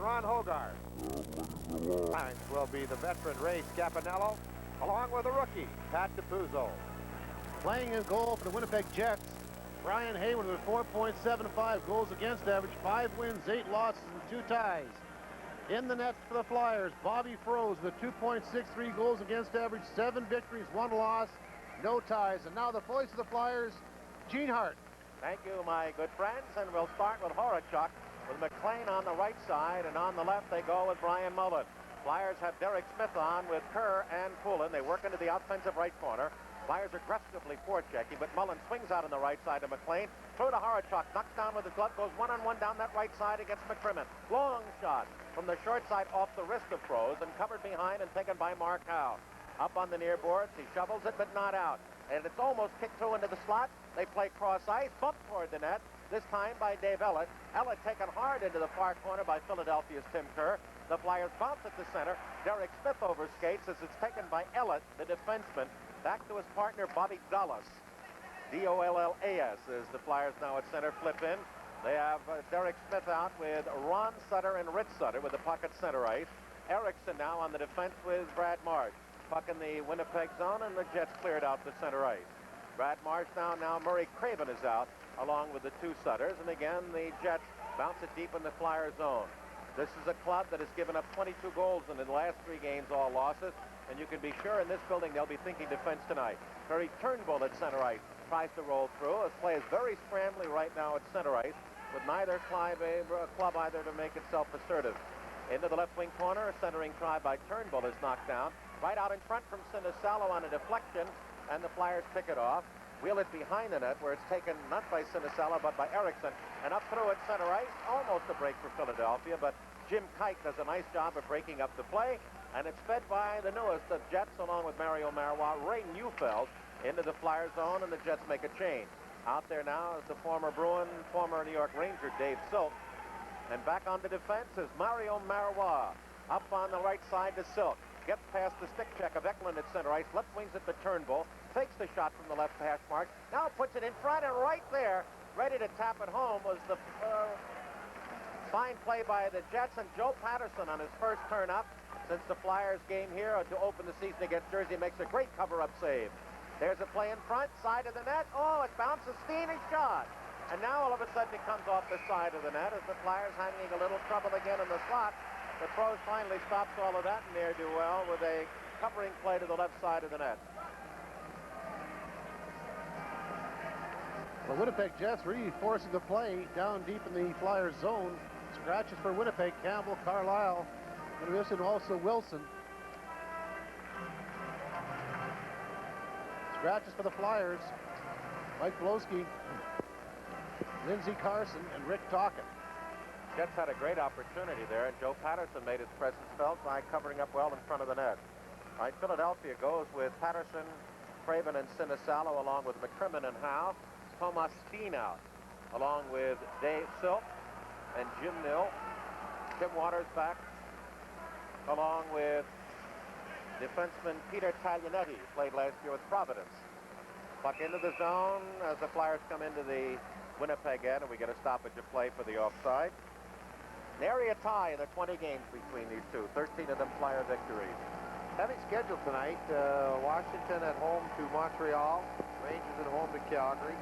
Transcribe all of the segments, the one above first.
Ron Hogarth. Lines will be the veteran Ray Scapanello, along with the rookie, Pat DiPuzzo. Playing in goal for the Winnipeg Jets, Brian Hayward with 4.75 goals against average, 5 wins, 8 losses, and 2 ties. In the net for the Flyers, Bobby Froese with 2.63 goals against average, 7 victories, 1 loss, no ties. And now the voice of the Flyers, Gene Hart. Thank you, my good friends, and we'll start with Horachuk with McLean on the right side, and on the left they go with Brian Mullen. Flyers have Derek Smith on with Kerr and Poulin. They work into the offensive right corner. Flyers aggressively forechecking, but Mullen swings out on the right side to McLean. Through to Horachuk, knocks down with his glove, goes one-on-one down that right side against McCrimmon. Long shot from the short side off the wrist of Froese and covered behind and taken by Mark Howe. Up on the near boards, he shovels it, but not out. And it's almost kicked through into the slot. They play cross ice, bump toward the net, this time by Dave Ellett. Ellett taken hard into the far corner by Philadelphia's Tim Kerr. The Flyers bounce at the center. Derek Smith overskates as it's taken by Ellett, the defenseman, back to his partner, Bobby Dollas. D-O-L-L-A-S as the Flyers now at center flip in. They have Derek Smith out with Ron Sutter and Rich Sutter with the puck at center ice. Erickson now on the defense with Brad Marsh. Puck in the Winnipeg zone, and the Jets cleared out the center ice. Brad Marsh now Murray Craven is out along with the 2 Sutters, and again the Jets bounce it deep in the Flyer zone. This is a club that has given up 22 goals in the last 3 games, all losses, and you can be sure in this building they'll be thinking defense tonight. Terry Turnbull at center ice tries to roll through. His play is very scrambly right now at center ice, with neither club either to make itself assertive. Into the left wing corner, a centering try by Turnbull is knocked down. Right out in front from Sinisalo on a deflection, and the Flyers pick it off. Wheel it behind the net, where it's taken not by Sinisalo, but by Erickson. And up through at center ice, almost a break for Philadelphia, but Jim Kite does a nice job of breaking up the play, and it's fed by the newest of Jets, along with Mario Marois, Ray Neufeld, into the Flyer zone, and the Jets make a change. Out there now is the former Bruin, former New York Ranger, Dave Silk. And back on the defense is Mario Marois. Up on the right side to Silk. Gets past the stick check of Eklund at center ice. Left wings it to Turnbull. Takes the shot from the left hash mark. Now puts it in front, and right there, ready to tap it home, was the fine play by the Jets, and Joe Patterson on his first turn up since the Flyers game here to open the season against Jersey makes a great cover-up save. There's a play in front, side of the net. Oh, it bounces, Steen, and shot. And now all of a sudden it comes off the side of the net as the Flyers having a little trouble again in the slot. The Pros finally stops all of that ne'er-do-well with a covering play to the left side of the net. The Winnipeg Jets reinforcing the play down deep in the Flyers zone. Scratches for Winnipeg, Campbell, Carlisle, and also Wilson. Scratches for the Flyers, Mike Blosky, Lindsey Carson, and Rick Tocchet. Jets had a great opportunity there, and Joe Patterson made his presence felt by covering up well in front of the net. All right, Philadelphia goes with Patterson, Craven, and Sinisalo, along with McCrimmon and Howe. Thomas Steen out, along with Dave Silk and Jim Nill. Tim Waters back, along with defenseman Peter Taglianetti, who played last year with Providence. Puck into the zone as the Flyers come into the Winnipeg end, and we get a stoppage of play for the offside. Nary a tie in the 20 games between these two. 13 of them Flyer victories. Heavy schedule tonight. Washington at home to Montreal. Rangers at home to Calgary.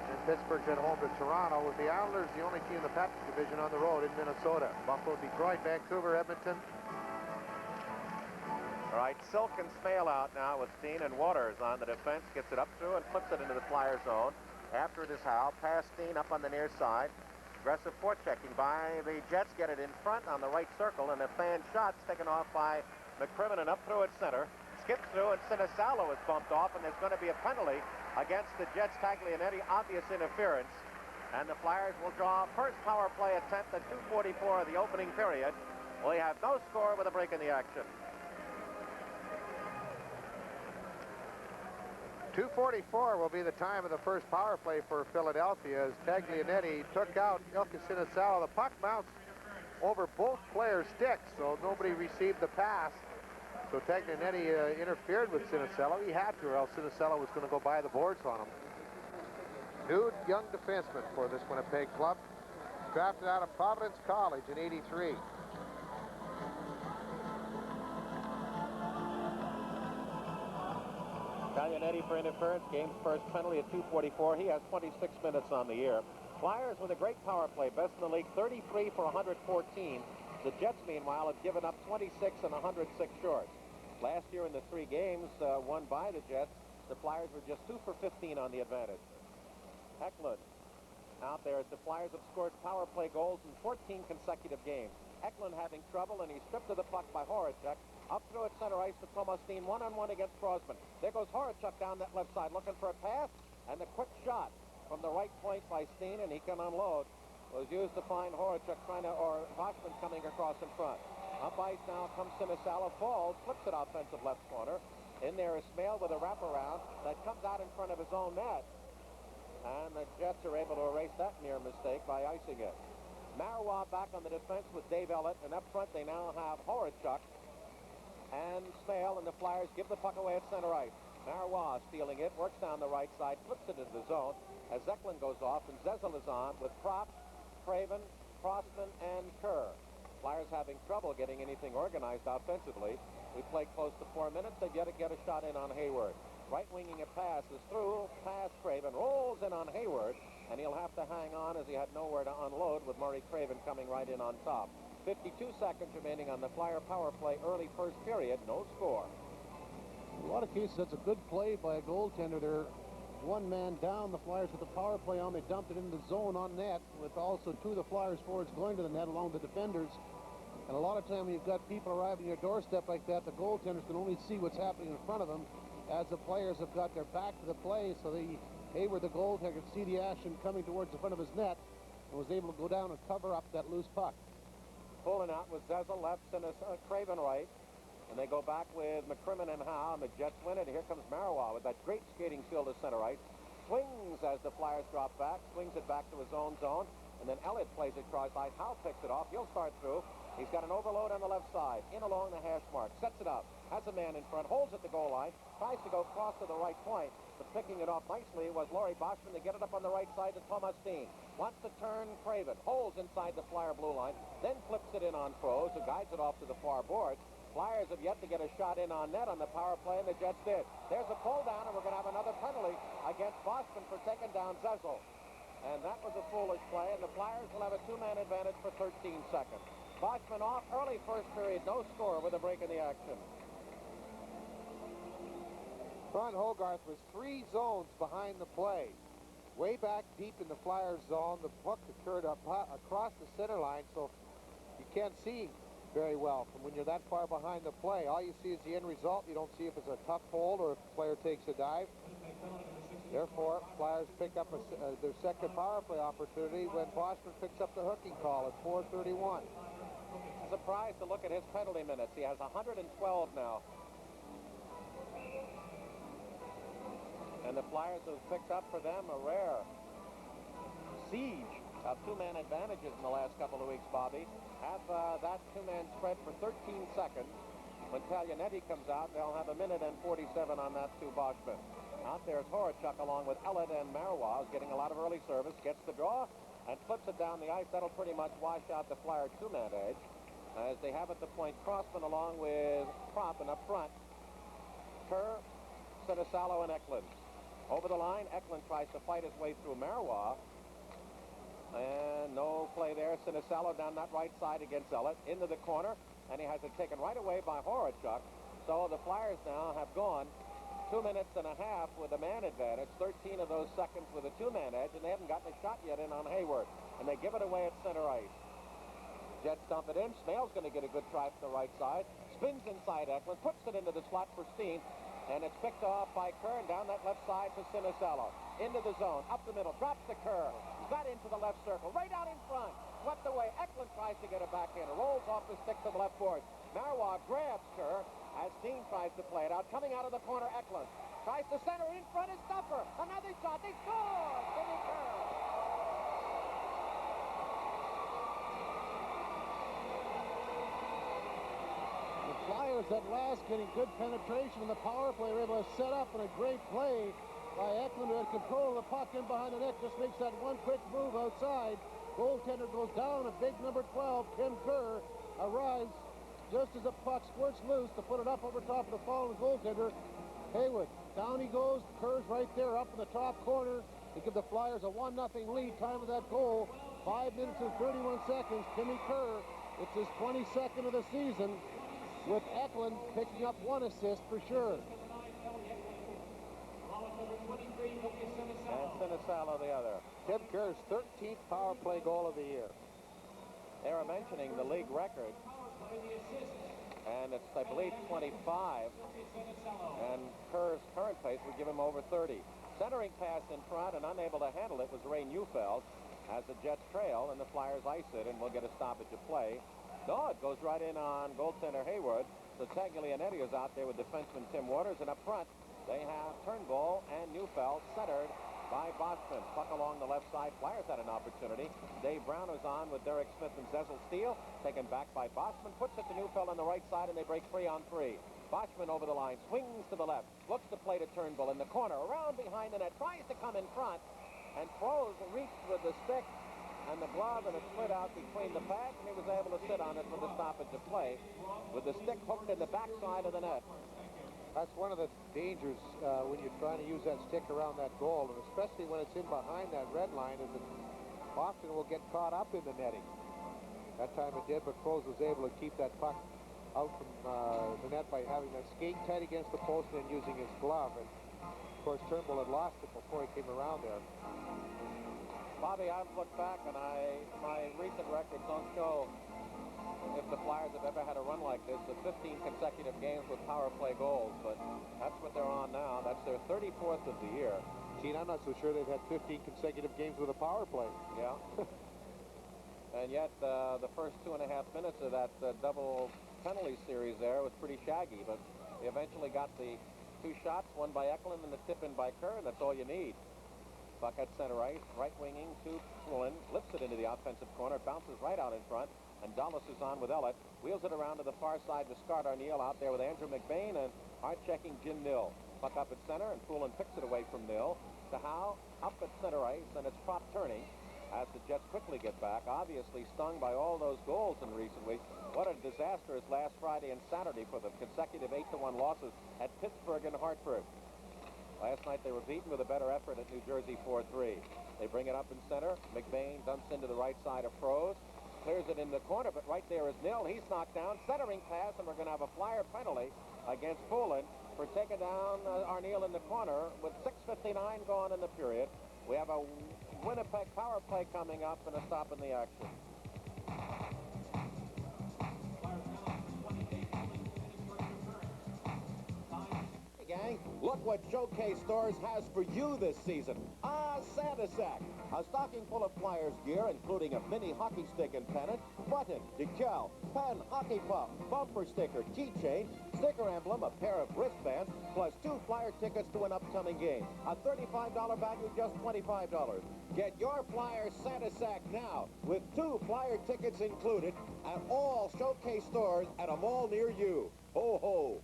And Pittsburgh at home to Toronto, with the Islanders the only team in the Pacific Division on the road in Minnesota. Buffalo, Detroit, Vancouver, Edmonton. All right, Silk and Smale out now with Steen, and Waters on the defense. Gets it up through and flips it into the Flyer zone. After it is Howe. Pass Steen up on the near side. Aggressive forechecking by the Jets. Get it in front on the right circle, and a fan shot's taken off by McCrimmon and up through at center. Skips through, and Sinisalo is bumped off, and there's going to be a penalty against the Jets. Taglianetti, obvious interference. And the Flyers will draw first power play attempt at 2:44 of the opening period. We have no score with a break in the action. 2:44 will be the time of the first power play for Philadelphia as Taglianetti took out Ilka Sinisalo. The puck bounced over both players' sticks, so nobody received the pass. So Taglianetti interfered with Sinisalo. He had to, or else Sinisalo was going to go by the boards on him. New young defenseman for this Winnipeg club. drafted out of Providence College in '83. Taglianetti for interference. Game's first penalty at 2:44. He has 26 minutes on the year. Flyers with a great power play, best in the league, 33 for 114. The Jets, meanwhile, have given up 26 and 106 short. Last year in the 3 games won by the Jets, the Flyers were just 2 for 15 on the advantage. Eklund out there as the Flyers have scored power play goals in 14 consecutive games. Eklund having trouble, and he's stripped of the puck by Horacek. Up through at center ice to Thomas Steen, one-on-one against Crosman. There goes Horacek down that left side looking for a pass, and the quick shot from the right point by Steen, and he can unload, was used to find Horacek or Boschman coming across in front. Up ice now comes Sinisalo, falls, flips it offensive left corner. In there is Smale with a wraparound that comes out in front of his own net. And the Jets are able to erase that near mistake by icing it. Marois back on the defense with Dave Ellett, and up front they now have Horacek and Smale, and the Flyers give the puck away at center ice. Marois stealing it, works down the right side, flips it into the zone as Eklund goes off, and Zezel is on with Prop, Craven, Crossman, and Kerr. Flyers having trouble getting anything organized offensively. We played close to 4 minutes. They've yet to get a shot in on Hayward. Right-winging a pass is through, past Craven, rolls in on Hayward, and he'll have to hang on as he had nowhere to unload with Murray Craven coming right in on top. 52 seconds remaining on the Flyer power play, early first period, no score. In a lot of cases, that's a good play by a goaltender. They're one man down. The Flyers with the power play on. They dumped it into the zone on net with also 2 of the Flyers forwards going to the net along with the defenders. And a lot of time when you've got people arriving at your doorstep like that, the goaltenders can only see what's happening in front of them as the players have got their back to the play. So Hayward, the goaltender, could see the action coming towards the front of his net and was able to go down and cover up that loose puck. Pulling out with Zezel left and Craven right. And they go back with McCrimmon and Howe, and the Jets win it. Here comes Marois with that great skating skill to center ice. Swings as the Flyers drop back, swings it back to his own zone, and then Elliott plays it cross ice. Howe picks it off. He'll start through. He's got an overload on the left side, in along the hash mark, sets it up, has a man in front, holds at the goal line, tries to go cross to the right point, but picking it off nicely was Laurie Boschman to get it up on the right side to Thomas Steen. Wants to turn Craven, holds inside the Flyer blue line, then flips it in on Froze, who guides it off to the far boards. Flyers have yet to get a shot in on net on the power play, and the Jets did. There's a pull down, and we're going to have another penalty against Boschman for taking down Zezel. And that was a foolish play, and the Flyers will have a 2-man advantage for 13 seconds. Boschman off, early first period, no score with a break in the action. Ron Hogarth was 3 zones behind the play. Way back deep in the Flyers zone, the puck occurred across the center line, so you can't see very well from when you're that far behind the play. All you see is the end result. You don't see if it's a tough hold or if the player takes a dive. Therefore, Flyers pick up their second power play opportunity when Boschman picks up the hooking call at 4:31. Surprised to look at his penalty minutes. He has 112 now. And the Flyers have picked up for them a rare siege of 2-man advantages in the last couple of weeks, Bobby. Have that 2-man spread for 13 seconds. When Taglianetti comes out, they'll have 1:47 on that to Boschman. Out there's Horacek along with Ellett and Marois, getting a lot of early service, gets the draw, and flips it down the ice. That'll pretty much wash out the Flyer 2-man edge. As they have at the point Crossman along with Prop, and up front, Kerr, Sinisalo, and Eklund. Over the line, Eklund tries to fight his way through Marois. And no play there. Sinisalo down that right side against Ellett into the corner, and he has it taken right away by Horacek. So the Flyers now have gone 2 minutes and a half with a man advantage, 13 of those seconds with a 2-man edge, and they haven't gotten a shot yet in on Hayward. And they give it away at center ice. Jets dump it in. Smale's going to get a good try from the right side. Spins inside Eklund, puts it into the slot for Steen, and it's picked off by Kerr, and down that left side to Sinisalo. Into the zone, up the middle, drops to Kerr. Got into the left circle, right out in front. Swept away. Eklund tries to get a backhander. Rolls off the stick to the left board. Marois grabs Kerr as Steen tries to play it out. Coming out of the corner, Eklund tries to center. In front is Duffer. Another shot. They score! Jimmy Kerr. The Flyers at last getting good penetration in the power play. Were able to set up in a great play by Eklund, who had control of the puck in behind the net. Just makes that one quick move outside Goaltender goes down. A big number 12, Tim Kerr, arrives just as the puck squirts loose to put it up over top of the fallen goaltender, Haywood. Down he goes. Kerr's right there up in the top corner to give the Flyers a 1-0 lead. Time of that goal, 5 minutes and 31 seconds. Timmy Kerr, it's his 22nd of the season, with Eklund picking up 1 assist for sure. And Sinisalo the other. Tim Kerr's 13th power play goal of the year. They were mentioning the league record, and it's, I believe, 25, and Kerr's current pace would give him over 30. Centering pass in front, and unable to handle it was Ray Neufeld as the Jets trail, and the Flyers ice it, and we'll get a stoppage of play. No, it goes right in on goaltender Hayward. So Taglianetti is out there with defenseman Tim Waters, and up front they have Turnbull and Neufeld centered by Boston. Puck along the left side. Flyers had an opportunity. Dave Brown was on with Derek Smith and Cecil Steele. Taken back by Bosman. Puts it to Neufeld on the right side, and they break 3-on-3. Boschman over the line. Swings to the left. Looks to play to Turnbull in the corner. Around behind the net. Tries to come in front. And throws reached with the stick and the glove, and it slid out between the pads, and he was able to sit on it for the stoppage of play with the stick hooked in the backside of the net. That's one of the dangers when you're trying to use that stick around that goal, and especially when it's in behind that red line, is it often will get caught up in the netting. That time it did, but Crows was able to keep that puck out from the net by having that skate tight against the post and using his glove. And of course, Turnbull had lost it before he came around there. Bobby, I've looked back, and my recent records don't show if the Flyers have ever had a run like this of 15 consecutive games with power play goals, but that's what they're on now. That's their 34th of the year. Gene, I'm not so sure they've had 15 consecutive games with a power play. Yeah. And yet, the first 2.5 minutes of that double penalty series there was pretty shaggy, but they eventually got the 2 shots, one by Eklund and the tip in by Kerr, and that's all you need. Puck at center ice, right winging to Pullen, lifts it into the offensive corner, bounces right out in front, and Dulles is on with Ellett, wheels it around to the far side to Scott Arneal out there with Andrew McBain and hard-checking Jim Nill. Puck up at center, and Pullen picks it away from Nill to Howe, up at center ice, and it's prop turning as the Jets quickly get back, obviously stung by all those goals in recent weeks. What a disastrous last Friday and Saturday for them, consecutive 8-1 losses at Pittsburgh and Hartford. Last night they were beaten with a better effort at New Jersey 4-3. They bring it up in center. McBain dumps into the right side of Froze. Clears it in the corner, but right there is Nill. He's knocked down. Centering pass, and we're going to have a Flyer penalty against Poulin for taking down Arneal in the corner with 6:59 gone in the period. We have a Winnipeg power play coming up and a stop in the action. Gang, look what Showcase Stores has for you this season. Santa Sack. A stocking full of Flyers gear, including a mini hockey stick and pennant, button, decal, pen, hockey puck, bumper sticker, keychain, sticker emblem, a pair of wristbands, plus 2 Flyer tickets to an upcoming game. A $35 value, just $25. Get your Flyers Santa Sack now, with 2 Flyer tickets included, at all Showcase Stores at a mall near you. Ho, ho.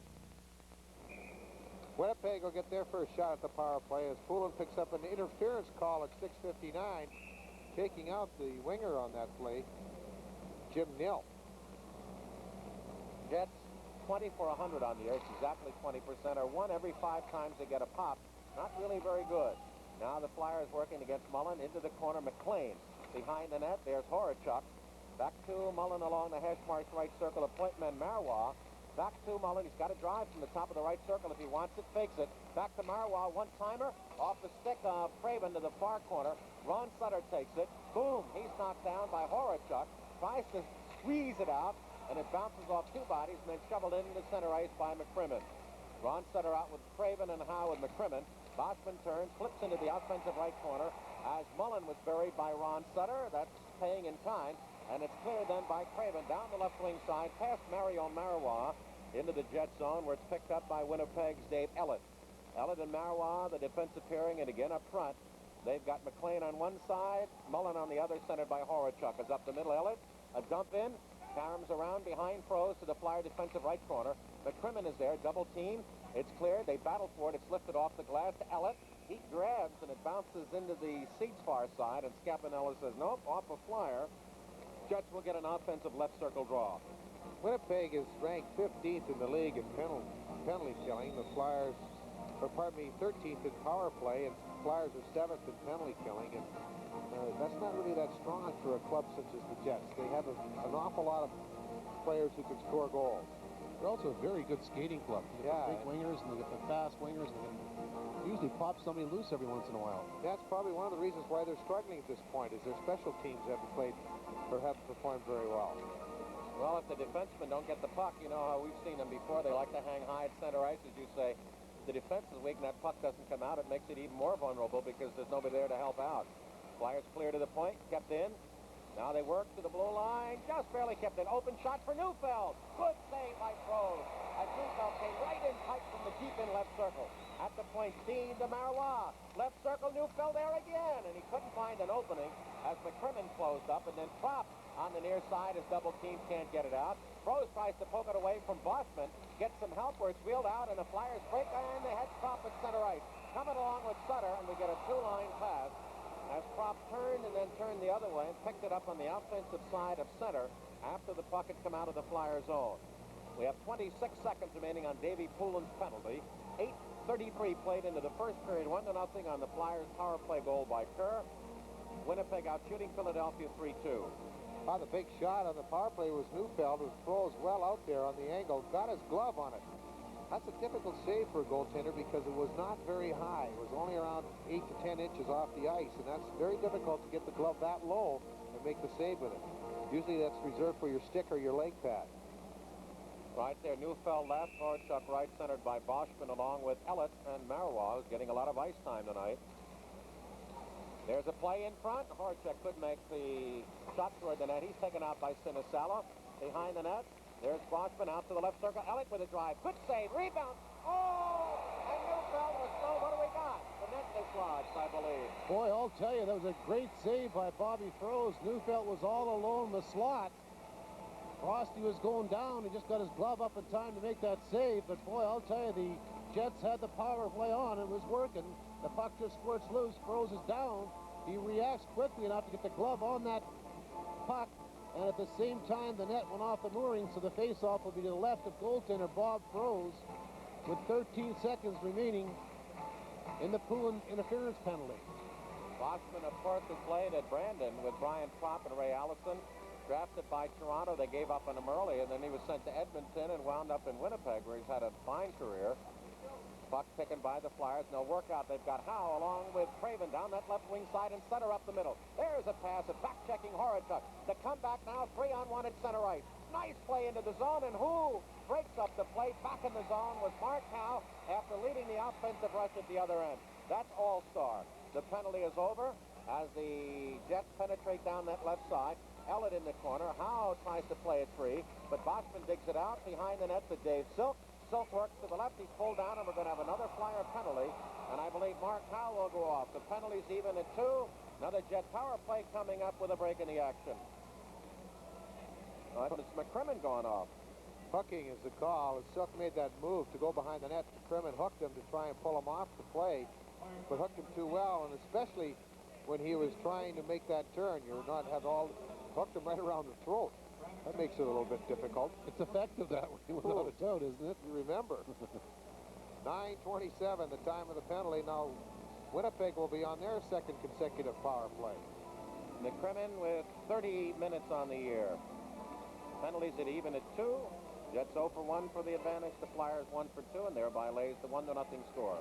Winnipeg will get their first shot at the power play as Poulin picks up an interference call at 6:59, taking out the winger on that play, Jim Nill. Jets 20 for 100 on the year. It's exactly 20%, or 1 every 5 times they get a pop. Not really very good. Now the Flyers working against Mullen into the corner. McLean behind the net. There's Horachuk. Back to Mullen along the hash marks right circle of point man Marois. Back to Mullen. He's got to drive from the top of the right circle if he wants it. Fakes it. Back to Marois. One-timer off the stick of Craven to the far corner. Ron Sutter takes it. Boom. He's knocked down by Horachuk. Tries to squeeze it out, and it bounces off 2 bodies and then shoveled into center ice by McCrimmon. Ron Sutter out with Craven and Howe with McCrimmon. Boschman turns, flips into the offensive right corner as Mullen was buried by Ron Sutter. That's paying in kind. And it's cleared then by Craven down the left wing side, past Mario Marois into the Jet zone, where it's picked up by Winnipeg's Dave Ellett. Ellett and Marois, the defensive pairing, and again up front. They've got McLean on one side, Mullen on the other, centered by Horachuk. Is up the middle, Ellett. A dump in. Carams around behind Froze to the Flyer defensive right corner. McCrimmon is there, double team. It's cleared. They battle for it. It's lifted off the glass to Ellett. He grabs, and it bounces into the seats far side, and Scapinella says, nope, off a flyer. Jets will get an offensive left circle draw. Winnipeg is ranked 15th in the league in penalty killing. The Flyers, or pardon me, 13th in power play, and Flyers are 7th in penalty killing. And that's not really that strong for a club such as the Jets. They have an awful lot of players who can score goals. They're also a very good skating club. They Yeah. got big wingers, and they got the fast wingers, and they usually pop somebody loose every once in a while. That's probably one of the reasons why they're struggling at this point, is their special teams haven't played or haven't performed very well. Well, if the defensemen don't get the puck, you know how we've seen them before. They like to hang high at center ice, as you say. If the defense is weak and that puck doesn't come out, it makes it even more vulnerable because there's nobody there to help out. Flyers clear to the point, kept in. Now they work to the blue line, just barely kept in. Open shot for Neufeld. Good save by Froese. As Neufeld came right in tight from the deep in left circle. At the point, Dean to Marois. Left circle, Neufeld there again. And he couldn't find an opening as McCrimmon closed up, and then Trop on the near side as double team can't get it out. Froese tries to poke it away from Boschman. Gets some help where it's wheeled out, and the Flyers break, and they head Trop at center ice. Coming along with Sutter, and we get a two-line pass. As Trop turned and then turned the other way and picked it up on the offensive side of center after the puck had come out of the Flyers' zone. We have 26 seconds remaining on Davey Poulin's penalty. 8:33 played into the first period, 1-0 on the Flyers' power play goal by Kerr. Winnipeg out shooting Philadelphia 3-2. Oh, the big shot on the power play was Neufeld, who throws well out there on the angle, got his glove on it. That's a difficult save for a goaltender because it was not very high. It was only around 8 to 10 inches off the ice, and that's very difficult to get the glove that low and make the save with it. Usually that's reserved for your stick or your leg pad. Right there, Neufeld left, Horchuk right, centered by Boschman along with Elliott, and Marois, who's getting a lot of ice time tonight. There's a play in front. Horchuk could make the shot toward the net. He's taken out by Sinisalo. Behind the net, there's Boschman out to the left circle. Elliott with a drive. Good save. Rebound. Oh! And Neufeld was slow. What do we got? The net dislodged, I believe. Boy, I'll tell you, that was a great save by Bobby Froese. Neufeld was all alone in the slot. Frosty was going down. He just got his glove up in time to make that save. But, boy, I'll tell you, the Jets had the power play on. It was working. The puck just squirts loose. Froese is down. He reacts quickly enough to get the glove on that puck. And at the same time, the net went off the mooring, so the face-off will be to the left of goaltender Bob Froese with 13 seconds remaining in the Poulin interference penalty. Boschman, of course, has played at Brandon with Brian Propp and Ray Allison. Drafted by Toronto, they gave up on him early, and then he was sent to Edmonton and wound up in Winnipeg, where he's had a fine career. Puck taken by the Flyers. No workout. They've got Howe along with Craven down that left wing side and Sutter up the middle. There's a pass. A back-checking Horachuk. The comeback now, 3-on-1 at center ice. Nice play into the zone, and who breaks up the play back in the zone was Mark Howe after leading the offensive rush at the other end. That's all-star. The penalty is over as the Jets penetrate down that left side. Elliott in the corner. Howe tries to play it free, but Boschman digs it out behind the net to Dave Silk. Silk works to the left. He's pulled down, and we're going to have another Flyer penalty. And I believe Mark Howe will go off. The penalty's even at 2. Another Jet power play coming up with a break in the action. It's McCrimmon going off. Hooking is the call. Silk made that move to go behind the net. McCrimmon hooked him to try and pull him off the play, but hooked him too well, and especially when he was trying to make that turn. You're not have all hooked him right around the throat. That makes it a little bit difficult. It's effective that way, without a doubt, isn't it? You remember. 9:27, the time of the penalty. Now, Winnipeg will be on their second consecutive power play. McCrimmon with 30 minutes on the year. Penalties at even at 2. Jets 0 for 1 for the advantage. The Flyers 1 for 2, and thereby lays the 1-0 score.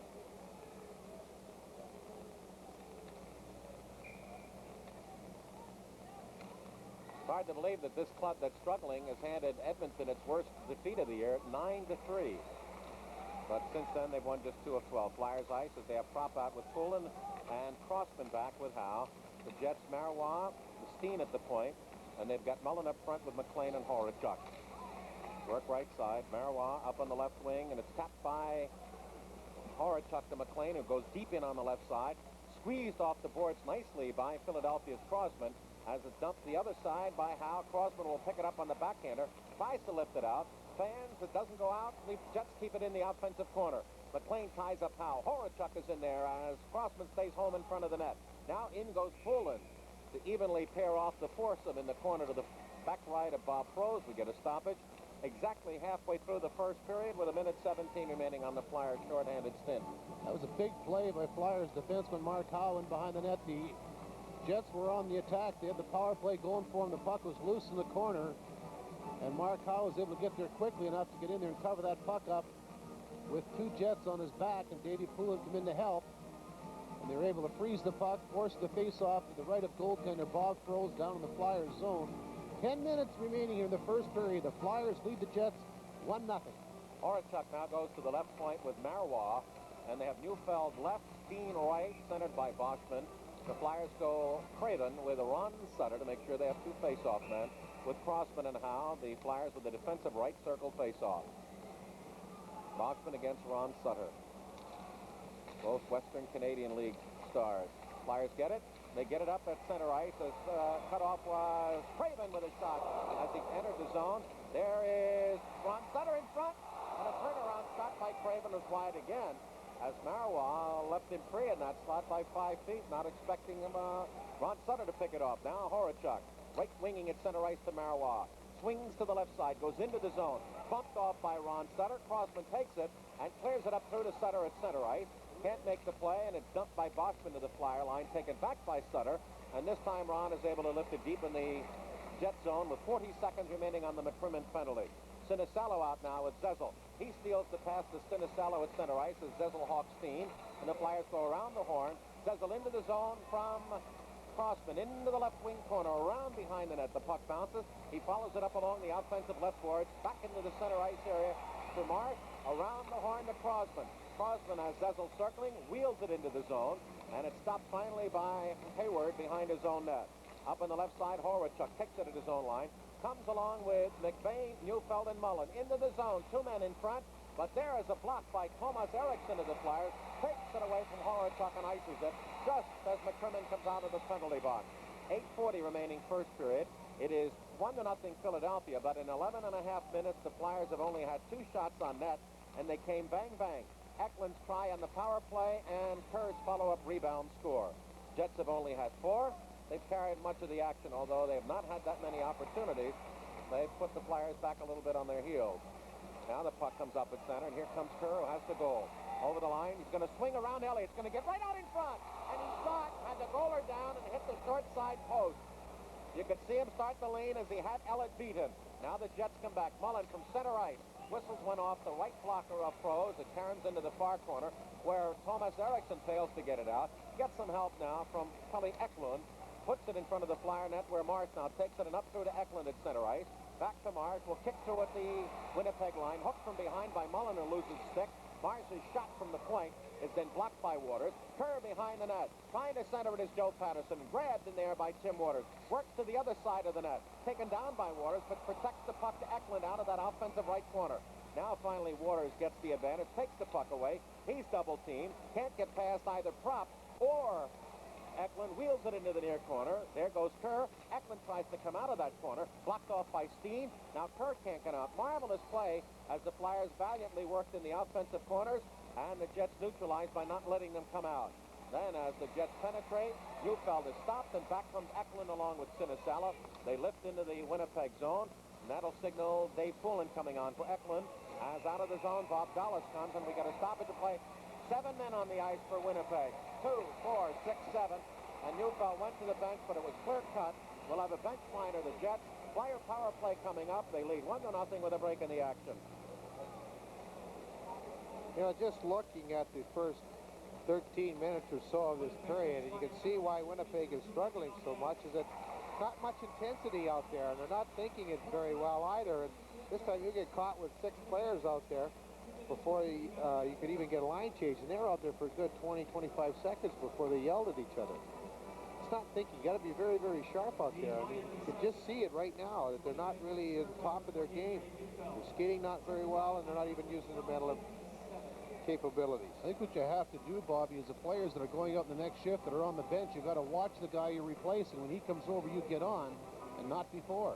Hard to believe that this club that's struggling has handed Edmonton its worst defeat of the year, 9-3. But since then, they've won just 2 of 12. Flyers ice as they have Prop out with Poulin and Crossman back with Howe. The Jets, Marois, Steen at the point, and they've got Mullen up front with McLean and Horachuk. Work right side. Marois up on the left wing, and it's tapped by Horachuk to McLean, who goes deep in on the left side. Squeezed off the boards nicely by Philadelphia's Crossman. as it's dumped the other side by Howe. Crosman will pick it up on the backhander, tries to lift it out, fans, it doesn't go out. The Jets keep it in the offensive corner. McLean ties up Howe. Horachuk is in there as Crossman stays home in front of the net. Now in goes Poulin to evenly pair off the foursome in the corner to the back right of Bob Froese. We get a stoppage exactly halfway through the first period with 1:17 remaining on the Flyers' shorthanded stint. That was a big play by Flyers defenseman Mark Howe in behind the net. The Jets were on the attack. They had the power play going for them. The puck was loose in the corner, and Mark Howe was able to get there quickly enough to get in there and cover that puck up with two Jets on his back, and Davey Poulin come in to help. And they were able to freeze the puck, force the face-off to the right of goaltender Bob Froese down in the Flyers' zone. 10 minutes remaining here in the first period. The Flyers lead the Jets 1-0. Horachuk now goes to the left point with Marois, and they have Neufeld left, Steen right, centered by Boschman. The Flyers go Craven with Ron Sutter to make sure they have two face-off men, with Crossman and Howe. The Flyers with the defensive right circle face-off. Boschman against Ron Sutter. Both Western Canadian League stars. Flyers get it. They get it up at center ice. As cut off was Craven with a shot as he entered the zone. There is Ron Sutter in front, and a turnaround shot by Craven was wide again as Marois left him free in that slot by 5 feet, not expecting him, Ron Sutter to pick it off. Now Horachuk, right winging at center ice to Marois. Swings to the left side, goes into the zone. Bumped off by Ron Sutter. Crossman takes it and clears it up through to Sutter at center ice. Can't make the play, and it's dumped by Boschman to the Flyer line, taken back by Sutter. And this time Ron is able to lift it deep in the Jet zone with 40 seconds remaining on the McCrimmon penalty. Sinisalo out now with Zezel. He steals the pass to Sinisalo at center ice as Zezel hawks Steen. And the Flyers go around the horn. Zezel into the zone from Crossman into the left wing corner, around behind the net. The puck bounces. He follows it up along the offensive left boards, back into the center ice area to Marsh. Around the horn to Crossman. Crossman has Zezel circling, wheels it into the zone, and it's stopped finally by Hayward behind his own net. Up on the left side, Horachuk kicks it at his own line. Comes along with McVeigh, Neufeld, and Mullen into the zone. Two men in front, but there is a block by Thomas Eriksson of the Flyers. Takes it away from Horachuk and ices it just as McCrimmon comes out of the penalty box. 8:40 remaining first period. It is 1-0 Philadelphia, but in 11 and a half minutes, the Flyers have only had two shots on net, and they came bang-bang. Eklund's try on the power play and Kerr's follow-up rebound score. Jets have only had 4. They've carried much of the action, although they have not had that many opportunities. They've put the Flyers back a little bit on their heels. Now the puck comes up at center, and here comes Kerr, who has the goal. Over the line, he's going to swing around Elliott. It's going to get right out in front, and he shot, had the goaler down, and hit the short side post. You could see him start the lean as he had Elliott beat him. Now the Jets come back. Mullen from center ice. Whistles went off the right blocker of Froese. It turns into the far corner where Thomas Eriksson fails to get it out. Gets some help now from Kelly Eklund. Puts it in front of the Flyer net where Marsh now takes it and up through to Eklund at center ice. Back to Marsh. Will kick to at the Winnipeg line. Hooked from behind by Mullen, who loses stick. Marsh's shot from the point is then blocked by Waters. Kerr behind the net. Trying to center it is Joe Patterson. Grabbed in there by Tim Waters. Works to the other side of the net. Taken down by Waters, but protects the puck to Eklund out of that offensive right corner. Now finally Waters gets the advantage. Takes the puck away. He's double teamed. Can't get past either Prop or Eklund. Wheels it into the near corner. There goes Kerr. Eklund tries to come out of that corner. Blocked off by Steen. Now Kerr can't get out. Marvelous play as the Flyers valiantly worked in the offensive corners, and the Jets neutralized by not letting them come out. Then as the Jets penetrate, Neufeld is stopped, and back comes Eklund along with Sinisalo. They lift into the Winnipeg zone, and that'll signal Dave Poulin coming on for Eklund. As out of the zone, Bob Dallas comes, and we got a stoppage to play. 7 men on the ice for Winnipeg. 2, 4, 6, 7. And Neufeld went to the bench, but it was clear cut. We'll have a bench liner, the Jets. Flyer power play coming up. They lead 1-0 with a break in the action. You know, just looking at the first 13 minutes or so of this period, and you can see why Winnipeg is struggling so much, is that not much intensity out there, and they're not thinking it very well either. And this time you get caught with 6 players out there before you could even get a line change, and they were out there for a good 20, 25 seconds before they yelled at each other. It's not thinking. You got to be very, very sharp out there. I mean, you can just see it right now that they're not really in the top of their game. They're skating not very well, and they're not even using their mental capabilities. I think what you have to do, Bobby, is the players that are going out in the next shift that are on the bench, you've got to watch the guy you're replacing. When he comes over, you get on, and not before.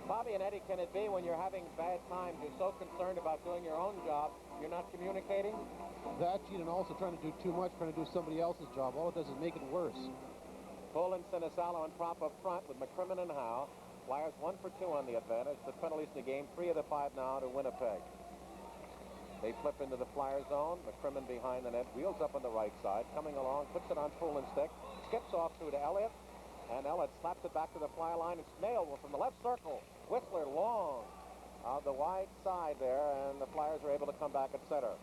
Bobby and Eddie, can it be when you're having bad times, you're so concerned about doing your own job, you're not communicating? That, and also trying to do too much, trying to do somebody else's job. All it does is make it worse. Pull and Sinisalo and Prop up front with McCrimmon and Howe. Flyers 1 for 2 on the advantage. The penalties in the game, 3 of the 5 now to Winnipeg. They flip into the Flyer zone. McCrimmon behind the net, wheels up on the right side, coming along, puts it on Pool and stick, skips off through to Elliott, and Elliott slaps it back to the fly line. It's nailed from the left circle. Whistler long on the wide side there, and the Flyers are able to come back at center.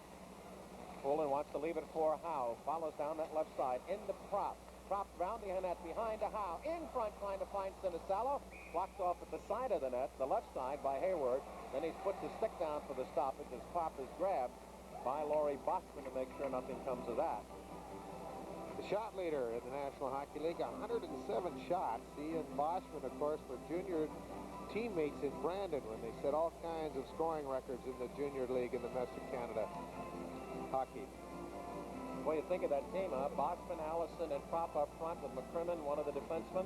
Poulin wants to leave it for Howe. Follows down that left side into Prop. Prop round the net behind to Howe. In front trying to find Sinisalo. Blocked off at the side of the net, the left side by Hayward. Then he's put the stick down for the stoppage as Prop is grabbed by Laurie Boston to make sure nothing comes of that. The shot leader in the National Hockey League, 107 shots. He and Boschman, of course, were junior teammates in Brandon when they set all kinds of scoring records in the junior league in the Western Canada hockey. What do you think of that team, huh? Boschman, Allison, and Prop up front with McCrimmon, one of the defensemen.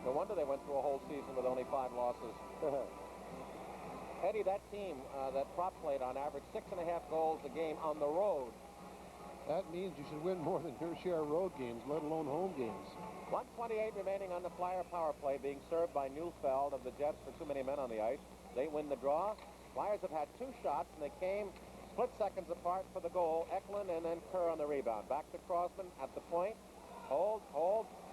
No wonder they went through a whole season with only 5 losses. Eddie, that team that Prop played on averaged 6.5 goals a game on the road. That means you should win more than your share of road games, let alone home games. 1:28 remaining on the Flyer power play, being served by Neufeld of the Jets for too many men on the ice. They win the draw. Flyers have had 2 shots, and they came split seconds apart for the goal. Eklund and then Kerr on the rebound. Back to Crosman at the point. Hold.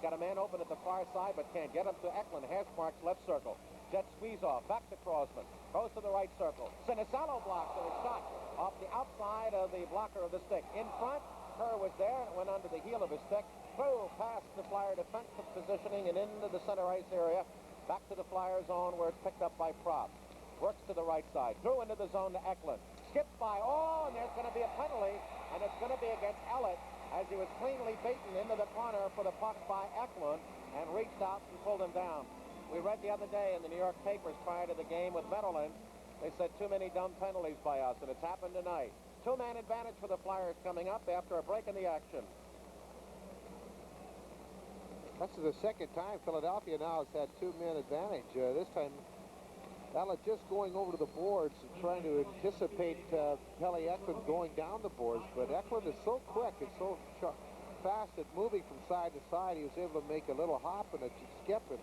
Got a man open at the far side, but can't get him to Eklund. Hash marks left circle. Jets squeeze off. Back to Crosman. Goes to the right circle. Sinisalo blocks and a shot off the outside of the blocker of the stick. In front, Kerr was there and went under the heel of his stick. Through past the Flyer defensive positioning and into the center ice area. Back to the Flyer zone where it's picked up by Prop. Works to the right side. Through into the zone to Eklund. Skips by. And there's going to be a penalty. And it's going to be against Elliott as he was cleanly beaten into the corner for the puck by Eklund and reached out and pulled him down. We read the other day in the New York papers prior to the game with Meadowlands, they said too many dumb penalties by us, and it's happened tonight. 2-man advantage for the Flyers coming up after a break in the action. That's the second time Philadelphia now has had 2-man advantage. This time, Elliott just going over to the boards and trying to anticipate Pelle Eklund going down the boards. But Eklund is so quick and so fast at moving from side to side, he was able to make a little hop and a skip. And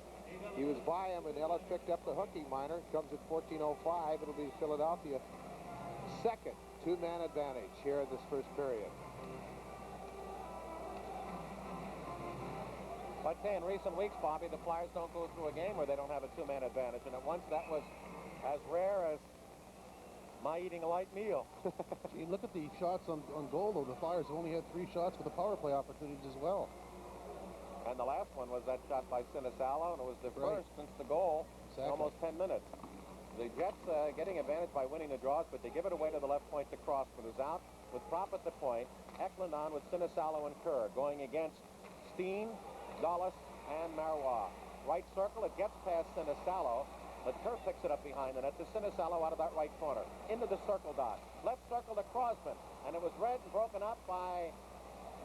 he was by him, and Elliott picked up the hooking minor. Comes at 14:05. It'll be Philadelphia second 2-man advantage here in this first period. I'd say in recent weeks, Bobby, the Flyers don't go through a game where they don't have a 2-man advantage. And at once that was as rare as my eating a light meal. Gee, look at the shots on goal, though. The Flyers have only had 3 shots for the power play opportunities as well. And the last one was that shot by Sinisalo, and it was the first since the goal in almost 10 minutes. The Jets getting advantage by winning the draws, but they give it away to the left point to Crossman, who's out with Prop at the point. Eklund on with Sinisalo and Kerr, going against Steen, Dulles, and Marois. Right circle, it gets past Sinisalo, but Kerr picks it up behind the net to Sinisalo out of that right corner. Into the circle dot. Left circle to Crosman, and it was read and broken up by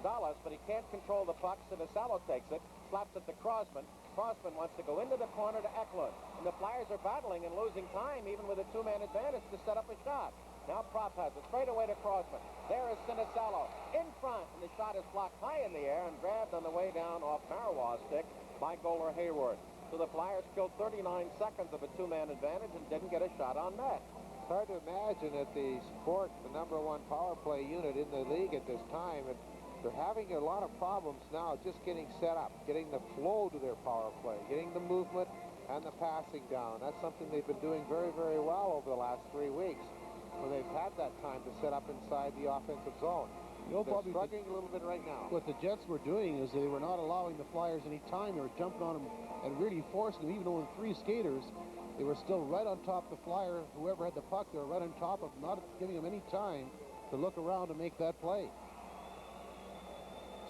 Dulles, but he can't control the puck. Sinisalo takes it, slaps it to Crosman. Crosman wants to go into the corner to Eklund, and the Flyers are battling and losing time, even with a 2-man advantage, to set up a shot. Now Prop has it straight away to Crosman. There is Sinisalo in front, and the shot is blocked high in the air and grabbed on the way down off Marois' stick by goaler Hayward. So the Flyers killed 39 seconds of a 2-man advantage and didn't get a shot on net. It's hard to imagine that the Sport, the #1 power play unit in the league at this time, and they're having a lot of problems now just getting set up, getting the flow to their power play, getting the movement and the passing down. That's something they've been doing very, very well over the last 3 weeks, when they've had that time to set up inside the offensive zone. They're struggling a little bit right now. What the Jets were doing is they were not allowing the Flyers any time. They were jumping on them and really forcing them, even though with 3 skaters, they were still right on top of the Flyer. Whoever had the puck, they were right on top of them, not giving them any time to look around to make that play.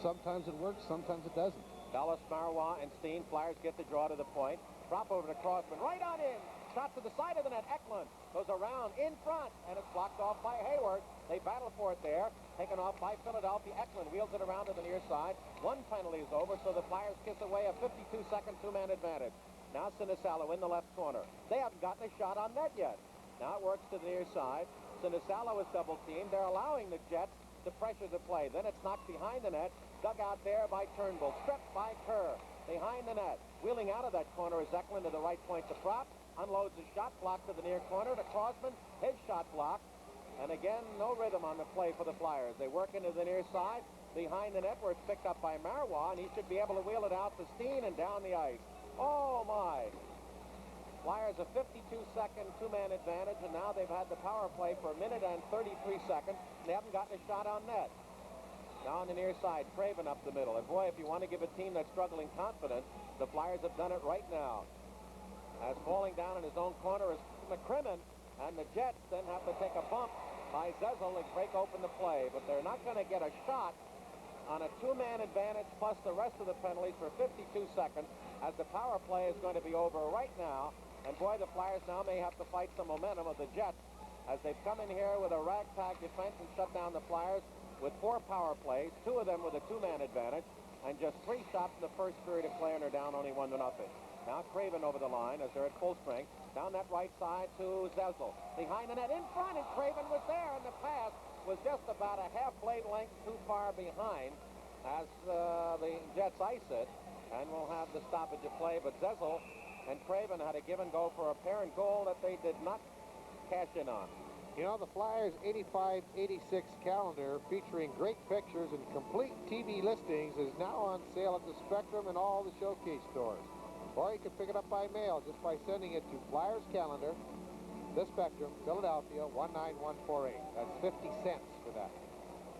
Sometimes it works, sometimes it doesn't. Dulles, Marois, and Steen. Flyers get the draw to the point. Drop over to Crosman. Right on in. Shot to the side of the net. Eklund goes around in front, and it's blocked off by Hayward. They battle for it there. Taken off by Philadelphia. Eklund wheels it around to the near side. One penalty is over, so the Flyers kiss away a 52-second two-man advantage. Now Sinisalo in the left corner. They haven't gotten a shot on net yet. Now it works to the near side. Sinisalo is double-teamed. They're allowing the Jets to pressure the play. Then it's knocked behind the net. Dug out there by Turnbull. Stripped by Kerr. Behind the net. Wheeling out of that corner is Eklund to the right point to Prop. Unloads his shot block to the near corner to Crosman. His shot block. And again, no rhythm on the play for the Flyers. They work into the near side. Behind the net where it's picked up by Marois, and he should be able to wheel it out to Steen and down the ice. Oh, my. Flyers a 52-second two-man advantage, and now they've had the power play for a minute and 33 seconds. They haven't gotten a shot on net. Now on the near side, Craven up the middle. And boy, if you want to give a team that's struggling confidence, the Flyers have done it right now. As falling down in his own corner is McCrimmon, and the Jets then have to take a bump by Zezel and break open the play. But they're not going to get a shot on a two-man advantage plus the rest of the penalties for 52 seconds, as the power play is going to be over right now. And boy, the Flyers now may have to fight some momentum of the Jets as they've come in here with a ragtag defense and shut down the Flyers with 4 power plays, 2 of them with a two-man advantage, and just 3 shots in the first period of play, and they're down only 1-0. Now Craven over the line as they're at full strength. Down that right side to Zezel. Behind the net in front, and Craven was there, and the pass was just about a half blade length too far behind as the Jets ice it, and we'll have the stoppage of play. But Zezel and Craven had a give and go for a parent goal that they did not cash in on. You know, the Flyers 85-86 calendar featuring great pictures and complete TV listings is now on sale at the Spectrum and all the showcase stores. Or you can pick it up by mail just by sending it to Flyers Calendar, The Spectrum, Philadelphia, 19148. That's 50 cents for that.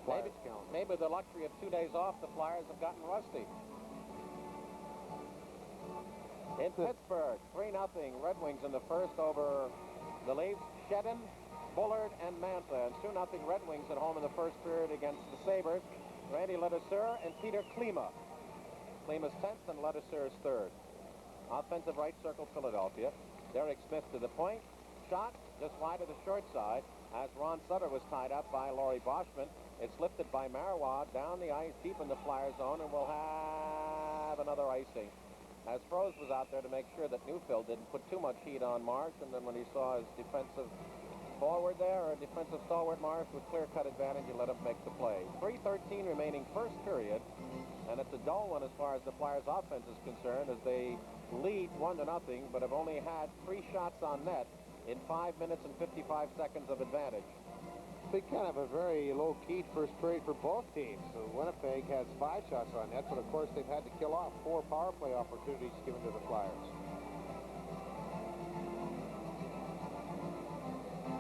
Flyers Calendar. Maybe the luxury of 2 days off, the Flyers have gotten rusty. In Pittsburgh, 3-0 Red Wings in the first over the Leafs. Shedden, Bullard, and Mantha. And 2-0 Red Wings at home in the first period against the Sabres. Randy Ledeseur and Peter Klima. Klima's 10th and Ledeseur's 3rd. Offensive right circle, Philadelphia. Derek Smith to the point. Shot just wide of the short side as Ron Sutter was tied up by Laurie Boschman. It's lifted by Marois down the ice deep in the Flyer zone, and we'll have another icing. As Froese was out there to make sure that Neufeld didn't put too much heat on Marsh, and then when he saw his defensive forward there, or defensive stalwart Marsh with clear-cut advantage, he let him make the play. 3:13 remaining first period, and it's a dull one as far as the Flyers' offense is concerned, as they lead 1-0, but have only had 3 shots on net in 5 minutes and 55 seconds of advantage. Been kind of a very low-keyed first period for both teams. So Winnipeg has 5 shots on net, but of course they've had to kill off 4 power play opportunities given to the Flyers.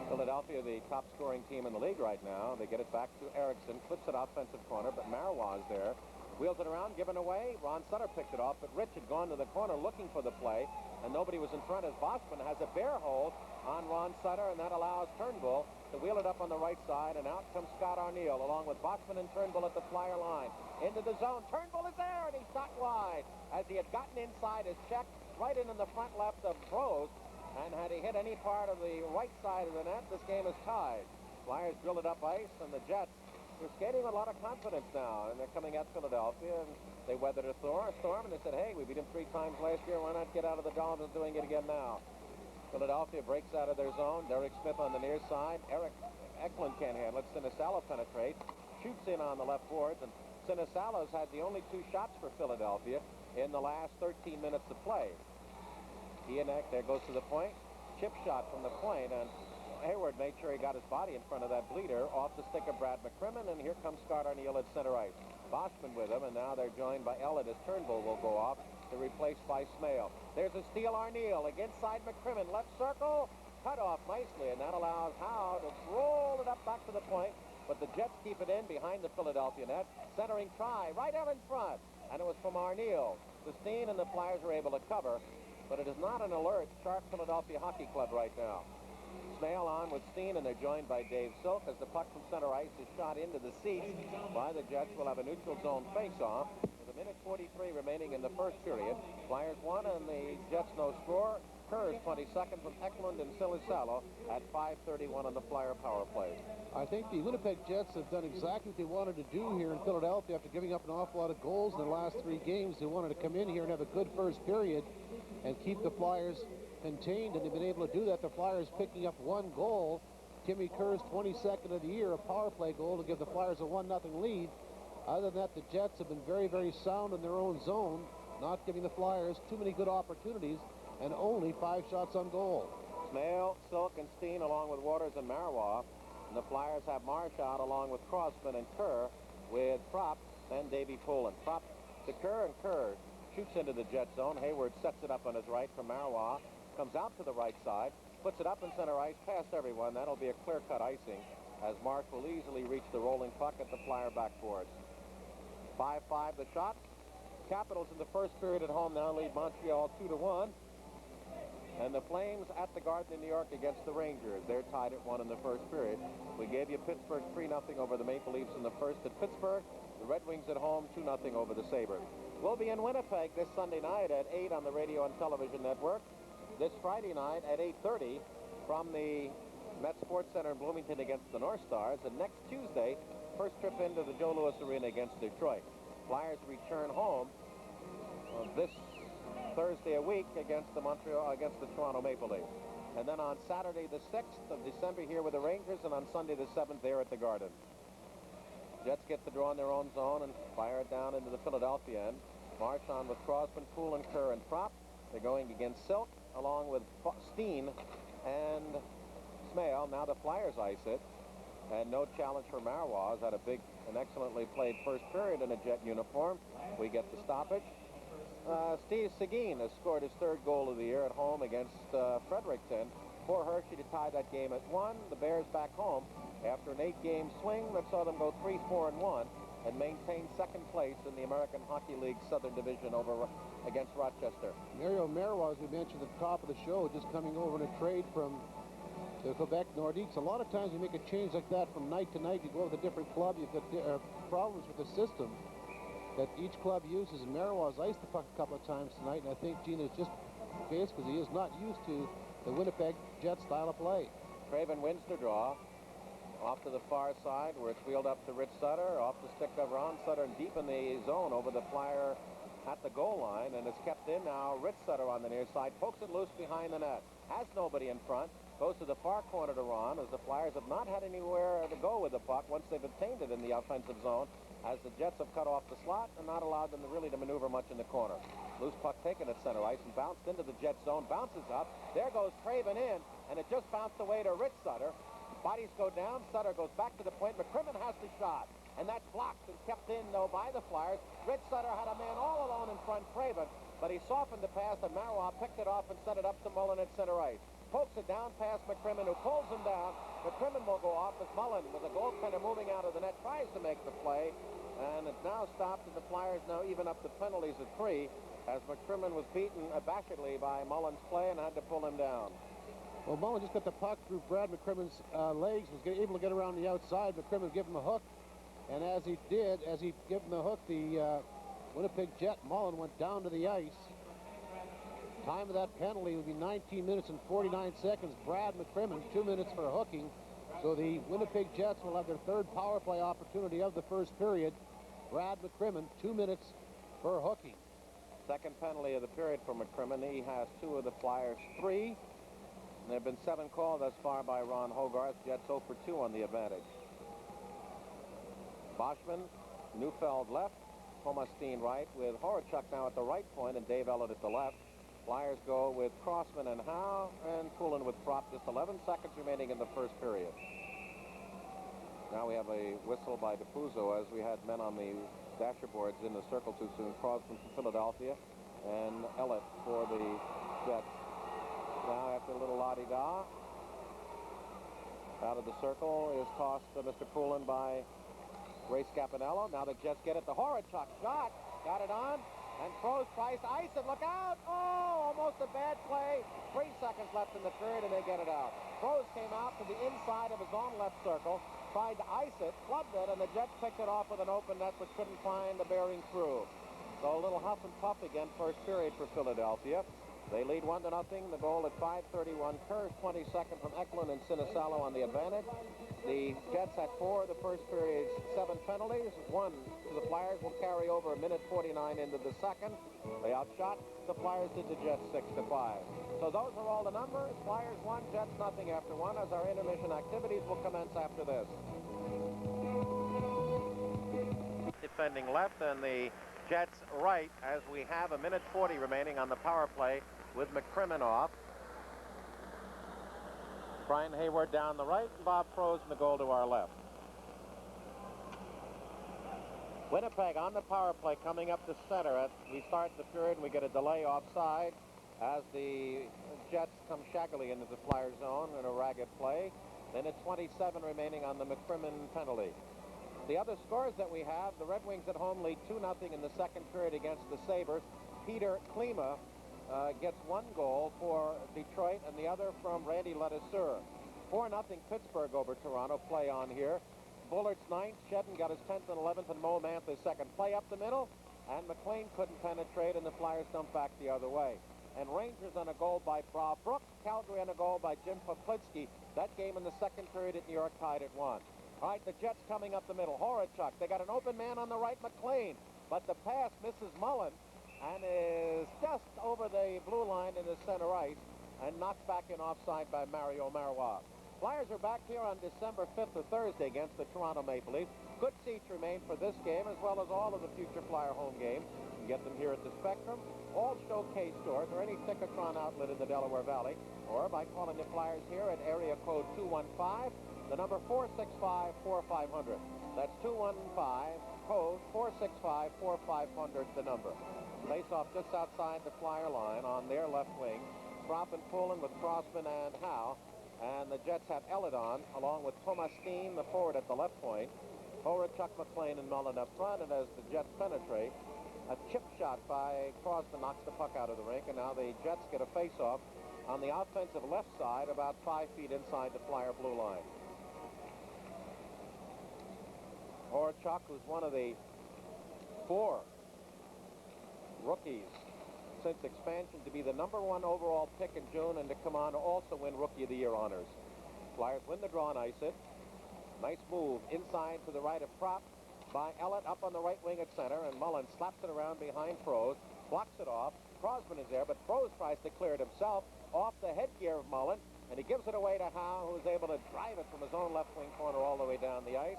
Philadelphia, the top scoring team in the league right now. They get it back to Erickson, clips it offensive corner, but Marois is there. Wheels it around, given away. Ron Sutter picked it off, but Rich had gone to the corner looking for the play, and nobody was in front as Boschman has a bare hold on Ron Sutter, and that allows Turnbull to wheel it up on the right side, and out comes Scott Arniel along with Boschman and Turnbull at the Flyer line. Into the zone. Turnbull is there, and he shot wide as he had gotten inside his check right in the front left of Froese, and had he hit any part of the right side of the net, this game is tied. Flyers drill it up ice, and the Jets are skating with a lot of confidence now, and they're coming at Philadelphia, and they weathered a storm, and they said, hey, we beat them 3 times last year, why not get out of the Dolphins doing it again now? Philadelphia breaks out of their zone. Derek Smith on the near side. Eric Eklund can't handle it. Sinisalo penetrates, shoots in on the left boards, and Sinisalo's had the only 2 shots for Philadelphia in the last 13 minutes of play. There goes to the point. Chip shot from the point, and Hayward made sure he got his body in front of that bleeder off the stick of Brad McCrimmon, and here comes Scott Arniel at center ice. Boschman with him, and now they're joined by Elliott as Turnbull will go off to replace by Smale. There's a steal, Arniel against side McCrimmon, left circle, cut off nicely, and that allows Howe to roll it up back to the point, but the Jets keep it in behind the Philadelphia net. Centering try, right out in front, and it was from Arniel. The Steen and the Flyers are able to cover, but it is not an alert, sharp Philadelphia Hockey Club right now. Smale on with Steen, and they're joined by Dave Silk as the puck from center ice is shot into the seats by the Jets. Will have a neutral zone face-off with a Minute 43 remaining in the first period. Flyers won and the Jets no score. Kerr's 22nd from Eklund and Silisalo at 5:31 on the Flyer power play. I think the Winnipeg Jets have done exactly what they wanted to do here in Philadelphia after giving up an awful lot of goals in the last 3 games. They wanted to come in here and have a good first period and keep the Flyers contained, and they've been able to do that. The Flyers picking up 1 goal. Timmy Kerr's 22nd of the year, a power play goal to give the Flyers a 1-0 lead. Other than that, the Jets have been very, very sound in their own zone, not giving the Flyers too many good opportunities, and only 5 shots on goal. Smale, Silk, and Steen along with Waters and Marois. And the Flyers have Marsh out along with Crossman and Kerr with Propp and Davey Poulin. Propp to Kerr, and Kerr shoots into the Jet zone. Hayward sets it up on his right for Marois. Comes out to the right side, puts it up in center ice past everyone. That'll be a clear-cut icing as Marsh will easily reach the rolling puck at the Flyer backboards. 5-5 the shot. Capitals in the first period at home now lead Montreal 2-1. And the Flames at the Garden in New York against the Rangers. They're tied at 1 in the first period. We gave you Pittsburgh 3-0 over the Maple Leafs in the first at Pittsburgh. The Red Wings at home 2-0 over the Sabres. We'll be in Winnipeg this Sunday night at 8 on the radio and television network. This Friday night at 8:30 from the Met Sports Center in Bloomington against the North Stars. And next Tuesday, first trip into the Joe Louis Arena against Detroit. Flyers return home this Thursday a week against the Toronto Maple Leafs. And then on Saturday the 6th of December here with the Rangers, and on Sunday the 7th there at the Garden. Jets get the draw in their own zone and fire it down into the Philadelphia end. Marsh on with Crossman, Poulin, Kerr, and Propp. They're going against Silk along with Steen and Smale. Now the Flyers ice it. And no challenge for Marois. Had a big and excellently played first period in a Jet uniform. We get the stoppage. Steve Seguin has scored his 3rd goal of the year at home against Fredericton. For Hershey to tie that game at 1. The Bears back home after an 8-game swing that saw them go 3-4-1 and maintain 2nd place in the American Hockey League Southern Division over against Rochester. Mario Marois, as we mentioned at the top of the show, just coming over in a trade from the Quebec Nordiques. A lot of times you make a change like that from night to night. You go with a different club. You've got problems with the system that each club uses. And Marois iced the puck a couple of times tonight, and I think Gene is just the case because he is not used to the Winnipeg Jet style of play. Craven wins the draw. Off to the far side where it's wheeled up to Rich Sutter. Off the stick of Ron Sutter and deep in the zone over the Flyer at the goal line, and it's kept in now. Rich Sutter on the near side pokes it loose behind the net. Has nobody in front. Goes to the far corner to Ron as the Flyers have not had anywhere to go with the puck once they've obtained it in the offensive zone, as the Jets have cut off the slot and not allowed them to really maneuver much in the corner. Loose puck taken at center ice and bounced into the Jet zone. Bounces up. There goes Craven in, and it just bounced away to Rich Sutter. Bodies go down. Sutter goes back to the point. McCrimmon has the shot, and that's blocked and kept in, though, by the Flyers. Rich Sutter had a man all alone in front, Craven, but he softened the pass, and Marois picked it off and sent it up to Mullen at center ice. Pokes it down past McCrimmon, who pulls him down. McCrimmon will go off as Mullen, with the goaltender moving out of the net, tries to make the play, and it's now stopped, and the Flyers now even up the penalties at 3, as McCrimmon was beaten abashedly by Mullen's play and had to pull him down. Well, Mullen just got the puck through Brad McCrimmon's legs, was able to get around the outside. McCrimmon gave him a hook, and as he gave him the hook, the Winnipeg Jet, Mullen, went down to the ice. Time of that penalty would be 19 minutes and 49 seconds. Brad McCrimmon, 2 minutes for hooking. So the Winnipeg Jets will have their 3rd power play opportunity of the first period. Brad McCrimmon, 2 minutes for hooking. 2nd penalty of the period for McCrimmon. He has 2 of the Flyers' 3. There have been 7 called thus far by Ron Hogarth. Jets 0 for 2 on the advantage. Boschman, Neufeld left, Thomas Steen right, with Horachuk now at the right point and Dave Ellett at the left. Flyers go with Crossman and Howe, and Poulin with Propp. Just 11 seconds remaining in the first period. Now we have a whistle by DePuzzo as we had men on the dasher boards in the circle too soon. Crossman from Philadelphia and Ellett for the Jets. Now after a little la-di-da, out of the circle is tossed to Mr. Poulin by Ray Scapanello. Now the Jets get it. The Horachuk shot. Got it on. And Crows tries to ice it. Look out. Oh, almost a bad play. 3 seconds left in the period, and they get it out. Crows came out to the inside of his own left circle, tried to ice it, clubbed it, and the Jets picked it off with an open net, but couldn't find the bearing through. So a little huff and puff again, first period for Philadelphia. They lead 1-0. The goal at 5:31. Kerr's 22nd from Eklund and Sinisalo on the advantage. The Jets had 4 the first period's 7 penalties. 1 to the Flyers will carry over 1:49 into the second. They outshot the Flyers did the Jets 6-5. So those are all the numbers. Flyers 1, Jets nothing after 1, as our intermission activities will commence after this. Defending left and the Jets right as we have 1:40 remaining on the power play with McCrimmon off. Brian Hayward down the right, and Bob Froese in the goal to our left. Winnipeg on the power play coming up to center. As we start the period, we get a delay offside as the Jets come shaggily into the Flyer zone in a ragged play. Then at 27 remaining on the McCrimmon penalty. The other scores that we have, the Red Wings at home lead 2-0 in the second period against the Sabres. Peter Klima gets 1 goal for Detroit and the other from Randy Ledeseur. 4-0 Pittsburgh over Toronto. Play on here. Bullard's 9th. Shedden got his 10th and 11th, and Mo Mantha's 2nd. Play up the middle, and McLean couldn't penetrate, and the Flyers dumped back the other way. And Rangers on a goal by Bob Brooks. Calgary on a goal by Jim Poplitsky. That game in the second period at New York tied at 1. All right, the Jets coming up the middle. Horachuk. They got an open man on the right, McLean. But the pass misses Mullen and is just over the blue line in the center ice and knocked back in offside by Mario Marois. Flyers are back here on December 5th or Thursday against the Toronto Maple Leafs. Good seats remain for this game as well as all of the future Flyer home games. You can get them here at the Spectrum, all Showcase stores, or any Ticketron outlet in the Delaware Valley, or by calling the Flyers here at area code 215, the number 465-4500. That's 215, code 465-4500, the number. Face off just outside the Flyer line on their left wing. Krop and Poulin with Crossman and Howe. And the Jets have Eladon along with Tomastin, the forward at the left point. Horachuk, McLean, and Mullen up front. And as the Jets penetrate, a chip shot by Crosby knocks the puck out of the rink. And now the Jets get a face-off on the offensive left side about 5 feet inside the Flyer blue line. Horachuk, who's one of the 4 rookies since expansion to be the number 1 overall pick in June and to come on to also win Rookie of the Year honors. Flyers win the draw and ice it. Nice move inside to the right of Prop by Ellett up on the right wing at center, and Mullen slaps it around behind Froese, blocks it off. Crosman is there, but Froese tries to clear it himself off the headgear of Mullen, and he gives it away to Howe, who is able to drive it from his own left wing corner all the way down the ice.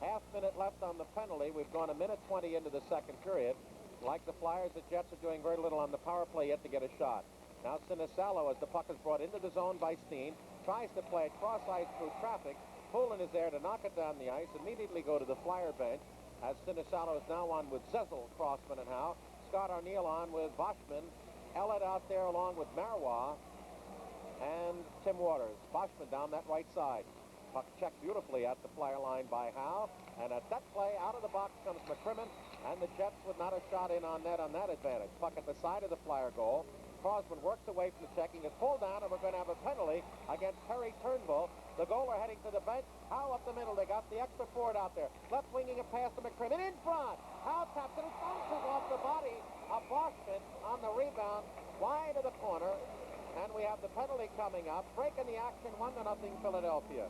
Half-minute left on the penalty. We've gone 1:20 into the second period. Like the Flyers, the Jets are doing very little on the power play yet to get a shot. Now Sinisalo, as the puck is brought into the zone by Steen, tries to play it cross-ice through traffic. Poulin is there to knock it down the ice, immediately go to the Flyer bench, as Sinisalo is now on with Zezel, Crossman, and Howe. Scott Arniel on with Boschman. Ellett out there along with Marois and Tim Waters. Boschman down that right side. Puck checked beautifully at the Flyer line by Howe. And at that play, out of the box comes McCrimmon, and the Jets with not a shot in on net on that advantage. Puck at the side of the Flyer goal. Crosman works away from the checking, is pulled down, and we're going to have a penalty against Perry Turnbull. The goaler heading to the bench. Howe up the middle. They got the extra forward out there. Left winging a pass to McCrimmon in front. Howe taps it. It bounces off the body of Boschman on the rebound, wide of the corner. And we have the penalty coming up. Breaking the action, 1-0 Philadelphia.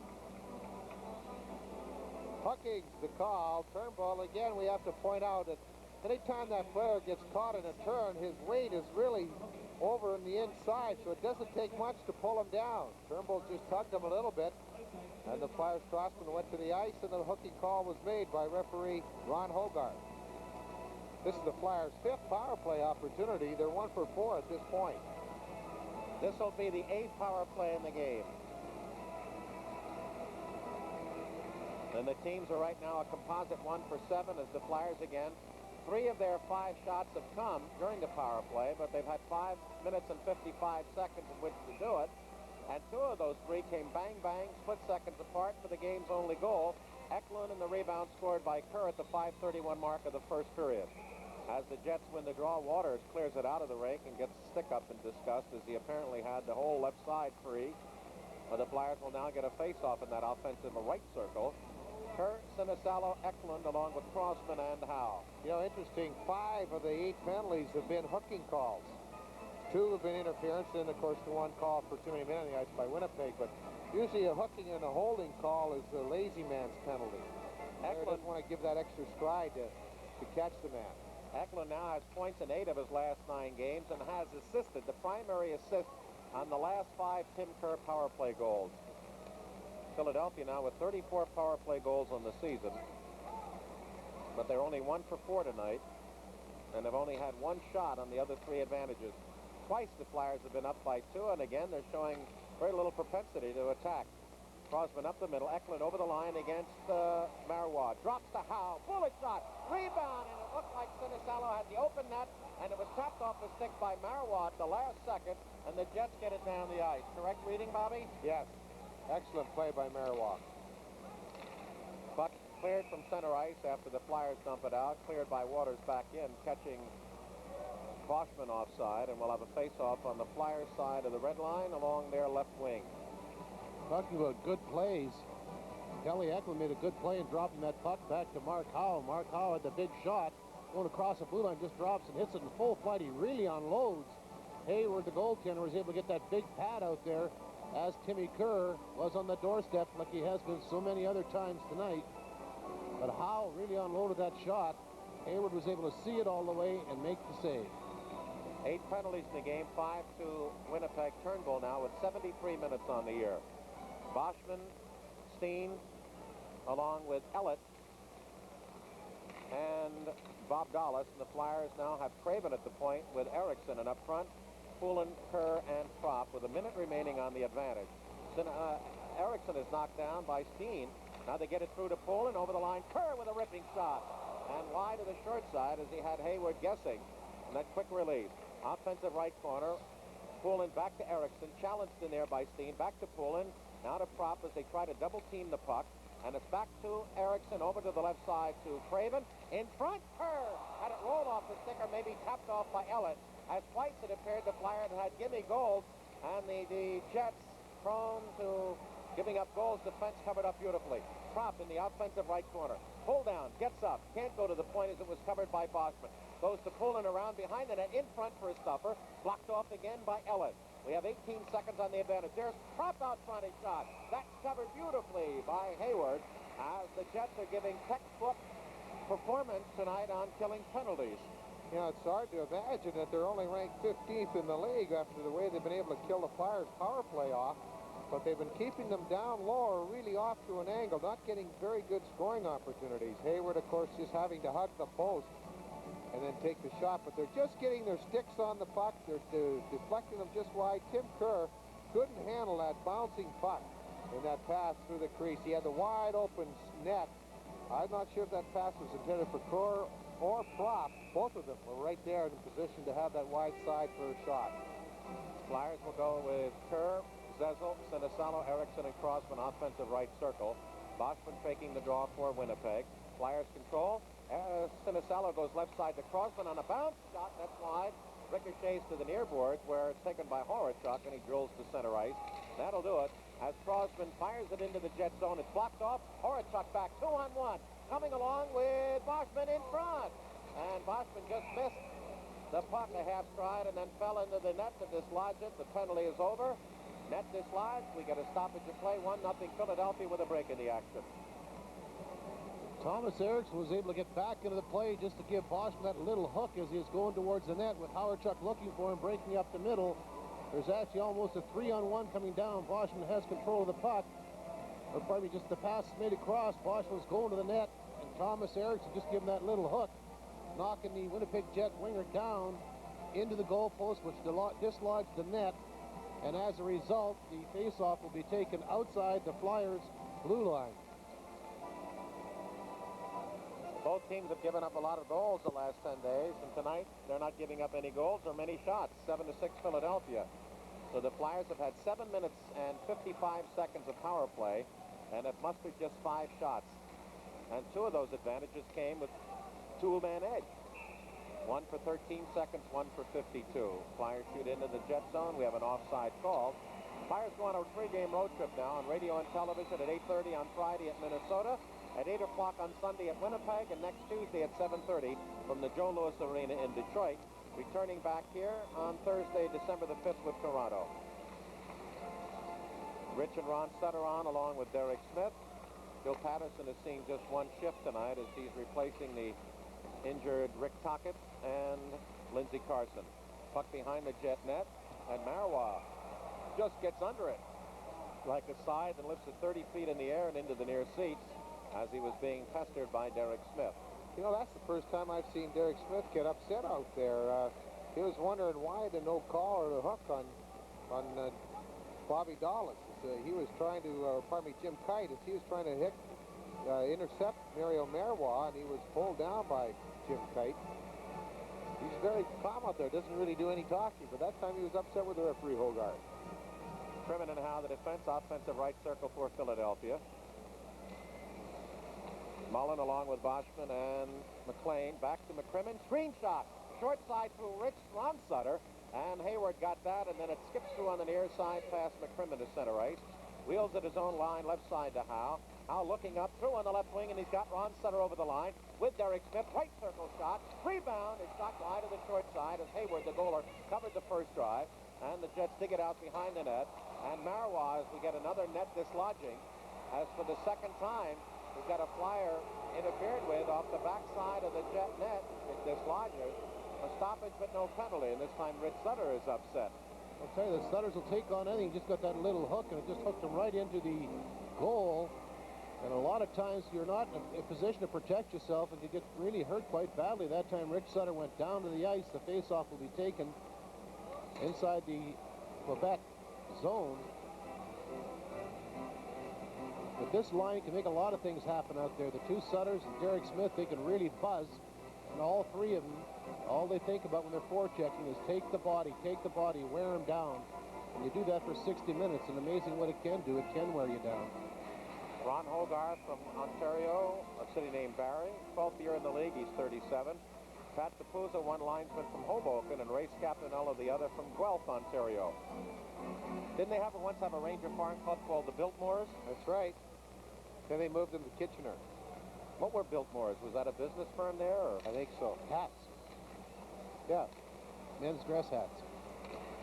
Hucking's the call. Turnbull, again, we have to point out that anytime that player gets caught in a turn, his weight is really over in the inside, so it doesn't take much to pull him down. Turnbull just tugged him a little bit, and the Flyers Crossman went to the ice, and the hooking call was made by referee Ron Hogarth. This is the Flyers' 5th power play opportunity. They're 1 for 4 at this point. This will be the 8th power play in the game. And the teams are right now a composite 1 for 7 as the Flyers again. 3 of their 5 shots have come during the power play, but they've had 5 minutes and 55 seconds in which to do it. And 2 of those 3 came bang-bang, split seconds apart for the game's only goal. Eklund and the rebound scored by Kerr at the 5:31 mark of the first period. As the Jets win the draw, Waters clears it out of the rink and gets a stick-up in disgust as he apparently had the whole left side free. But the Flyers will now get a face-off in that offensive right circle. Kerr, Sinisalo, Eklund, along with Crossman and Howe. You know, interesting, 5 of the 8 penalties have been hooking calls. 2 have been interference, and of course the 1 call for too many men on the ice by Winnipeg. But usually a hooking and a holding call is a lazy man's penalty. Eklund doesn't want to give that extra stride to catch the man. Eklund now has points in 8 of his last 9 games and has assisted, the primary assist on the last 5 Tim Kerr power play goals. Philadelphia now with 34 power play goals on the season, but they're only 1 for 4 tonight, and have only had 1 shot on the other 3 advantages. Twice the Flyers have been up by 2, and again they're showing very little propensity to attack. Crossman up the middle, Eklund over the line against Marois. Drops to Howe, bullet shot, rebound, and it looked like Sinisalo had the open net, and it was tapped off the stick by Marois at the last second, and the Jets get it down the ice. Correct reading, Bobby? Yes. Excellent play by Marois. Puck cleared from center ice after the Flyers dump it out, cleared by Waters back in, catching Boschman offside, and we'll have a face-off on the Flyers side of the red line along their left wing. Talking about good plays, Kelly Eklund made a good play in dropping that puck back to Mark Howe. Mark Howe had the big shot, going across the blue line, just drops and hits it in full flight. He really unloads. Hayward, the goaltender, was able to get that big pad out there, as Timmy Kerr was on the doorstep like he has been so many other times tonight. But Howe really unloaded that shot. Hayward was able to see it all the way and make the save. 8 penalties in the game, 5 to Winnipeg. Turnbull now with 73 minutes on the year. Boschman, Steen, along with Ellett and Bob Dallas, and the Flyers now have Craven at the point with Erickson, and up front Poulin, Kerr, and Propp with a minute remaining on the advantage. Erickson is knocked down by Steen. Now they get it through to Poulin, over the line. Kerr with a ripping shot, and wide to the short side as he had Hayward guessing, and that quick release. Offensive right corner. Poulin back to Erickson, challenged in there by Steen. Back to Poulin. Now to Propp as they try to double-team the puck. And it's back to Erickson, over to the left side to Craven. In front, Kerr had it rolled off the stick, or maybe tapped off by Ellett. As twice it appeared the Flyers had gimme goals, and the Jets, prone to giving up goals, defense covered up beautifully. Propp in the offensive right corner. Pull down, gets up, can't go to the point as it was covered by Boschman. Goes to Poulin around behind the net, in front for a stuffer. Blocked off again by Ellett. We have 18 seconds on the advantage. There's Propp out front, his shot. That's covered beautifully by Hayward, as the Jets are giving textbook performance tonight on killing penalties. You know, it's hard to imagine that they're only ranked 15th in the league after the way they've been able to kill the Flyers' power play off. But they've been keeping them down low or really off to an angle, not getting very good scoring opportunities. Hayward, of course, just having to hug the post and then take the shot. But they're just getting their sticks on the puck. They're deflecting them just wide. Tim Kerr couldn't handle that bouncing puck in that pass through the crease. He had the wide open net. I'm not sure if that pass was intended for Kerr or Propp. Both of them were right there in position to have that wide side for a shot. Flyers will go with Kerr, Zezel, Sinisalo, Erickson, and Crossman offensive right circle. Boschman faking the draw for Winnipeg. Flyers control. Sinisalo goes left side to Crossman on a bounce shot. That's wide. Ricochets to the near boards, where it's taken by Horachuk, and he drills to center ice. That'll do it. As Crossman fires it into the Jet zone, it's blocked off. Horachuk back 2-on-1. Coming along with Boschman in front. And Boschman just missed the puck a half stride and then fell into the net to dislodge it. The penalty is over. Net dislodged. We get a stoppage of play. 1-0 Philadelphia with a break in the action. Thomas Erickson was able to get back into the play just to give Boschman that little hook as he was going towards the net, with Horachuk looking for him, breaking up the middle. There's actually almost a 3-on-1 coming down. Boschman has control of the puck. Or probably just the pass made across. Boschman was going to the net, and Thomas Erickson just giving that little hook, knocking the Winnipeg Jet winger down into the goalpost, which dislodged the net. And as a result, the faceoff will be taken outside the Flyers' blue line. Both teams have given up a lot of goals the last 10 days, and tonight they're not giving up any goals or many shots. 7-6 Philadelphia. So the Flyers have had 7 minutes and 55 seconds of power play, and have mustered just 5 shots. And 2 of those advantages came with two-man edge. 1 for 13 seconds, 1 for 52. Flyers shoot into the Jet zone. We have an offside call. Flyers go on a 3-game road trip now on radio and television at 8:30 on Friday at Minnesota, at 8 o'clock on Sunday at Winnipeg, and next Tuesday at 7:30 from the Joe Louis Arena in Detroit, returning back here on Thursday, December the 5th with Toronto. Rich and Ron Sutter on along with Derek Smith. Bill Patterson is seeing just one shift tonight as he's replacing the injured Rick Tocchet and Lindsey Carson. Puck behind the Jet net, and Marois just gets under it like a scythe and lifts it 30 feet in the air and into the near seats as he was being pestered by Derek Smith. You know, that's the first time I've seen Derek Smith get upset out there. He was wondering why the no call or the hook on Bobby Dallas. He was trying to, Jim Kite, as he was trying to intercept Mario Marois, and he was pulled down by Jim Kite. He's very calm out there, doesn't really do any talking, but that time he was upset with the referee, Hogarth. Crimmins and Howe, the defense, offensive right circle for Philadelphia. Mullen along with Boschman and McLean. Back to McCrimmon. Screen shot. Short side through Rich Ronsutter. And Hayward got that, and then it skips through on the near side past McCrimmon to center ice. Wheels at his own line, left side to Howe. Howe looking up through on the left wing, and he's got Ronsutter over the line with Derek Smith. Right circle shot. Rebound is shot wide to the short side as Hayward, the goaler, covered the first drive. And the Jets dig it out behind the net. And Marois, as we get another net dislodging, as for the second time, we've got a flyer interfered with off the backside of the Jet net. It dislodges. A stoppage but no penalty, and this time Rich Sutter is upset. I'll tell you, the Sutters will take on anything. Just got that little hook, and it just hooked him right into the goal. And a lot of times you're not in a position to protect yourself, and you get really hurt quite badly. That time Rich Sutter went down to the ice. The faceoff will be taken inside the Quebec zone. But this line can make a lot of things happen out there. The two Sutters and Derek Smith, they can really buzz. And all three of them, all they think about when they're forechecking is take the body, wear them down. And you do that for 60 minutes, and amazing what it can do. It can wear you down. Ron Hogarth from Ontario, a city named Barrie. 12th year in the league, he's 37. Pat DePuza, one linesman from Hoboken, and Ray Scapinello, the other from Guelph, Ontario. Didn't they once have a Ranger Farm Club called the Biltmores? That's right. Then they moved them to Kitchener. What were Biltmores? Was that a business firm there? Or? I think so. Hats. Yeah, men's dress hats.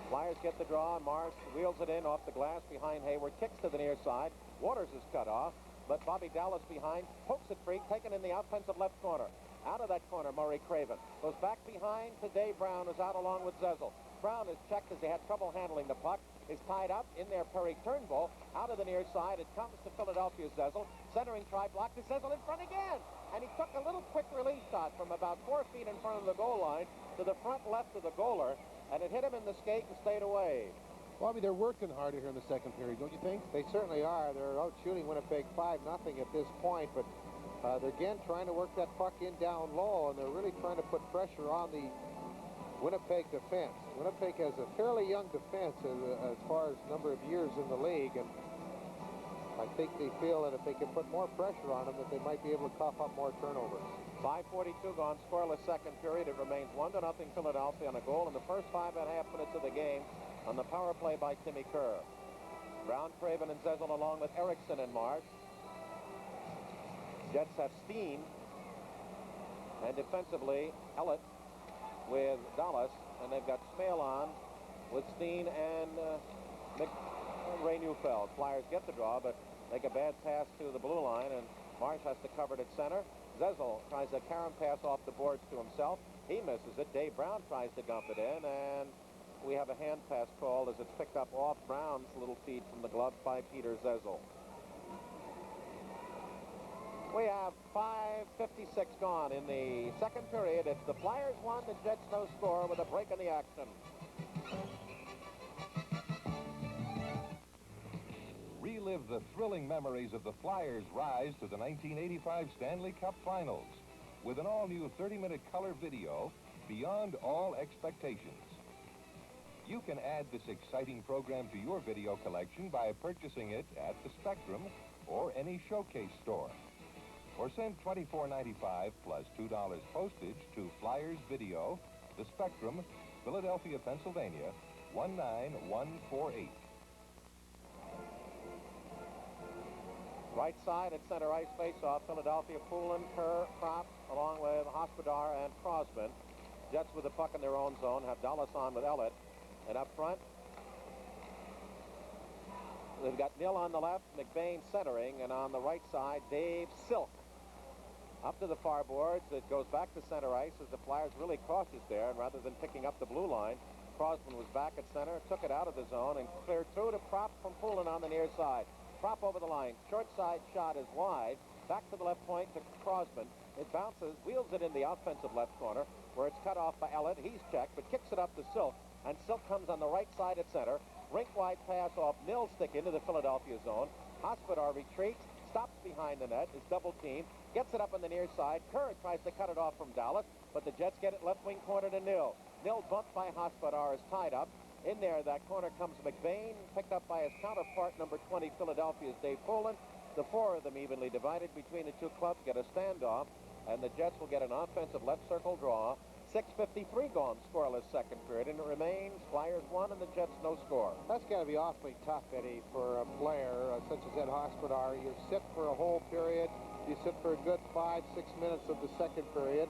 Flyers get the draw, and Marsh wheels it in off the glass behind Hayward, kicks to the near side. Waters is cut off, but Bobby Dallas behind, pokes it free, taken in the offensive left corner. Out of that corner, Murray Craven goes back behind to Dave Brown, who's out along with Zezel. Brown is checked as he had trouble handling the puck, is tied up in there. Perry Turnbull out of the near side. It comes to Philadelphia Zezel. Centering try blocked. Is Zezel in front again? And he took a little quick release shot from about 4 feet in front of the goal line to the front left of the goaler, and it hit him in the skate and stayed away. Bobby, they're working harder here in the second period, don't you think? They certainly are. They're out shooting Winnipeg 5-0 at this point, but they're again trying to work that puck in down low, and they're really trying to put pressure on the Winnipeg defense. Winnipeg has a fairly young defense as far as number of years in the league, and I think they feel that if they can put more pressure on them, that they might be able to cough up more turnovers. 5:42 gone, scoreless second period. It remains 1-0 Philadelphia on a goal in the first 5.5 minutes of the game on the power play by Timmy Kerr. Brown, Craven, and Zezel along with Erickson and Marsh. Jets have Steen, and defensively Ellett with Dallas, and they've got Smale on with Steen and Ray Neufeld. Flyers get the draw, but make a bad pass to the blue line, and Marsh has to cover it at center. Zezel tries a carom pass off the boards to himself. He misses it. Dave Brown tries to dump it in, and we have a hand pass called as it's picked up off Brown's little feed from the glove by Peter Zezel. We have 5:56 gone in the second period. It's the Flyers 1, the Jets no score with a break in the action. Relive the thrilling memories of the Flyers' rise to the 1985 Stanley Cup Finals with an all-new 30-minute color video, Beyond All Expectations. You can add this exciting program to your video collection by purchasing it at the Spectrum or any Showcase store. Or send $24.95 plus $2 postage to Flyers Video, The Spectrum, Philadelphia, Pennsylvania, 19148. right side at center ice face-off, Philadelphia, Poulin, Kerr, Kropp, along with Hospodar and Crosman. Jets with the puck in their own zone have Dulles on with Ellett. And up front, they've got Nil on the left, McBain centering, and on the right side, Dave Silk. Up to the far boards, it goes back to center ice as the Flyers really cautious there, and rather than picking up the blue line, Crosman was back at center, took it out of the zone, and cleared through to Kropp from Poulin on the near side. Kropp over the line, short side shot is wide, back to the left point to Crosman. It bounces, wheels it in the offensive left corner, where it's cut off by Ellett. He's checked, but kicks it up to Silk, and Silk comes on the right side at center. Rink-wide pass off Nil's stick into the Philadelphia zone. Hospodar retreats, stops behind the net, is double-teamed, gets it up on the near side. Kerr tries to cut it off from Dulles, but the Jets get it left wing corner to Nil. Nil bumped by Hospodar is tied up. In there, that corner comes McBain, picked up by his counterpart, number 20, Philadelphia's Dave Poulin. The four of them evenly divided between the two clubs get a standoff, and the Jets will get an offensive left circle draw. 6:53 gone, scoreless second period, and it remains Flyers 1 and the Jets no score. That's got to be awfully tough, Eddie, for a player such as Ed Hospodar. You sit for a whole period. You sit for a good 5-6 minutes of the second period.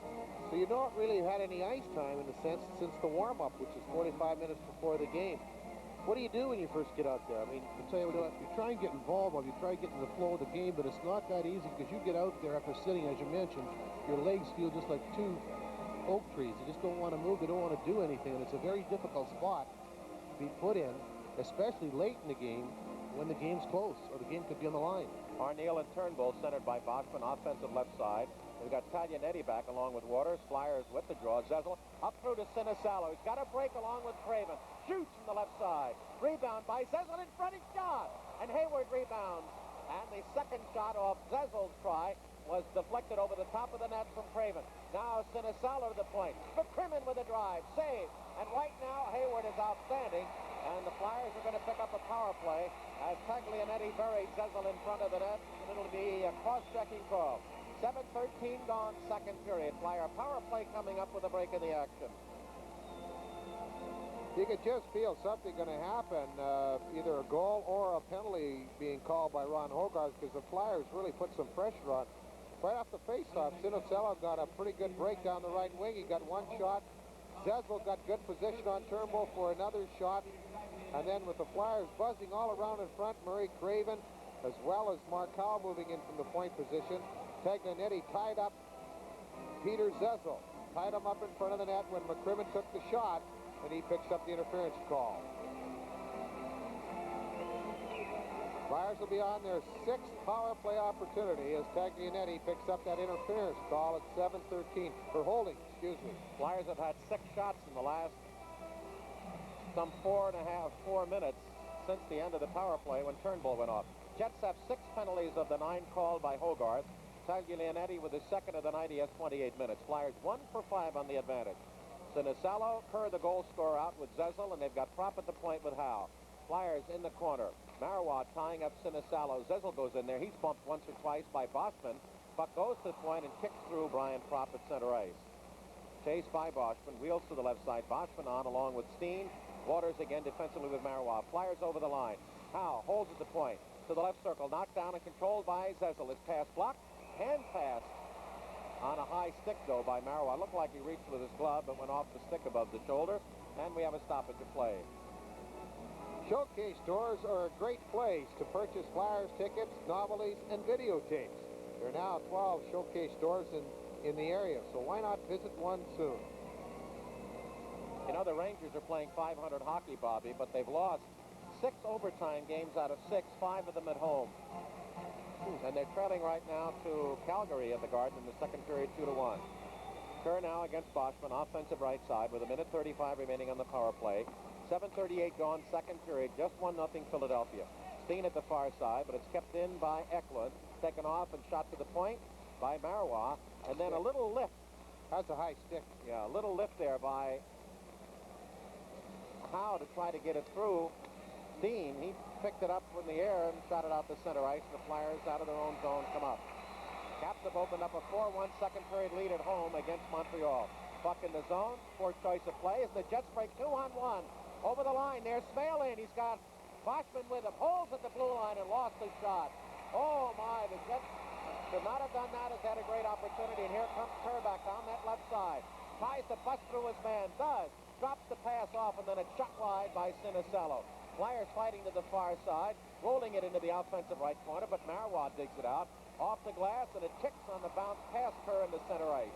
So you don't really have had any ice time in a sense since the warm-up, which is 45 minutes before the game. What do you do when you first get out there? I mean, I'll tell you what, you try and get involved, or you try and get in the flow of the game, but it's not that easy because you get out there after sitting, as you mentioned, your legs feel just like two oak trees. You just don't want to move, you don't want to do anything, and it's a very difficult spot to be put in, especially late in the game when the game's close or the game could be on the line. Arneal and Turnbull centered by Boschman, offensive left side. We've got Taglianetti back along with Waters. Flyers with the draw. Zezel up through to Sinisalo. He's got a break along with Craven. Shoots from the left side. Rebound by Zezel in front. He shot. And Hayward rebounds. And the second shot off Zezel's try was deflected over the top of the net from Craven. Now Sinisalo to the point. McCrimmon with a drive. Save. And right now Hayward is outstanding. And the Flyers are going to pick up a power play as Taglianetti buries Zezel in front of the net. And it'll be a cross-checking call. 7:13 gone, second period. Flyer power play coming up with a break in the action. you could just feel something going to happen, either a goal or a penalty being called by Ron Hogarth, because the Flyers really put some pressure on. Right off the faceoff, Sinisalo got a pretty good break down the right wing. He got one shot. Zezel got good position on Turnbull for another shot. And then with the Flyers buzzing all around in front, Murray Craven, as well as Markal moving in from the point position. Taglianetti tied up Peter Zezel. Tied him up in front of the net when McCrimmon took the shot, and he picks up the interference call. Flyers will be on their sixth power play opportunity as Taglianetti picks up that interference call at 7:13, for holding, excuse me. Flyers have had 6 shots in the last some 4 minutes since the end of the power play when Turnbull went off. Jets have 6 penalties of the 9 called by Hogarth. Taglianetti with his second of the night, he has 28 minutes. Flyers 1 for 5 on the advantage. Sinisalo, Kerr the goal scorer out with Zezel, and they've got Propp at the point with Howe. Flyers in the corner. Marois tying up Sinisalo. Zezel goes in there. He's bumped once or twice by Boschman. Puck goes to the point and kicks through Brian Propp at center ice. Chased by Boschman. Wheels to the left side. Boschman on along with Steen. Waters again defensively with Marois. Flyers over the line. Howe holds at the point. To the left circle. Knocked down and controlled by Zezel. His pass blocked. Hand pass on a high stick, though, by Marois. Looked like he reached with his glove, but went off the stick above the shoulder. And we have a stoppage of play. Showcase stores are a great place to purchase Flyers tickets, novelties, and videotapes. There are now 12 Showcase stores in the area, so why not visit one soon? You know, the Rangers are playing 500 hockey, Bobby, but they've lost 6 overtime games out of 6, 5 of them at home. And they're trailing right now to Calgary at the Garden in the second period, 2-1. Kerr now against Boschman, offensive right side with 1:35 remaining on the power play. 7:38 gone, second period, just 1-0 Philadelphia. Steen at the far side, but it's kept in by Eklund. Taken off and shot to the point by Marois. And then a little lift. That's a high stick. Yeah, a little lift there by Howe to try to get it through. Steen, he picked it up from the air and shot it out to center ice. The Flyers out of their own zone come up. Caps have opened up a 4-1 second period lead at home against Montreal. Puck in the zone, poor choice of play as the Jets break 2-on-1. Over the line, there's Smale in. He's got Boschman with him. Holds at the blue line and lost his shot. Oh, my, the Jets should not have done that. Has had a great opportunity, and here comes Kerr back down that left side. Tries to bust through his man, does. Drops the pass off, and then a shot wide by Sinicello. Flyers fighting to the far side, rolling it into the offensive right corner, but Marois digs it out. Off the glass, and it ticks on the bounce past Kerr into center ice.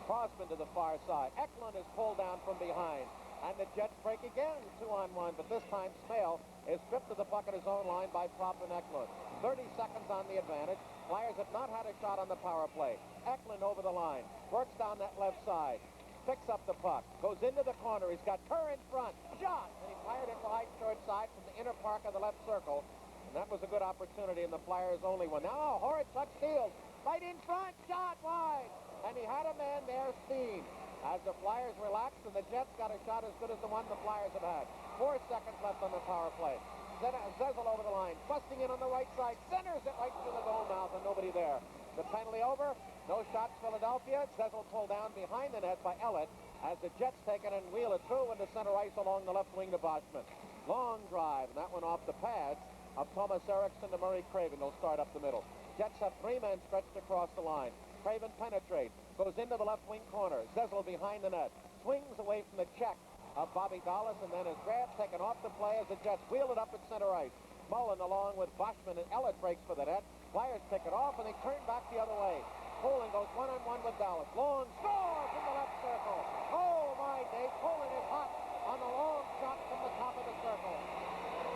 Crossman to the far side. Eklund is pulled down from behind. And the Jets break again, 2-on-1, but this time Smale is stripped to the puck at his own line by Propp and Eklund. 30 seconds on the advantage. Flyers have not had a shot on the power play. Eklund over the line, works down that left side, picks up the puck, goes into the corner. He's got Kerr in front, shot, and he fired it right short side from the inner park of the left circle. And that was a good opportunity, and the Flyers only one. Now Horachuk steals, right in front, shot wide, and he had a man there, Steen. As the Flyers relaxed, and the Jets got a shot as good as the one the Flyers have had. 4 seconds left on the power play. Zezel over the line, busting in on the right side, centers it right through the goal mouth, and nobody there. The penalty over, no shots Philadelphia. Zezel pulled down behind the net by Ellett as the Jets take it and wheel it through into center ice along the left wing to Boschman. Long drive, and that one off the pads of Thomas Eriksson to Murray Craven. They'll start up the middle. Jets have 3 men stretched across the line. Craven penetrates, goes into the left wing corner. Zezel behind the net, swings away from the check of Bobby Dallas, and then is grabbed, taken off the play as the Jets wheel it up at center ice. Mullen along with Boschman, and Ellett breaks for the net. Flyers pick it off, and they turn back the other way. Poland goes 1-on-1 with Dallas. Long score from the left circle. Oh, my day. Poland is hot on the long shot from the top of the circle.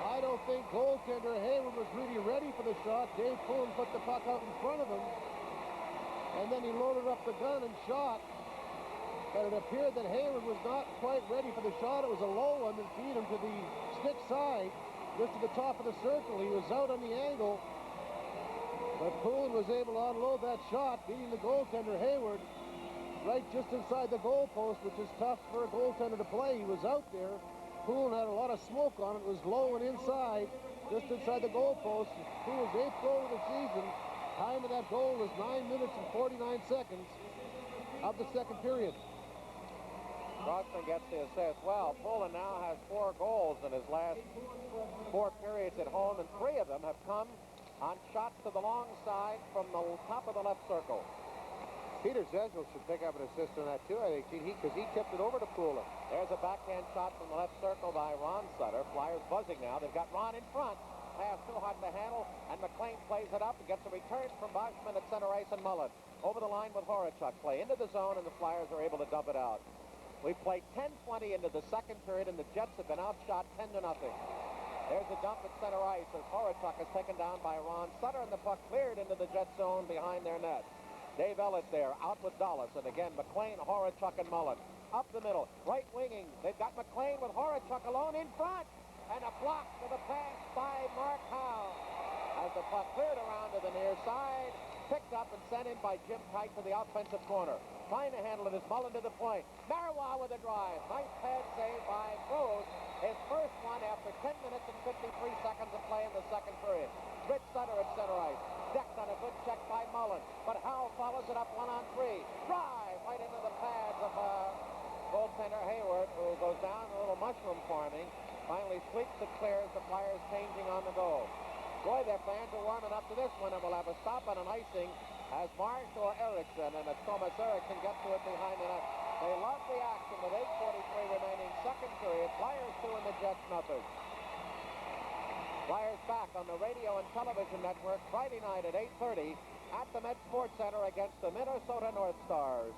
I don't think goaltender Hayward was really ready for the shot. Dave Poole put the puck out in front of him, and then he loaded up the gun and shot. But it appeared that Hayward was not quite ready for the shot. It was a low one that beat him to the stick side, just to the top of the circle. He was out on the angle, but Poole was able to unload that shot, beating the goaltender Hayward right just inside the goal post, which is tough for a goaltender to play. He was out there. Poole had a lot of smoke on it. It was low and inside, just inside the goal post. Poole's 8th goal of the season. Time of that goal was 9 minutes and 49 seconds of the second period. Crossman gets the assist. Well, Poland now has 4 goals in his last 4 periods at home, and 3 of them have come on shots to the long side from the top of the left circle. Peter Zezel should pick up an assist on that, too, I think, because he tipped it over to Poland. There's a backhand shot from the left circle by Ron Sutter. Flyers buzzing now. They've got Ron in front. Pass too hot to handle, and McLean plays it up and gets a return from Boschman at center ice, and Mullen over the line with Horachuk. Play into the zone, and the Flyers are able to dump it out. We've played 10:20 into the second period, and the Jets have been outshot 10-0. There's a dump at center ice as Horachuk is taken down by Ron Sutter, and the puck cleared into the Jet zone behind their net. Dave Ellett there, out with Dallas, and again McLean, Horachuk, and Mullen. Up the middle, right winging. They've got McLean with Horachuk alone in front, and a block to the pass by Mark Howe. As the puck cleared around to the near side, picked up and sent in by Jim Kite to the offensive corner. Trying to handle it is Mullen to the point. Marois with a drive. Nice pad save by Froese. His first one after 10 minutes and 53 seconds of play in the second period. Rich Sutter at center ice. Decked on a good check by Mullen. But Howe follows it up 1-on-3. Drive right into the pads of goaltender Hayward, who goes down a little mushroom farming. Finally sweeps it clear as the Flyers changing on the goal. Boy, their fans are warming up to this one, and we'll have a stop and an icing as Marsh or Eriksson, and as Thomas Eriksson gets to it behind the net. They love the action with 8:43 remaining second period. Flyers 2 and the Jets nothing. Flyers back on the radio and television network Friday night at 8:30 at the Met Sports Center against the Minnesota North Stars.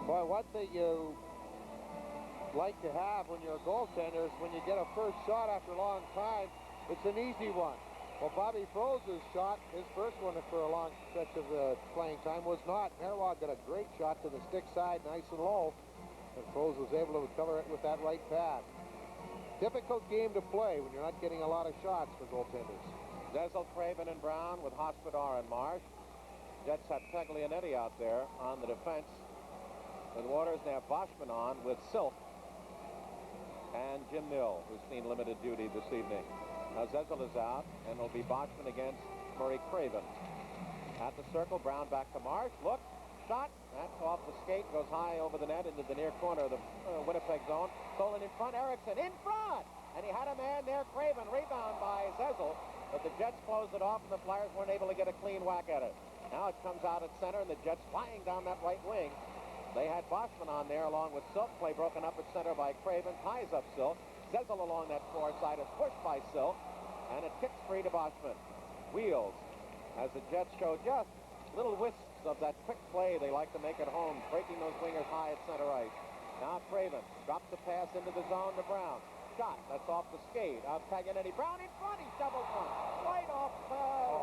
Boy, what that you like to have when you're a goaltender is when you get a first shot after a long time, it's an easy one. Well, Bobby Froese's shot, his first one for a long stretch of the playing time, was not. Marois got a great shot to the stick side, nice and low, and Froese was able to recover it with that right pad. Difficult game to play when you're not getting a lot of shots for goaltenders. Zezel, Craven, and Brown with Hospodar and Marsh. Jets have Taglianetti out there on the defense with Waters. They have Boschman on with Silk and Jim Mill, who's seen limited duty this evening. Now Zezel is out, and it'll be Boschman against Murray Craven. At the circle, Brown back to Marsh. Look, shot. That's off the skate, goes high over the net into the near corner of the Winnipeg zone. Stolen in front, Eriksson in front. and he had a man there, Craven. Rebound by Zezel, but the Jets closed it off, and the Flyers weren't able to get a clean whack at it. Now it comes out at center, and the Jets flying down that right wing. They had Boschman on there along with Silk. Play broken up at center by Craven. Ties up Silk. Zezel along that far side is pushed by Silk, and it kicks free to Boschman. Wheels as the Jets show just little wisps of that quick play they like to make at home, breaking those wingers high at center ice. Now Craven drops the pass into the zone to Brown. Shot, that's off the skate of Taglianetti. Brown in front, he doubles one. Right off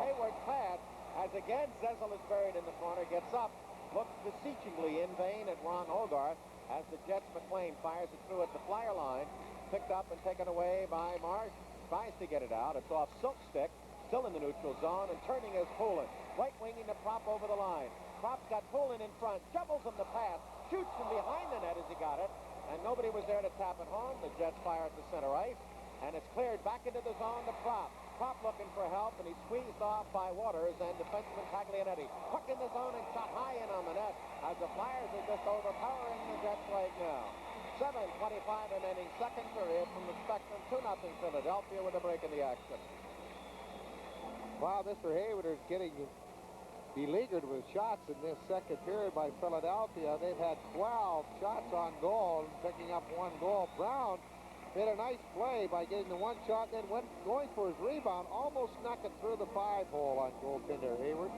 Hayward's pad, as again Zezel is buried in the corner, gets up, looks beseechingly in vain at Ron Hogarth, as the Jets McLean fires it through at the Flyer line, picked up and taken away by Marsh, tries to get it out. It's off Silk's stick, still in the neutral zone, and turning is Poulin. Right winging the Prop over the line. Prop's got Poulin in front, shovels him the pass, shoots from behind the net as he got it, and nobody was there to tap it home. The Jets fire at the center ice, and it's cleared back into the zone to Prop. Prop looking for help, and he's squeezed off by Waters and defenseman Taglianetti. Puck in the zone and shot high in on the net, as the Flyers are just overpowering the Jets right now. 7:25 remaining, second period from the Spectrum. 2-0 Philadelphia with a break in the action. Wow, Mr. Hayward is getting beleaguered with shots in this second period by Philadelphia. They've had 12 shots on goal and picking up one goal. Brown made a nice play by getting the one shot, then went going for his rebound, almost snuck it through the 5-hole on goaltender Hayward,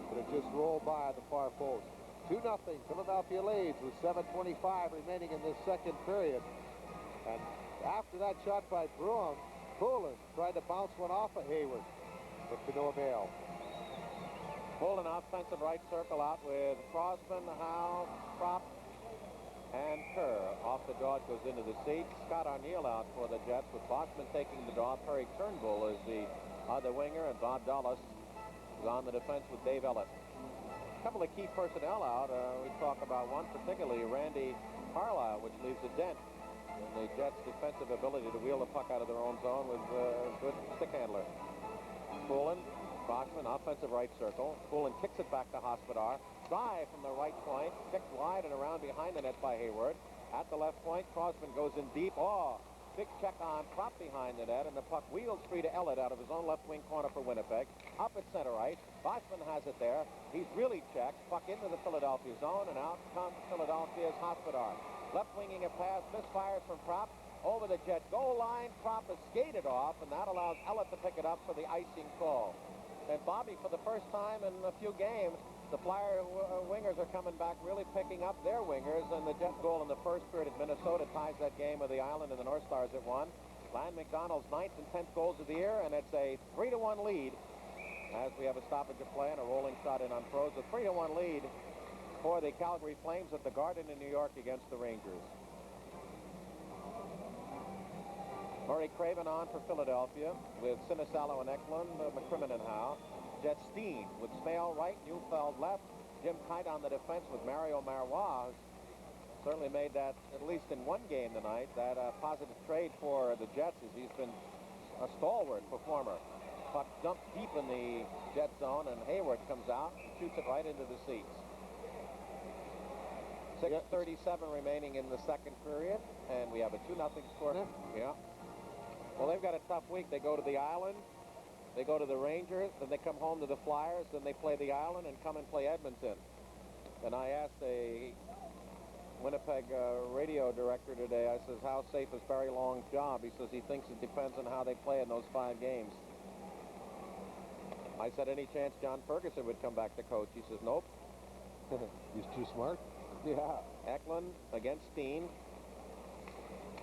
but it just rolled by the far post. 2-0, Philadelphia leads with 7:25 remaining in this second period. And after that shot by Poulin tried to bounce one off of Hayward, but to no avail. Poulin offensive right circle out with Crosman, Howe, Prop, and Kerr. Off the draw, it goes into the seat. Scott Arniel out for the Jets, with Boschman taking the draw. Perry Turnbull is the other winger, and Bob Dulles is on the defense with Dave Ellett. A couple of key personnel out. We talk about one, particularly Randy Carlisle, which leaves a dent in the Jets' defensive ability to wheel the puck out of their own zone with a good stick handler. Poulin, Boschman, offensive right circle. Poulin kicks it back to Hospodar. Drive from the right point, kicked wide and around behind the net by Hayward. At the left point, Crosman goes in deep. Oh, big check on Prop behind the net, and the puck wheels free to Ellett out of his own left wing corner for Winnipeg. Up at center ice, Boschman has it there. He's really checked. Puck into the Philadelphia zone, and out comes Philadelphia's Hospodar. Left winging a pass, misfires from Prop. Over the Jet goal line, Prop is skated off, and that allows Ellett to pick it up for the icing call. And Bobby, for the first time in a few games, the Flyer wingers are coming back, really picking up their wingers, and the Jet goal in the first period at Minnesota ties that game with the Island and the North Stars at 1. Lan McDonald's 9th and 10th goals of the year, and it's a 3-1 lead as we have a stoppage of play and a rolling shot in on Froze. A 3-1 lead for the Calgary Flames at the Garden in New York against the Rangers. Murray Craven on for Philadelphia with Sinisalo and Eklund, McCrimmon and Howe. Jet Steen with Smale right, Neufeld left. Jim Kite on the defense with Mario Marois. Certainly made that, at least in one game tonight, that positive trade for the Jets, as he's been a stalwart performer. Puck dumped deep in the Jet zone, and Hayward comes out and shoots it right into the seats. 6:37 remaining in the second period, and we have a 2-0 score. Yeah. Well, they've got a tough week. They go to the Island, they go to the Rangers, then they come home to the Flyers, then they play the Island and come and play Edmonton. And I asked a Winnipeg radio director today, I says, how safe is Barry Long's job? He says he thinks it depends on how they play in those 5 games. I said, any chance John Ferguson would come back to coach? He says, nope. He's too smart. Yeah. Eklund against Steen.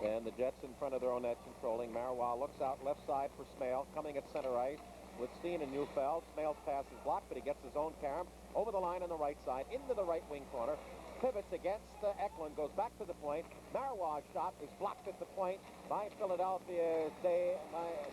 And the Jets in front of their own net controlling. Marois looks out left side for Smale, coming at center ice with Steen and Neufeld. Smale's pass is blocked, but he gets his own carom over the line on the right side, into the right wing corner. Pivots against Eklund, goes back to the point. Marois' shot is blocked at the point by Philadelphia's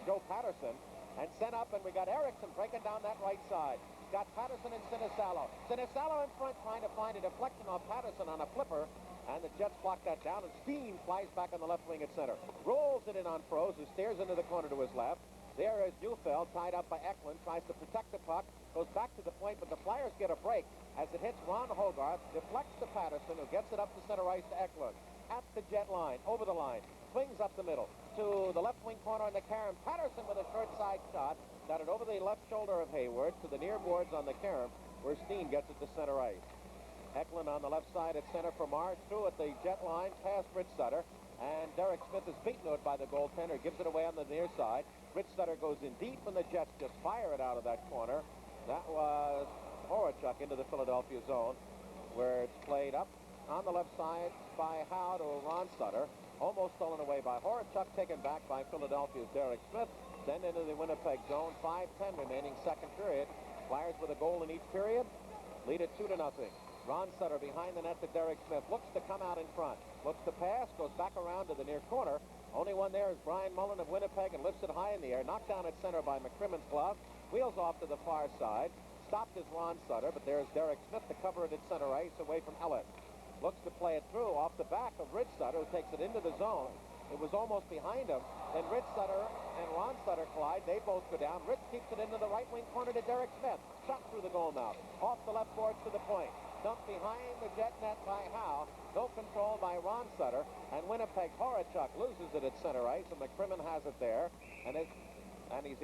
Joe Patterson, and sent up, and we got Erickson breaking down that right side. Got Patterson and Sinisalo. Sinisalo in front trying to find a deflection on Patterson on a flipper, and the Jets block that down, and Steen flies back on the left wing at center. Rolls it in on Froze, who stares into the corner to his left. There is Neufeld, tied up by Eklund, tries to protect the puck, goes back to the point, but the Flyers get a break as it hits Ron Hogarth, deflects to Patterson, who gets it up to center ice to Eklund. At the Jet line, over the line. swings up the middle to the left wing corner on the carom. Patterson with a short side shot. Got it over the left shoulder of Hayward to the near boards on the carom, where Steen gets it to center ice. Eklund on the left side at center for Marsh, through at the jet line, past Rich Sutter, and Derek Smith is beaten to it by the goaltender, gives it away on the near side. Rich Sutter goes in deep, and the Jets just fire it out of that corner. That was Horachuk into the Philadelphia zone, where it's played up on the left side by Howe to Ron Sutter. Almost stolen away by Horachuk, taken back by Philadelphia's Derek Smith. Then into the Winnipeg zone, 5:10 remaining second period. Flyers with a goal in each period, lead it 2-0. Ron Sutter behind the net to Derek Smith, looks to come out in front, looks to pass, goes back around to the near corner. Only one there is Brian Mullen of Winnipeg, and lifts it high in the air, knocked down at center by McCrimmon's glove, wheels off to the far side. Stopped is Ron Sutter, but there's Derek Smith to cover it at center ice away from Elliott. Looks to play it through off the back of Rich Sutter, who takes it into the zone. It was almost behind him. Then Rich Sutter and Ron Sutter collide. They both go down. Rich keeps it into the right wing corner to Derek Smith. Shot through the goal mouth. Off the left boards to the point. Dumped behind the Jet net by Howe. No control by Ron Sutter. And Winnipeg Horachuk loses it at center ice, and McCrimmon has it there. And as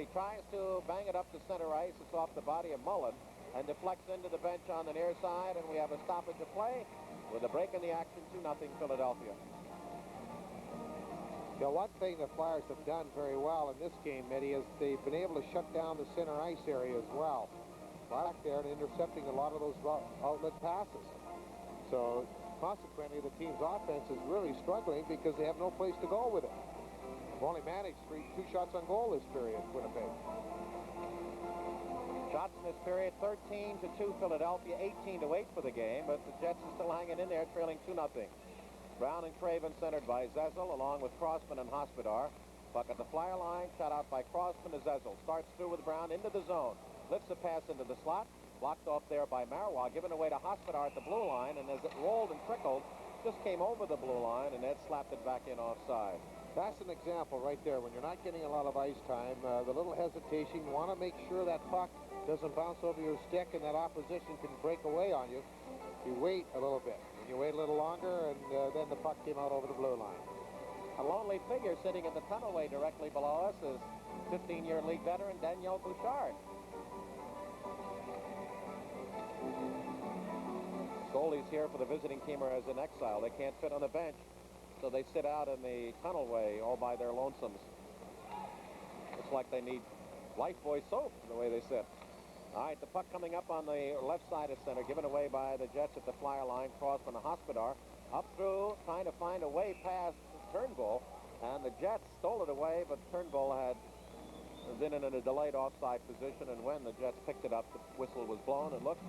he tries to bang it up to center ice, it's off the body of Mullen and deflects into the bench on the near side, and we have a stoppage of play with a break in the action, 2-0 Philadelphia. You know, one thing the Flyers have done very well in this game, Mitty, is they've been able to shut down the center ice area as well. Back there and intercepting a lot of those outlet passes. So, consequently, the team's offense is really struggling because they have no place to go with it. They've only managed 2 shots on goal this period, Winnipeg. Shots in this period, 13-2 Philadelphia, 18-8 for the game, but the Jets are still hanging in there, trailing 2-0. Brown and Craven centered by Zezel, along with Crossman and Hospodar. Puck at the flyer line, shot out by Crossman to Zezel. Starts through with Brown into the zone. Lifts a pass into the slot. Blocked off there by Marois, given away to Hospodar at the blue line, and as it rolled and trickled, just came over the blue line, and Ed slapped it back in offside. That's an example right there. When you're not getting a lot of ice time, the little hesitation, you want to make sure that puck doesn't bounce over your stick and that opposition can break away on you. You wait a little bit. And you wait a little longer, and then the puck came out over the blue line. A lonely figure sitting in the tunnelway directly below us is 15-year league veteran Daniel Bouchard. Goalies here for the visiting team are as in exile. They can't fit on the bench, so they sit out in the tunnelway all by their lonesomes. Looks like they need Lifebuoy soap the way they sit. All right, the puck coming up on the left side of center, given away by the Jets at the flyer line. Crossman to Hospodar. Up through, trying to find a way past Turnbull, and the Jets stole it away, but Turnbull had been in a delayed offside position, and when the Jets picked it up, the whistle was blown and looked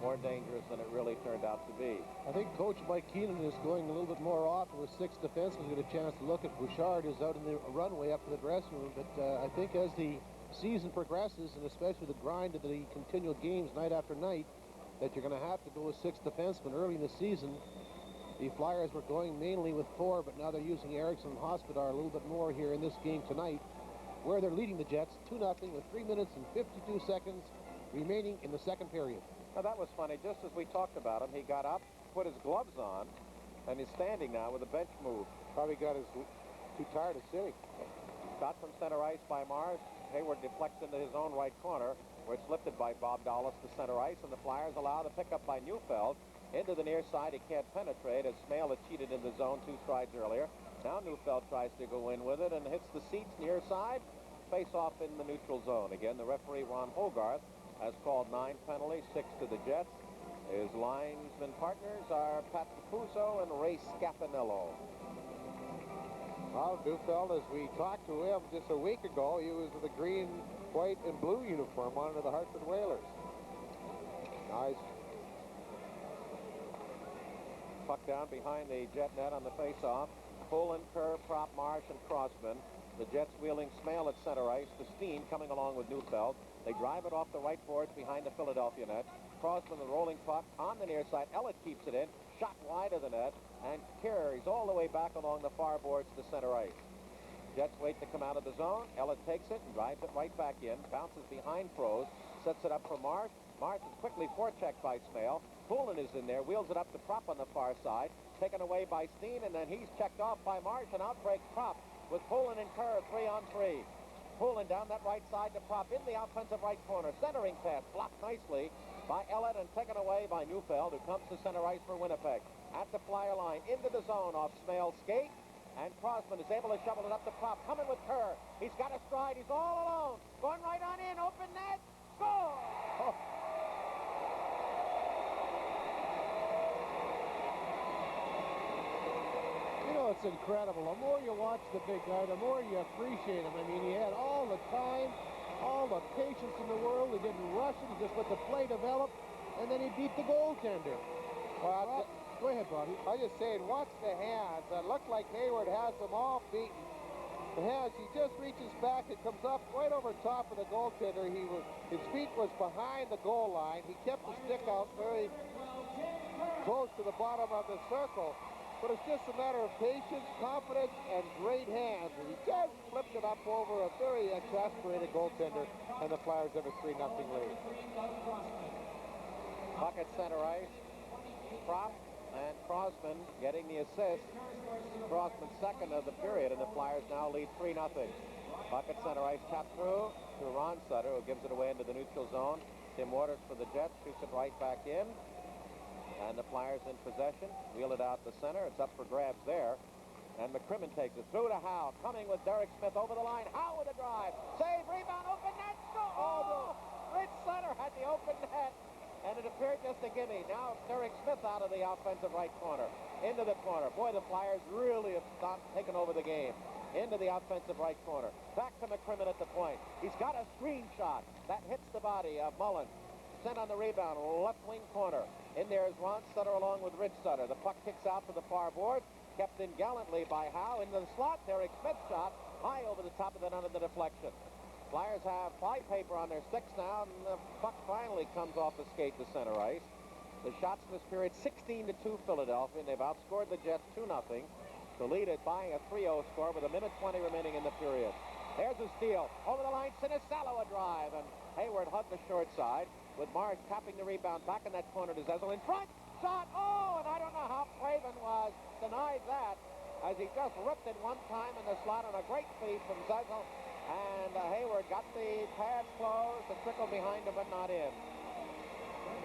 more dangerous than it really turned out to be. I think Coach Mike Keenan is going a little bit more often with 6 defensemen. Get a chance to look at Bouchard, who's out in the runway up to the dressing room, but I think as the season progresses, and especially the grind of the continual games night after night, that you're going to have to go with 6 defensemen. Early in the season, the Flyers were going mainly with 4, but now they're using Eriksson and Hospodar a little bit more here in this game tonight, where they're leading the Jets 2-0 with 3 minutes and 52 seconds remaining in the second period. Now, that was funny. Just as we talked about him, he got up, put his gloves on, and he's standing now with a bench move. Probably too tired of sitting. Shot from center ice by Mars. Hayward deflects into his own right corner, where it's lifted by Bob Dallas to center ice, and the Flyers allow the pickup by Neufeld. Into the near side, he can't penetrate, as Smale had cheated in the zone 2 strides earlier. Now Neufeld tries to go in with it and hits the seats near side. Face off in the neutral zone. Again, the referee, Ron Hogarth, has called 9 penalties, 6 to the Jets. His linesman partners are Pat Capuzzo and Ray Scapanello. Well, Neufeld, as we talked to him just a week ago, he was with a green, white, and blue uniform under the Hartford Whalers. Nice. Puck down behind the Jet net on the face-off. Pullen, Kerr, Prop, Marsh, and Crossman. The Jets wheeling Smale at center ice. The Steen coming along with Neufeld. They drive it off the right boards behind the Philadelphia net. Crossman, the rolling puck on the near side. Elliott keeps it in. Shot wide of the net. And carries all the way back along the far boards to center ice. Jets wait to come out of the zone. Elliott takes it and drives it right back in. Bounces behind Froze. Sets it up for Marsh. Marsh is quickly forechecked by Smale. Pullen is in there. Wheels it up to Prop on the far side. taken away by Steen, and then he's checked off by Marsh, and out breaks Prop with Poulin and Kerr 3-on-3. Poulin down that right side to Prop in the offensive right corner. Centering pass blocked nicely by Ellett and taken away by Neufeld, who comes to center ice for Winnipeg. At the flyer line, into the zone off Smale's skate, and Crosman is able to shovel it up to Prop. Coming with Kerr. He's got a stride. He's all alone. Going right on in. Open net. Score! Oh. You know, it's incredible. The more you watch the big guy, the more you appreciate him. I mean, he had all the time, all the patience in the world. He didn't rush it. He just let the play develop, and then he beat the goaltender. Well, go ahead, Bobby. I just saying, watch the hands. It looked like Hayward has them all beaten. The hands, he just reaches back. It comes up right over top of the goaltender. His feet was behind the goal line. He kept the stick out very close to the bottom of the circle. But it's just a matter of patience, confidence, and great hands. And he just flipped it up over a very exasperated goaltender, and the Flyers have a 3-0 lead. Puck at center ice. Prop and Crosman getting the assist. Crosman second of the period, and the Flyers now lead 3-0. Puck at center ice, tapped through to Ron Sutter, who gives it away into the neutral zone. Tim Waters for the Jets, shoots it right back in. And the Flyers in possession, wheel it out the center. It's up for grabs there. And McCrimmon takes it through to Howe, coming with Derek Smith over the line. Howe with a drive. Save, rebound, open net, score! Oh, Rich Sutter had the open net. And it appeared just a gimme. Now Derek Smith out of the offensive right corner. Into the corner. Boy, the Flyers really have stopped taking over the game. Into the offensive right corner. Back to McCrimmon at the point. He's got a screen shot. That hits the body of Mullen. Sent on the rebound, left wing corner. In there is Ron Sutter along with Rich Sutter. The puck kicks out to the far board. Kept in gallantly by Howe. Into the slot, Derek Smith shot. High over the top of the net of the deflection. Flyers have fly paper on their sticks now, and the puck finally comes off the skate to center ice. The shots in this period, 16-2 Philadelphia, and they've outscored the Jets 2-0 to lead it by a 3-0 score with a minute 20 remaining in the period. There's a steal. Over the line, Sinisalo a drive, and Hayward hugged the short side with Marsh tapping the rebound back in that corner to Zezel in front. Shot! Oh, and I don't know how Craven was denied that, as he just ripped it one time in the slot on a great feed from Zezel. And Hayward got the pass closed, the trickle behind him, but not in.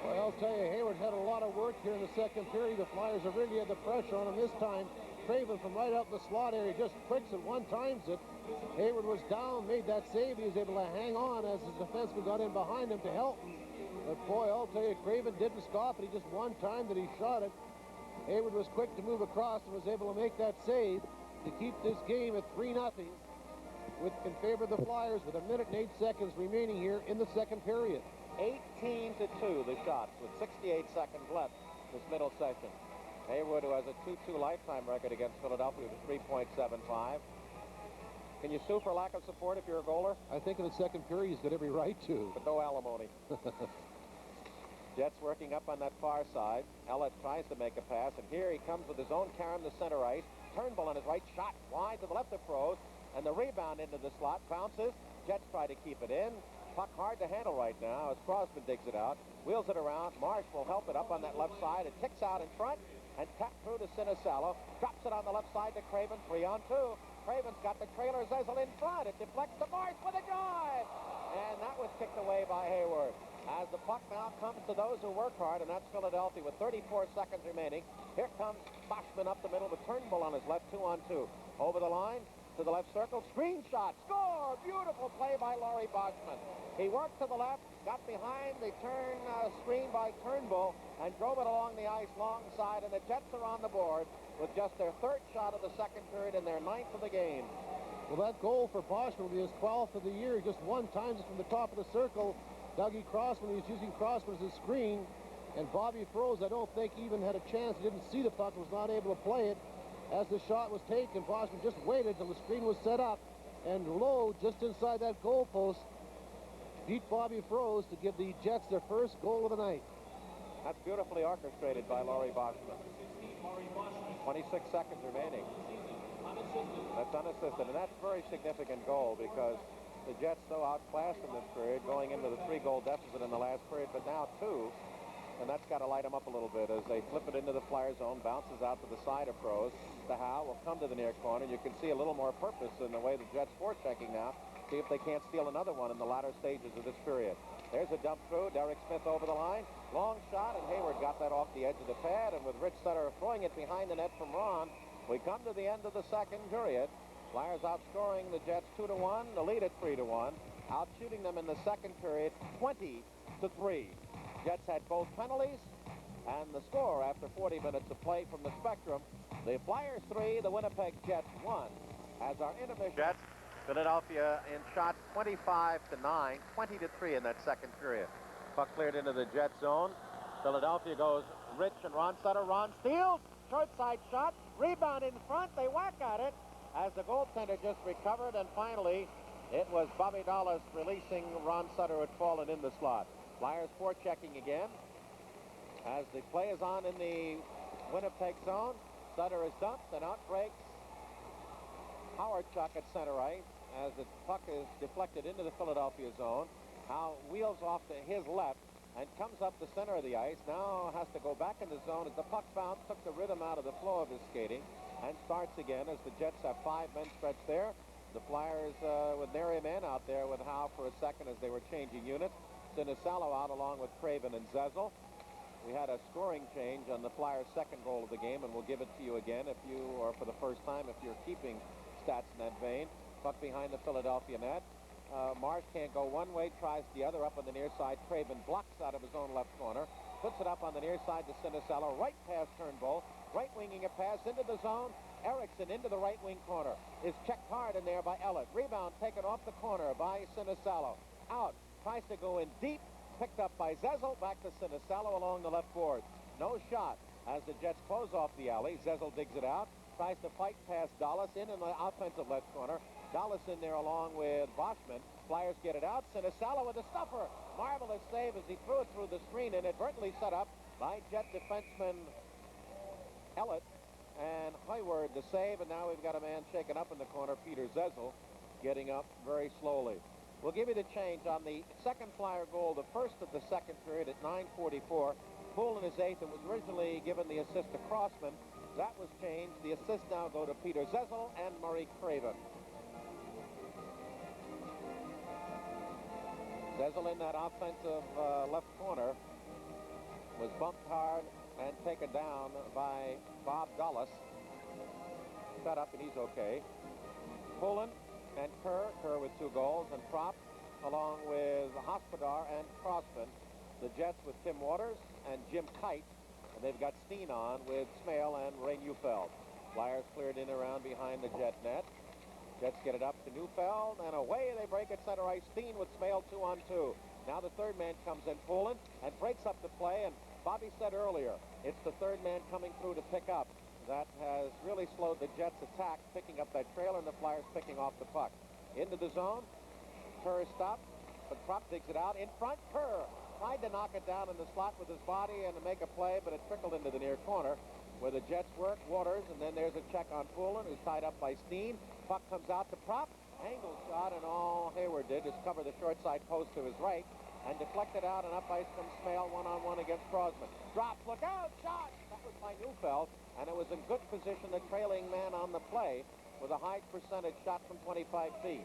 Well, I'll tell you, Hayward had a lot of work here in the second period. The Flyers have really had the pressure on him this time. Craven from right out in the slot area just quicks it, one-times it. Hayward was down, made that save. He was able to hang on as his defenseman got in behind him to help him. But boy, I'll tell you, Craven didn't stop it. He just one time that he shot it. Hayward was quick to move across and was able to make that save to keep this game at 3-0 in favor of the Flyers with a minute and 8 seconds remaining here in the second period. 18-2 the shots with 68 seconds left this middle session. Hayward, who has a 2-2 lifetime record against Philadelphia with a 3.75. Can you sue for lack of support if you're a goaler? I think in the second period he's got every right to. But no alimony. Jets working up on that far side. Ellett tries to make a pass, and here he comes with his own carom to center ice. Turnbull on his right, shot wide to the left of Froze, and the rebound into the slot bounces. Jets try to keep it in. Puck hard to handle right now as Crosman digs it out, wheels it around. Marsh will help it up on that left side. It ticks out in front and tapped through to Sinisalo. Drops it on the left side to Craven, 3-on-2. Craven's got the trailer, Zezel in front. It deflects to Marsh with a drive. And that was kicked away by Hayward. As the puck now comes to those who work hard, and that's Philadelphia with 34 seconds remaining. Here comes Boschman up the middle with Turnbull on his left, 2-on-2. Over the line to the left circle, screen shot, score! Beautiful play by Laurie Boschman. He worked to the left, got behind the turn screen by Turnbull, and drove it along the ice long side, and the Jets are on the board with just their third shot of the second period and their ninth of the game. Well, that goal for Boschman will be his 12th of the year. Just one time from the top of the circle. Dougie Crossman, he was using Crossman as a screen. And Bobby Froze, I don't think even had a chance. He didn't see the puck, was not able to play it. As the shot was taken, Boschman just waited till the screen was set up. And Lowe, just inside that goal post, beat Bobby Froze to give the Jets their first goal of the night. That's beautifully orchestrated by Laurie Boschman. 26 seconds remaining. That's unassisted, and that's a very significant goal because the Jets so outclassed in this period, going into the 3-goal deficit in the last period, but now 2. and that's got to light them up a little bit as they flip it into the Flyer zone, bounces out to the side of Froze. The Howe will come to the near corner. You can see a little more purpose in the way the Jets forechecking now. See if they can't steal another one in the latter stages of this period. There's a dump through. Derek Smith over the line. Long shot, and Hayward got that off the edge of the pad, and with Rich Sutter throwing it behind the net from Ron, we come to the end of the second period. Flyers outscoring the Jets 2-1, the lead at 3-1. Out shooting them in the second period 20-3. Jets had both penalties, and the score after 40 minutes of play from the Spectrum, the Flyers 3, the Winnipeg Jets 1. As our intermission. Jets, Philadelphia in shots 25-9, 20-3 in that second period. Puck cleared into the Jet zone. Philadelphia goes Rich and Ron Sutter. Ron steals, short side shot, rebound in front. They whack at it as the goaltender just recovered, and finally it was Bobby Dallas releasing Ron Sutter, who had fallen in the slot. Flyers forechecking again as the play is on in the Winnipeg zone. Sutter is dumped, and out breaks Howard Chuck at center ice as the puck is deflected into the Philadelphia zone. Howe wheels off to his left and comes up the center of the ice. Now has to go back in the zone as the puck bounce took the rhythm out of the flow of his skating, and starts again as the Jets have 5 men stretched there. The Flyers with nary a man out there with Howe for a second as they were changing units. Sinisalo out along with Craven and Zezel. We had a scoring change on the Flyers' second goal of the game, and we'll give it to you again if you, or for the first time, if you're keeping stats in that vein. Puck behind the Philadelphia net. Marsh can't go one way, tries the other up on the near side. Craven blocks out of his own left corner, puts it up on the near side to Sinisalo, right past Turnbull, right winging a pass into the zone. Erickson into the right wing corner is checked hard in there by Ellett. Rebound taken off the corner by Sinisalo. Out, tries to go in deep, picked up by Zezel, back to Sinisalo along the left board. No shot as the Jets close off the alley. Zezel digs it out, tries to fight past Dallas in the offensive left corner. Dallas in there along with Boschman. Flyers get it out. Sinisalo with a stuffer. Marvelous save as he threw it through the screen, inadvertently set up by Jet defenseman Ellett. And Hayward the save, and now we've got a man shaken up in the corner, Peter Zezel, getting up very slowly. We'll give you the change on the second Flyer goal, the first of the second period at 9:44. Poole in his eighth, and was originally given the assist to Crossman. That was changed. The assists now go to Peter Zezel and Murray Craven. Zezel in that offensive left corner was bumped hard and taken down by Bob Dulles. Set up, and he's okay. Pullen and Kerr with 2 goals, and Propp along with Hospodar and Crossman. The Jets with Tim Waters and Jim Kite, and they've got Steen on with Smale and Ray Neufeld. Flyers cleared in around behind the Jet net. Jets get it up to Neufeld, and away they break at center ice. Steen with Smale 2-on-2. Now the third man comes in, Pullen, and breaks up the play, and Bobby said earlier, it's the third man coming through to pick up. That has really slowed the Jets' attack, picking up that trailer, and the Flyers picking off the puck. Into the zone. Kerr stopped, but Propp digs it out. In front, Kerr tried to knock it down in the slot with his body and to make a play, but it trickled into the near corner where the Jets work. Waters, and then there's a check on Pullen, who's tied up by Steen. Puck comes out to Propp. Angle shot, and all Hayward did is cover the short side post to his right and deflected out, and up ice comes Smale one-on-one against Crosman. Drops, look out, shot! That was by Neufeld, and it was in good position, the trailing man on the play with a high percentage shot from 25 feet.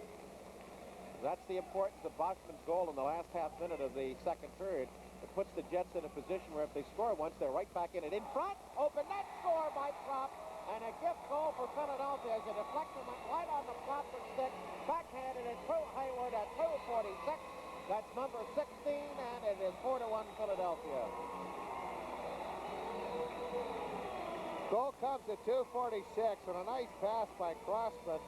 That's the importance of Boschman's goal in the last half minute of the second period. It puts the Jets in a position where if they score once, they're right back in it. In front, open net score by Propp, and a gift goal for Philadelphia as a deflection went right on the Propp's stick, backhanded it through Hayward at 2:46. That's number 16, and it is 4-1 Philadelphia. Goal comes at 2:46, and a nice pass by Crossman.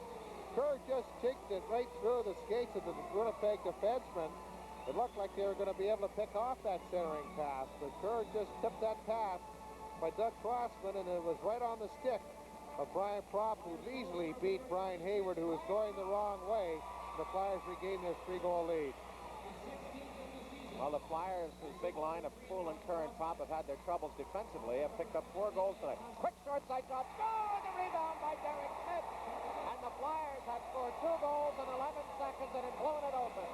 Kerr just kicked it right through the skates of the Winnipeg defenseman. It looked like they were going to be able to pick off that centering pass, but Kerr just tipped that pass by Doug Crossman, and it was right on the stick of Brian Propp, who easily beat Brian Hayward, who was going the wrong way. The Flyers regained their 3-goal lead. Well, the Flyers, whose big line of Poole and Kerr and Propp have had their troubles defensively, have picked up 4 goals tonight. Quick short side shot, score! The rebound by Derek Smith. And the Flyers have scored 2 goals in 11 seconds and have blown it open.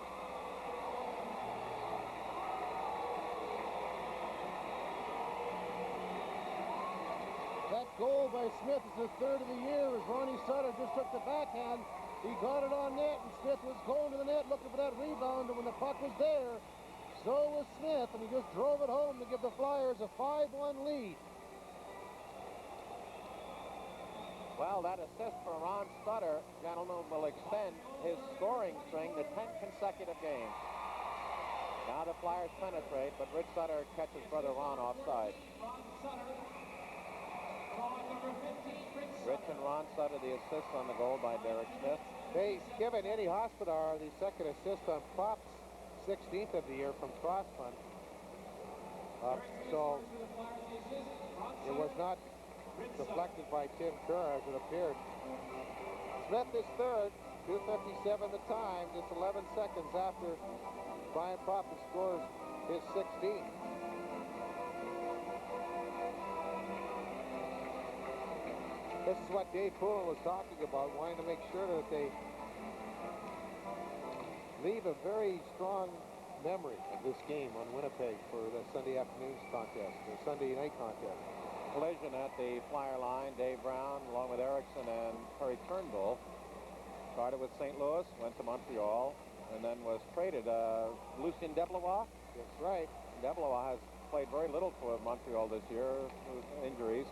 goal by Smith. It's his third of the year as Ronnie Sutter just took the backhand. He got it on net, and Smith was going to the net looking for that rebound, and when the puck was there, so was Smith, and he just drove it home to give the Flyers a 5-1 lead. Well, that assist for Ron Sutter, gentlemen, will extend his scoring string to 10 consecutive games. Now the Flyers penetrate, but Rich Sutter catches brother Ron offside. Rich and Ron Sutter, the assist on the goal by Derek Smith. They've given Eddie Hospodar the second assist on Pop's 16th of the year from Crossman. So it was not deflected by Tim Kerr as it appeared. Smith is third, 2:57 the time, just 11 seconds after Brian Propp scores his 16th. This is what Dave Poulin was talking about, wanting to make sure that they leave a very strong memory of this game on Winnipeg for the Sunday afternoon's contest, the Sunday night contest. Collision at the Flyer line. Dave Brown, along with Erickson and Perry Turnbull, started with St. Louis, went to Montreal, and then was traded. Lucien Deblois? That's right. Deblois has played very little for Montreal this year with injuries.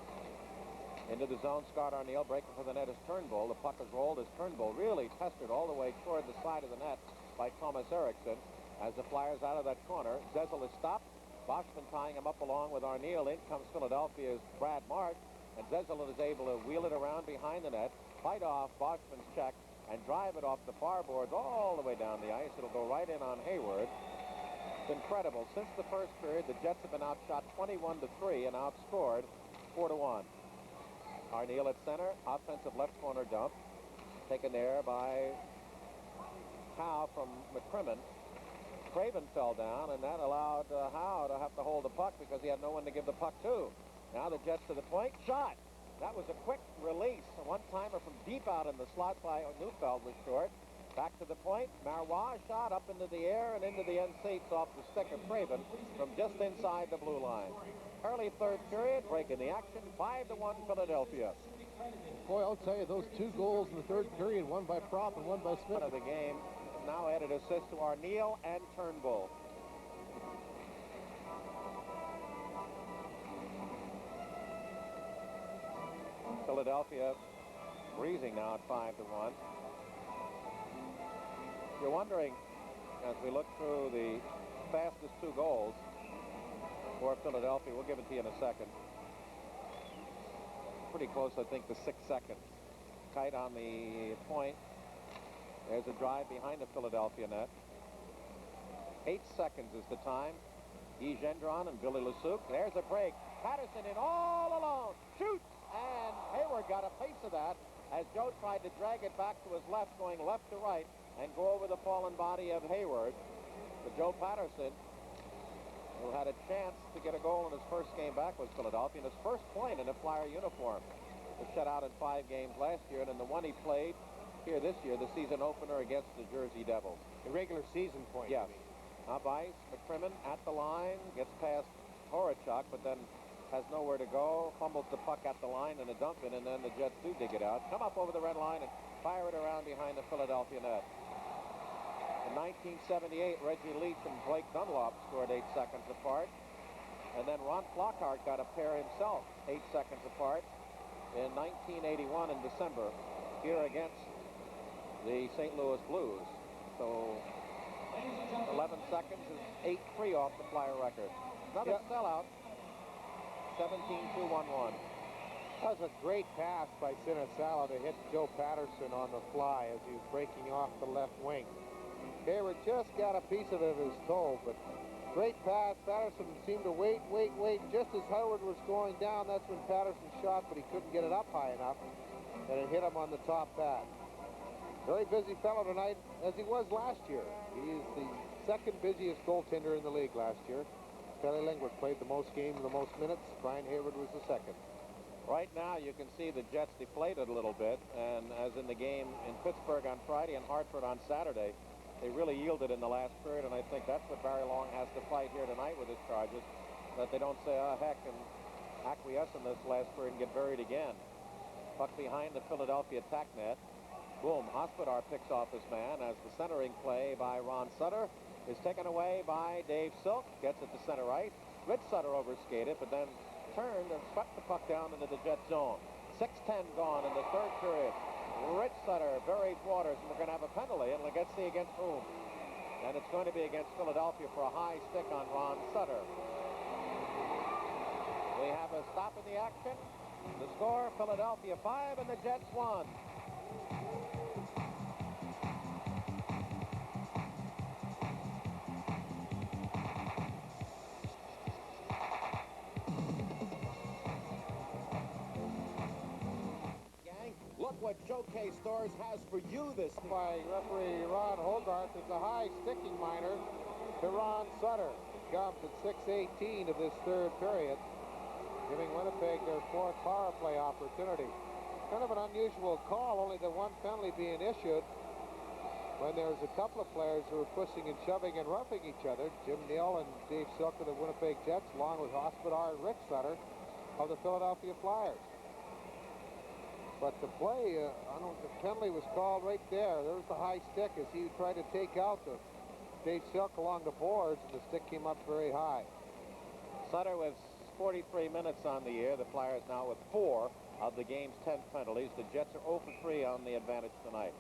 Into the zone, Scott Arniel breaking for the net is Turnbull. The puck is rolled as Turnbull really tested all the way toward the side of the net by Thomas Erickson. As the Flyers out of that corner, Zezel is stopped. Boschman tying him up along with Arniel. In comes Philadelphia's Brad Marsh, and Zezel is able to wheel it around behind the net, fight off Boschman's check, and drive it off the far boards all the way down the ice. It'll go right in on Hayward. It's incredible. Since the first period, the Jets have been outshot 21-3 and outscored 4-1. Arniel at center, offensive left corner dump, taken there by Howe from McCrimmon. Craven fell down, and that allowed Howe to have to hold the puck because he had no one to give the puck to. Now the Jets to the point. Shot! That was a quick release. A one-timer from deep out in the slot by Neufeld was short. Back to the point. Marois shot up into the air and into the end seats off the stick of Craven from just inside the blue line. Early third period, breaking the action, 5-1 Philadelphia. Boy, I'll tell you, those two goals in the third period, one by Propp and one by Smith. Of the game now added assists to Arniel and Turnbull. Philadelphia breezing now at 5-1. You're wondering, as we look through the fastest two goals for Philadelphia, we'll give it to you in a second. Pretty close, I think, to 6 seconds. Kite on the point. There's a drive behind the Philadelphia net. 8 seconds is the time. Guy Gendron and Billy Lesuc. There's a break. Patterson in all alone. Shoots! And Hayward got a piece of that as Joe tried to drag it back to his left, going left to right, and go over the fallen body of Hayward. But Joe Patterson, who had a chance to get a goal in his first game back with Philadelphia, and his first point in a Flyer uniform. Was shut out in 5 games last year, and in the one he played here this year, the season opener against the Jersey Devils. The regular season point. Yes. Up ice, McCrimmon at the line, gets past Horachuk, but then has nowhere to go, fumbles the puck at the line and a dump in, and then the Jets do dig it out, come up over the red line and fire it around behind the Philadelphia net. In 1978, Reggie Leach and Blake Dunlop scored 8 seconds apart, and then Ron Flockhart got a pair himself 8 seconds apart in 1981 in December here against the St. Louis Blues. So 11 seconds is 8-3 off the Flyer record. Another sellout, 17-2-1-1. That was a great pass by Sinisalo to hit Joe Patterson on the fly as he was breaking off the left wing. Hayward just got a piece of it with his toe, but great pass. Patterson seemed to wait. Just as Howard was going down, that's when Patterson shot, but he couldn't get it up high enough, and it hit him on the top pad. Very busy fellow tonight, as he was last year. He is the second busiest goaltender in the league last year. Kelly Lingwood played the most games, the most minutes. Brian Hayward was the second. Right now, you can see the Jets deflated a little bit, and as in the game in Pittsburgh on Friday and Hartford on Saturday, they really yielded in the last period, and I think that's what Barry Long has to fight here tonight with his charges, that they don't say, oh, heck, and acquiesce in this last period and get buried again. Puck behind the Philadelphia attack net. Boom, Hospodar picks off his man as the centering play by Ron Sutter is taken away by Dave Silk. Gets it to center ice. Rich Sutter overskated, but then turned and swept the puck down into the Jet zone. 6:10 gone in the third period. Rich Sutter buried Waters, and we're going to have a penalty, and let's see against whom. And it's going to be against Philadelphia for a high stick on Ron Sutter. We have a stop in the action. The score, Philadelphia 5 and the Jets 1. Look what Showcase Stores has for you this by referee Ron Hogarth. It's a high sticking minor to Ron Sutter. It comes at 6:18 of this third period, giving Winnipeg their fourth power play opportunity. Kind of an unusual call, only the one penalty being issued when there was a couple of players who were pushing and shoving and roughing each other. Jim Neal and Dave Silk of the Winnipeg Jets, along with Hospodar and Rick Sutter of the Philadelphia Flyers. But the play, the penalty was called right there. There was the high stick as he tried to take out the Dave Silk along the boards, and the stick came up very high. Sutter with 43 minutes on the year. The Flyers now with 4 of the game's 10 penalties. The Jets are 0 for 3 on the advantage tonight.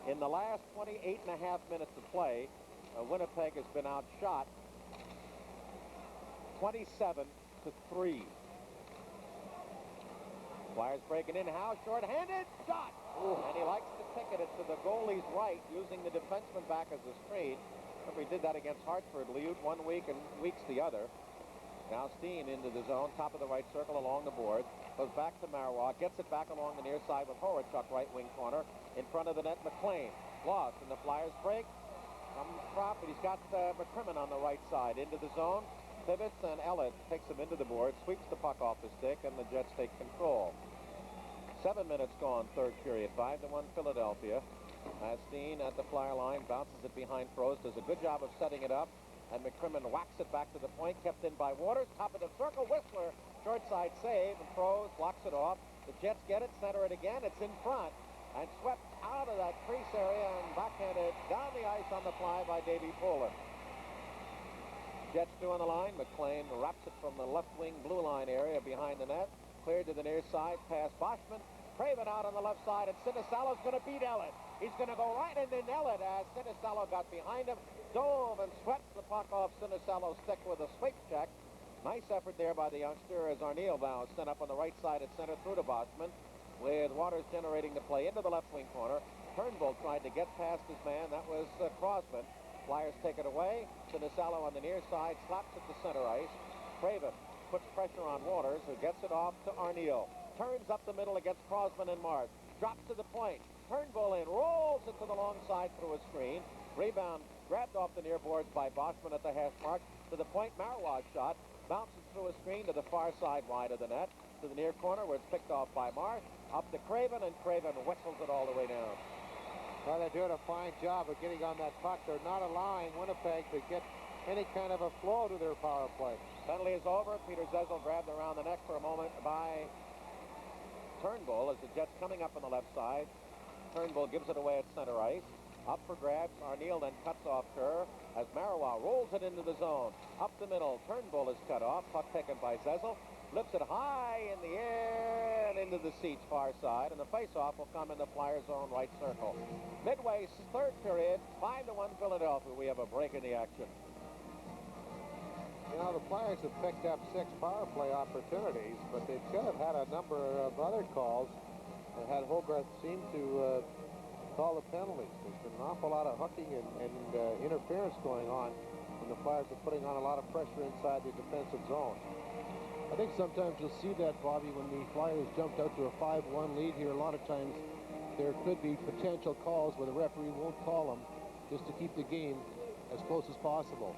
In the last 28.5 minutes of play, Winnipeg has been outshot 27-3. Flyers breaking in. Howe short-handed shot. And he likes to ticket it to the goalie's right, using the defenseman back as a screen. Remember, he did that against Hartford. Liut 1 week and Weeks the other. Now Steen into the zone, top of the right circle along the board. Goes back to Marois, gets it back along the near side with Horachuk, right wing corner. In front of the net, McLean. Lost, and the Flyers break. Comes Crop, but he's got McCrimmon on the right side into the zone. Pivots, and Ellett takes him into the board, sweeps the puck off the stick, and the Jets take control. 7 minutes gone, third period. 5-1 Philadelphia. Steen at the Flyer line, bounces it behind Froze, does a good job of setting it up, and McCrimmon whacks it back to the point, kept in by Waters, top of the circle, Whistler, short side save, and Froze blocks it off. The Jets get it, center it again, it's in front, and swept out of that crease area and backhanded down the ice on the fly by Davey Poland. Jets 2 on the line. McLean wraps it from the left wing blue line area behind the net. Cleared to the near side, past Boschman. Craven out on the left side, and Sinisalo's going to beat Ellett. He's going to go right into Ellett as Sinisalo got behind him, dove and swept the puck off Sinisalo's stick with a sweep check. Nice effort there by the youngster as Arneal now is sent up on the right side at center through to Boschman, with Waters generating the play into the left wing corner. Turnbull tried to get past his man. That was Crosman. Flyers take it away. Sinisalo on the near side slaps it to center ice. Craven puts pressure on Waters, who gets it off to Arneal. Turns up the middle against Crosman and Marsh. Drops to the point. Turnbull in, rolls it to the long side through a screen. Rebound grabbed off the near boards by Boschman at the hash mark. To the point, Marois shot. Bounces through a screen to the far side wide of the net. To the near corner where it's picked off by Marsh. Up to Craven, and Craven whistles it all the way down. Well, they're doing a fine job of getting on that puck. They're not allowing Winnipeg to get any kind of a flow to their power play. Penalty is over. Peter Zezel grabbed around the neck for a moment by Turnbull as the Jets coming up on the left side. Turnbull gives it away at center ice. Up for grabs. Arneal then cuts off Kerr as Marois rolls it into the zone. Up the middle. Turnbull is cut off. Puck taken by Zezel. Lifts it high in the air and into the seats far side. And the face-off will come in the Flyers' own right circle. Midway third period. 5-1 Philadelphia. We have a break in the action. You know, the Flyers have picked up 6 power play opportunities, but they could have had a number of other calls that had Hogarth seem to call the penalties. There's been an awful lot of hooking and interference going on when the Flyers are putting on a lot of pressure inside the defensive zone. I think sometimes you'll see that, Bobby, when the Flyers jumped out to a 5-1 lead here. A lot of times there could be potential calls where the referee won't call them just to keep the game as close as possible.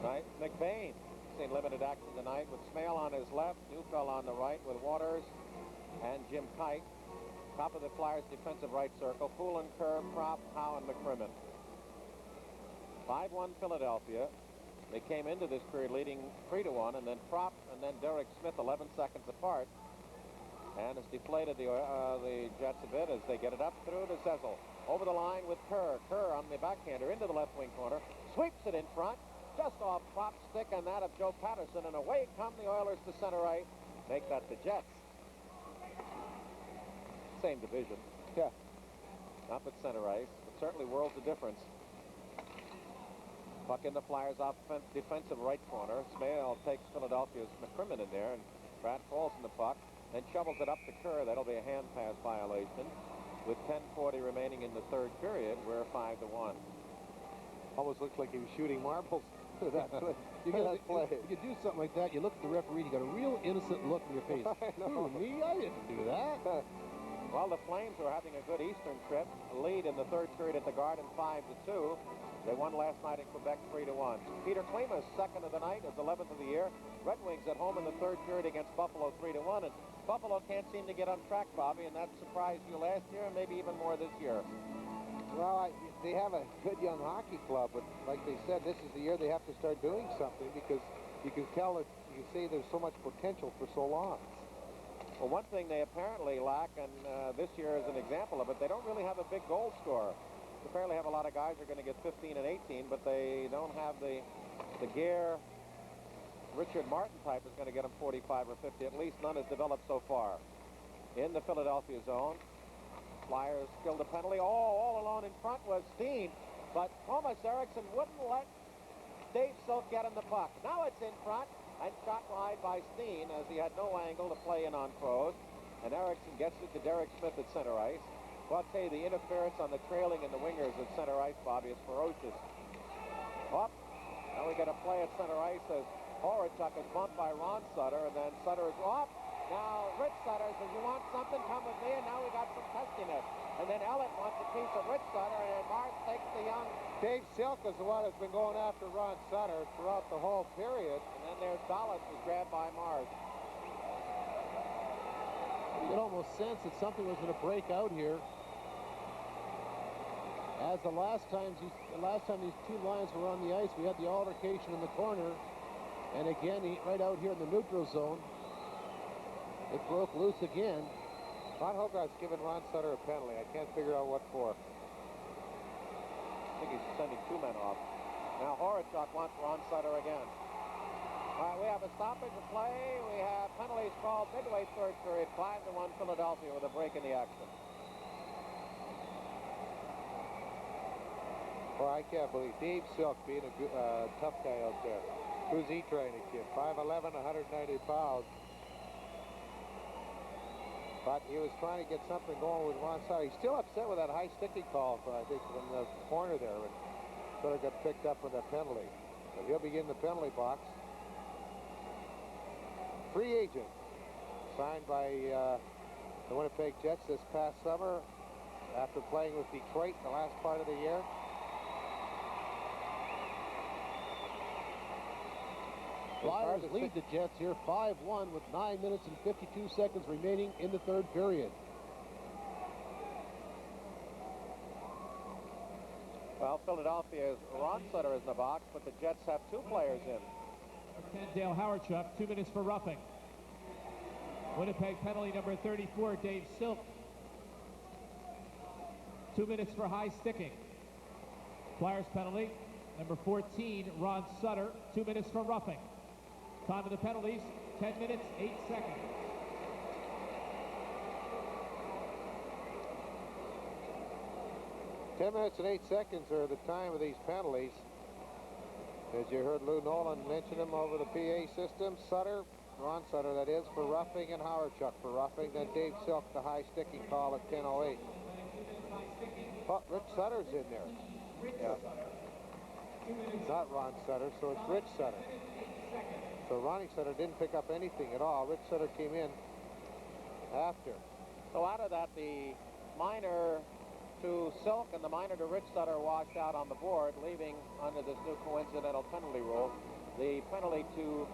Right, McBain seen limited action tonight with Smale on his left, Neufeld on the right with Waters and Jim Kite. Top of the Flyers' defensive right circle, Poulin, Kerr, Propp, Howe, and McCrimmon. 5-1 Philadelphia. They came into this period leading 3-1, and then Propp and then Derek Smith 11 seconds apart. And it's deflated the Jets a bit as they get it up through to Zezel. Over the line with Kerr. Kerr on the backhander into the left wing corner. Sweeps it in front. Just off Propp's stick and that of Joe Patterson. And away come the Oilers to center ice. Make that the Jets. Same division. Yeah. Up at center ice. But certainly worlds of difference. Puck in the Flyers' defensive right corner. Smale takes Philadelphia's McCrimmon in there. And Pratt falls in the puck. Then shovels it up to Kerr. That'll be a hand pass violation. With 10:40 remaining in the third period, we're 5-1. Almost looks like he was shooting marbles. You do something like that, you look at the referee, you got a real innocent look in your face. Who, me? I didn't do that. Well, the Flames are having a good Eastern trip. A lead in the third period at the Garden 5-2. They won last night in Quebec 3-1. Peter Klima's second of the night, his 11th of the year. Red Wings at home in the third period against Buffalo 3-1. And Buffalo can't seem to get on track, Bobby, and that surprised you last year and maybe even more this year. Well, they have a good young hockey club, but like they said, this is the year they have to start doing something because you can tell that you can see there's so much potential for so long. Well, one thing they apparently lack, and this year is an example of it, they don't really have a big goal scorer. They apparently have a lot of guys who are going to get 15 and 18, but they don't have the Gare, Richard Martin type is going to get them 45 or 50. At least none has developed so far. In the Philadelphia zone, Flyers killed a penalty. Oh, all alone in front was Steen, but Thomas Eriksson wouldn't let Dave Silk get him the puck. Now it's in front and shot wide by Steen as he had no angle to play in on Crows. And Eriksson gets it to Derek Smith at center ice. Well, I'll tell you, the interference on the trailing and the wingers at center ice, Bobby, is ferocious. Up. Now we got a play at center ice as Horachuk is bumped by Ron Sutter, and then Sutter is off. Now Rich Sutter says, you want something? Come with me, and now we got some testiness. And then Elliott wants a piece of Rich Sutter, and Mars takes the young. Dave Silk is the one that's been going after Ron Sutter throughout the whole period. And then there's Dallas was grabbed by Mars. You could almost sense that something was going to break out here. As the last time these two lines were on the ice, we had the altercation in the corner. And again, right out here in the neutral zone, it broke loose again. Ron Hogarth's given Ron Sutter a penalty. I can't figure out what for. I think he's sending two men off. Now Horachuk wants Ron Sutter again. All right, we have a stoppage of play. We have penalties called midway third period, 5-1 Philadelphia with a break in the action. Well, I can't believe Dave Silk being a tough guy out there. Who's he trying to kid? 5'11", 190 pounds. But he was trying to get something going with Ron Sutter. He's still upset with that high sticking call, I think, from the corner there. And Sutter got picked up with that penalty. But he'll be in the penalty box. Free agent signed by the Winnipeg Jets this past summer after playing with Detroit the last part of the year. Flyers lead the Jets here 5-1 with 9 minutes and 52 seconds remaining in the third period. Well, Philadelphia's Ron Sutter is in the box, but the Jets have two players in. Dale Horachuk, 2 minutes for roughing. Winnipeg penalty number 34, Dave Silk. 2 minutes for high sticking. Flyers penalty number 14, Ron Sutter, 2 minutes for roughing. Time of the penalties, 10 minutes, 8 seconds. Ten minutes and 8 seconds are the time of these penalties. As you heard Lou Nolan mention them over the PA system. Sutter, Ron Sutter that is, for roughing, and Horachuk for roughing. Then Dave Silk, the high sticking call at 10:08. Oh, Rich Sutter's in there. Yeah. Not Ron Sutter, so it's Rich Sutter. So Ronnie Sutter didn't pick up anything at all. Rich Sutter came in after. So out of that, the minor to Silk and the minor to Rich Sutter washed out on the board, leaving under this new coincidental penalty rule. The penalty to,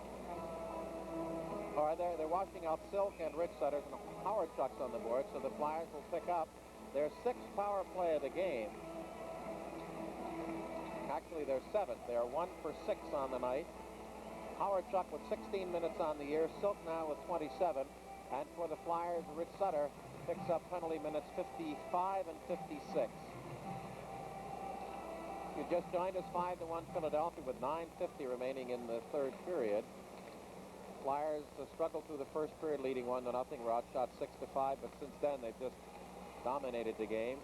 or they're washing out Silk and Rich Sutter, and Horachuk's on the board, so the Flyers will pick up their 6th power play of the game. Actually, they're 7th. They're 1 for 6 on the night. Howard Chuck with 16 minutes on the year. Silk now with 27. And for the Flyers, Rich Sutter picks up penalty minutes 55 and 56. You just joined us, 5-1 Philadelphia with 9:50 remaining in the third period. Flyers struggled through the first period, leading 1-0. Were outshot 6-5, but since then they've just dominated the game.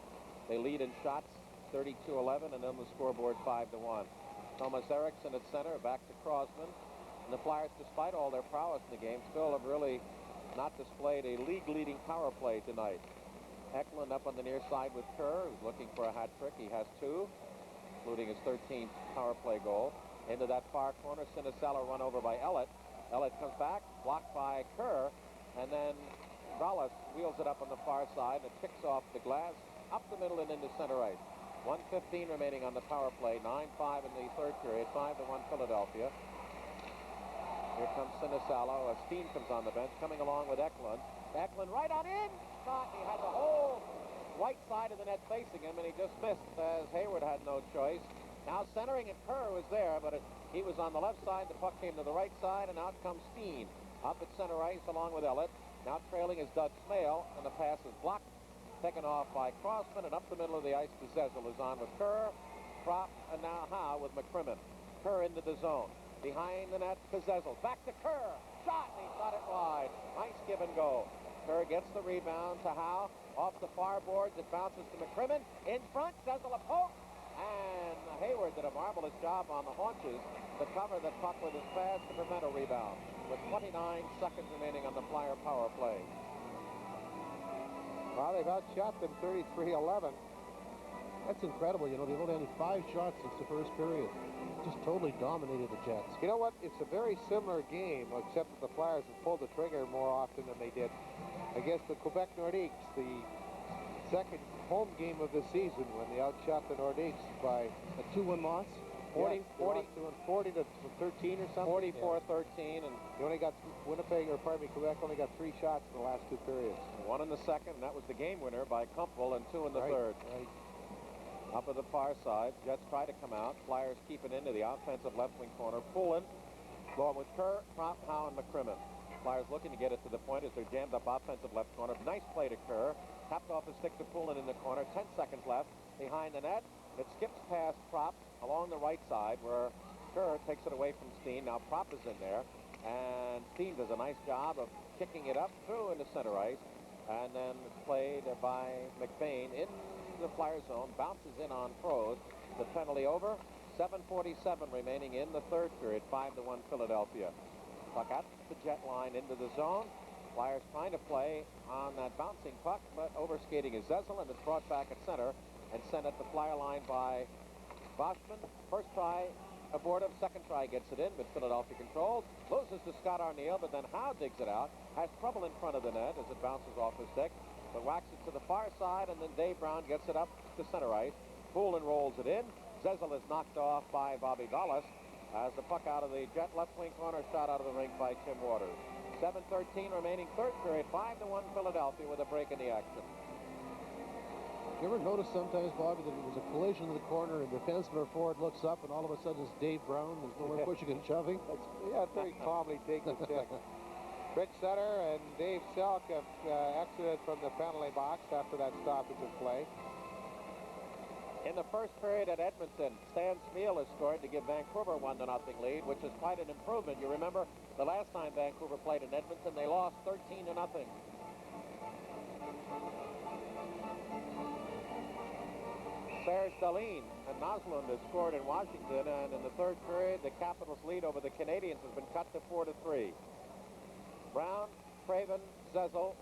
They lead in shots 32-11, and then the scoreboard 5-1. Thomas Eriksson at center, back to Crosman. And the Flyers, despite all their prowess in the game, still have really not displayed a league-leading power play tonight. Eklund up on the near side with Kerr, who's looking for a hat trick. He has 2, including his 13th power play goal. Into that far corner, Sinisalo run over by Ellett. Ellett comes back, blocked by Kerr, and then Dallas wheels it up on the far side and kicks off the glass, up the middle and into center ice. 1:15 remaining on the power play, 9-5 in the third period, 5-1 Philadelphia. Here comes Sinisalo. Steen comes on the bench, coming along with Eklund. Eklund right on in. Shot. He had the whole right side of the net facing him, and he just missed as Hayward had no choice. Now centering, and Kerr was there, but he was on the left side. The puck came to the right side, and out comes Steen. Up at center ice along with Ellett. Now trailing is Doug Smale, and the pass is blocked. Taken off by Crossman, and up the middle of the ice to Zezel, is on with Kerr, Prop, and now Howe with McCrimmon. Kerr into the zone. Behind the net to Zezel. Back to Kerr. Shot, and he shot it wide. Nice give and go. Kerr gets the rebound to Howe. Off the far boards, it bounces to McCrimmon. In front, Zezel a poke. And Hayward did a marvelous job on the haunches to cover the puck with his pads to prevent a rebound. With 29 seconds remaining on the Flyer power play. Well, they've outshot them 33-11. That's incredible. You know, they've only had 5 shots since the first period. Just totally dominated the Jets. You know what? It's a very similar game, except that the Flyers have pulled the trigger more often than they did against the Quebec Nordiques, the second home game of the season when they outshot the Nordiques by A 2-1 loss? 40 to 13 or something. 44-13, and You only got Winnipeg, or pardon me, Quebec only got 3 shots in the last 2 periods. 1 in the second, and that was the game winner by Kumpel, and 2 in the third. Right. Up at the far side, Jets try to come out. Flyers keep it into the offensive left wing corner. Poulin going with Kerr, Prop, Howe, and McCrimmon. Flyers looking to get it to the point as they're jammed up offensive left corner. Nice play to Kerr. Tapped off his stick to Poulin in the corner. 10 seconds left behind the net. It skips past Prop along the right side where Kerr takes it away from Steen. Now Prop is in there, and Steen does a nice job of kicking it up through into center ice, and then it's played by McBain in the Flyer zone, bounces in on Froze. The penalty over. 7:47 remaining in the third period. 5-1 Philadelphia. Puck at the Jet line into the zone. Flyers trying to play on that bouncing puck, but overskating is Zezel, and it's brought back at center and sent at the Flyer line by Boschman. First try abortive, second try gets it in, but Philadelphia controls. Loses to Scott Arneal, but then Howe digs it out. Has trouble in front of the net as it bounces off his stick, but whacks it to the far side, and then Dave Brown gets it up to center ice. Poulin rolls it in. Zezel is knocked off by Bobby Dallas as the puck out of the Jet left wing corner, shot out of the rink by Tim Waters. 7:13 remaining third period. 5-1 Philadelphia with a break in the action. You ever notice sometimes, Bobby, that there's a collision in the corner and the defenseman or forward looks up and all of a sudden it's Dave Brown. There's no more pushing and shoving. Very calmly taking the check. Rich Sutter and Dave Selk have exited from the penalty box after that stoppage of play. In the first period at Edmonton, Stan Smeal has scored to give Vancouver a 1-0 lead, which is quite an improvement. You remember the last time Vancouver played in Edmonton, they lost 13-0. Serge Dahlin and Noslund has scored in Washington, and in the third period, the Capitals' lead over the Canadiens has been cut to 4-3. Brown, Craven, Zezel,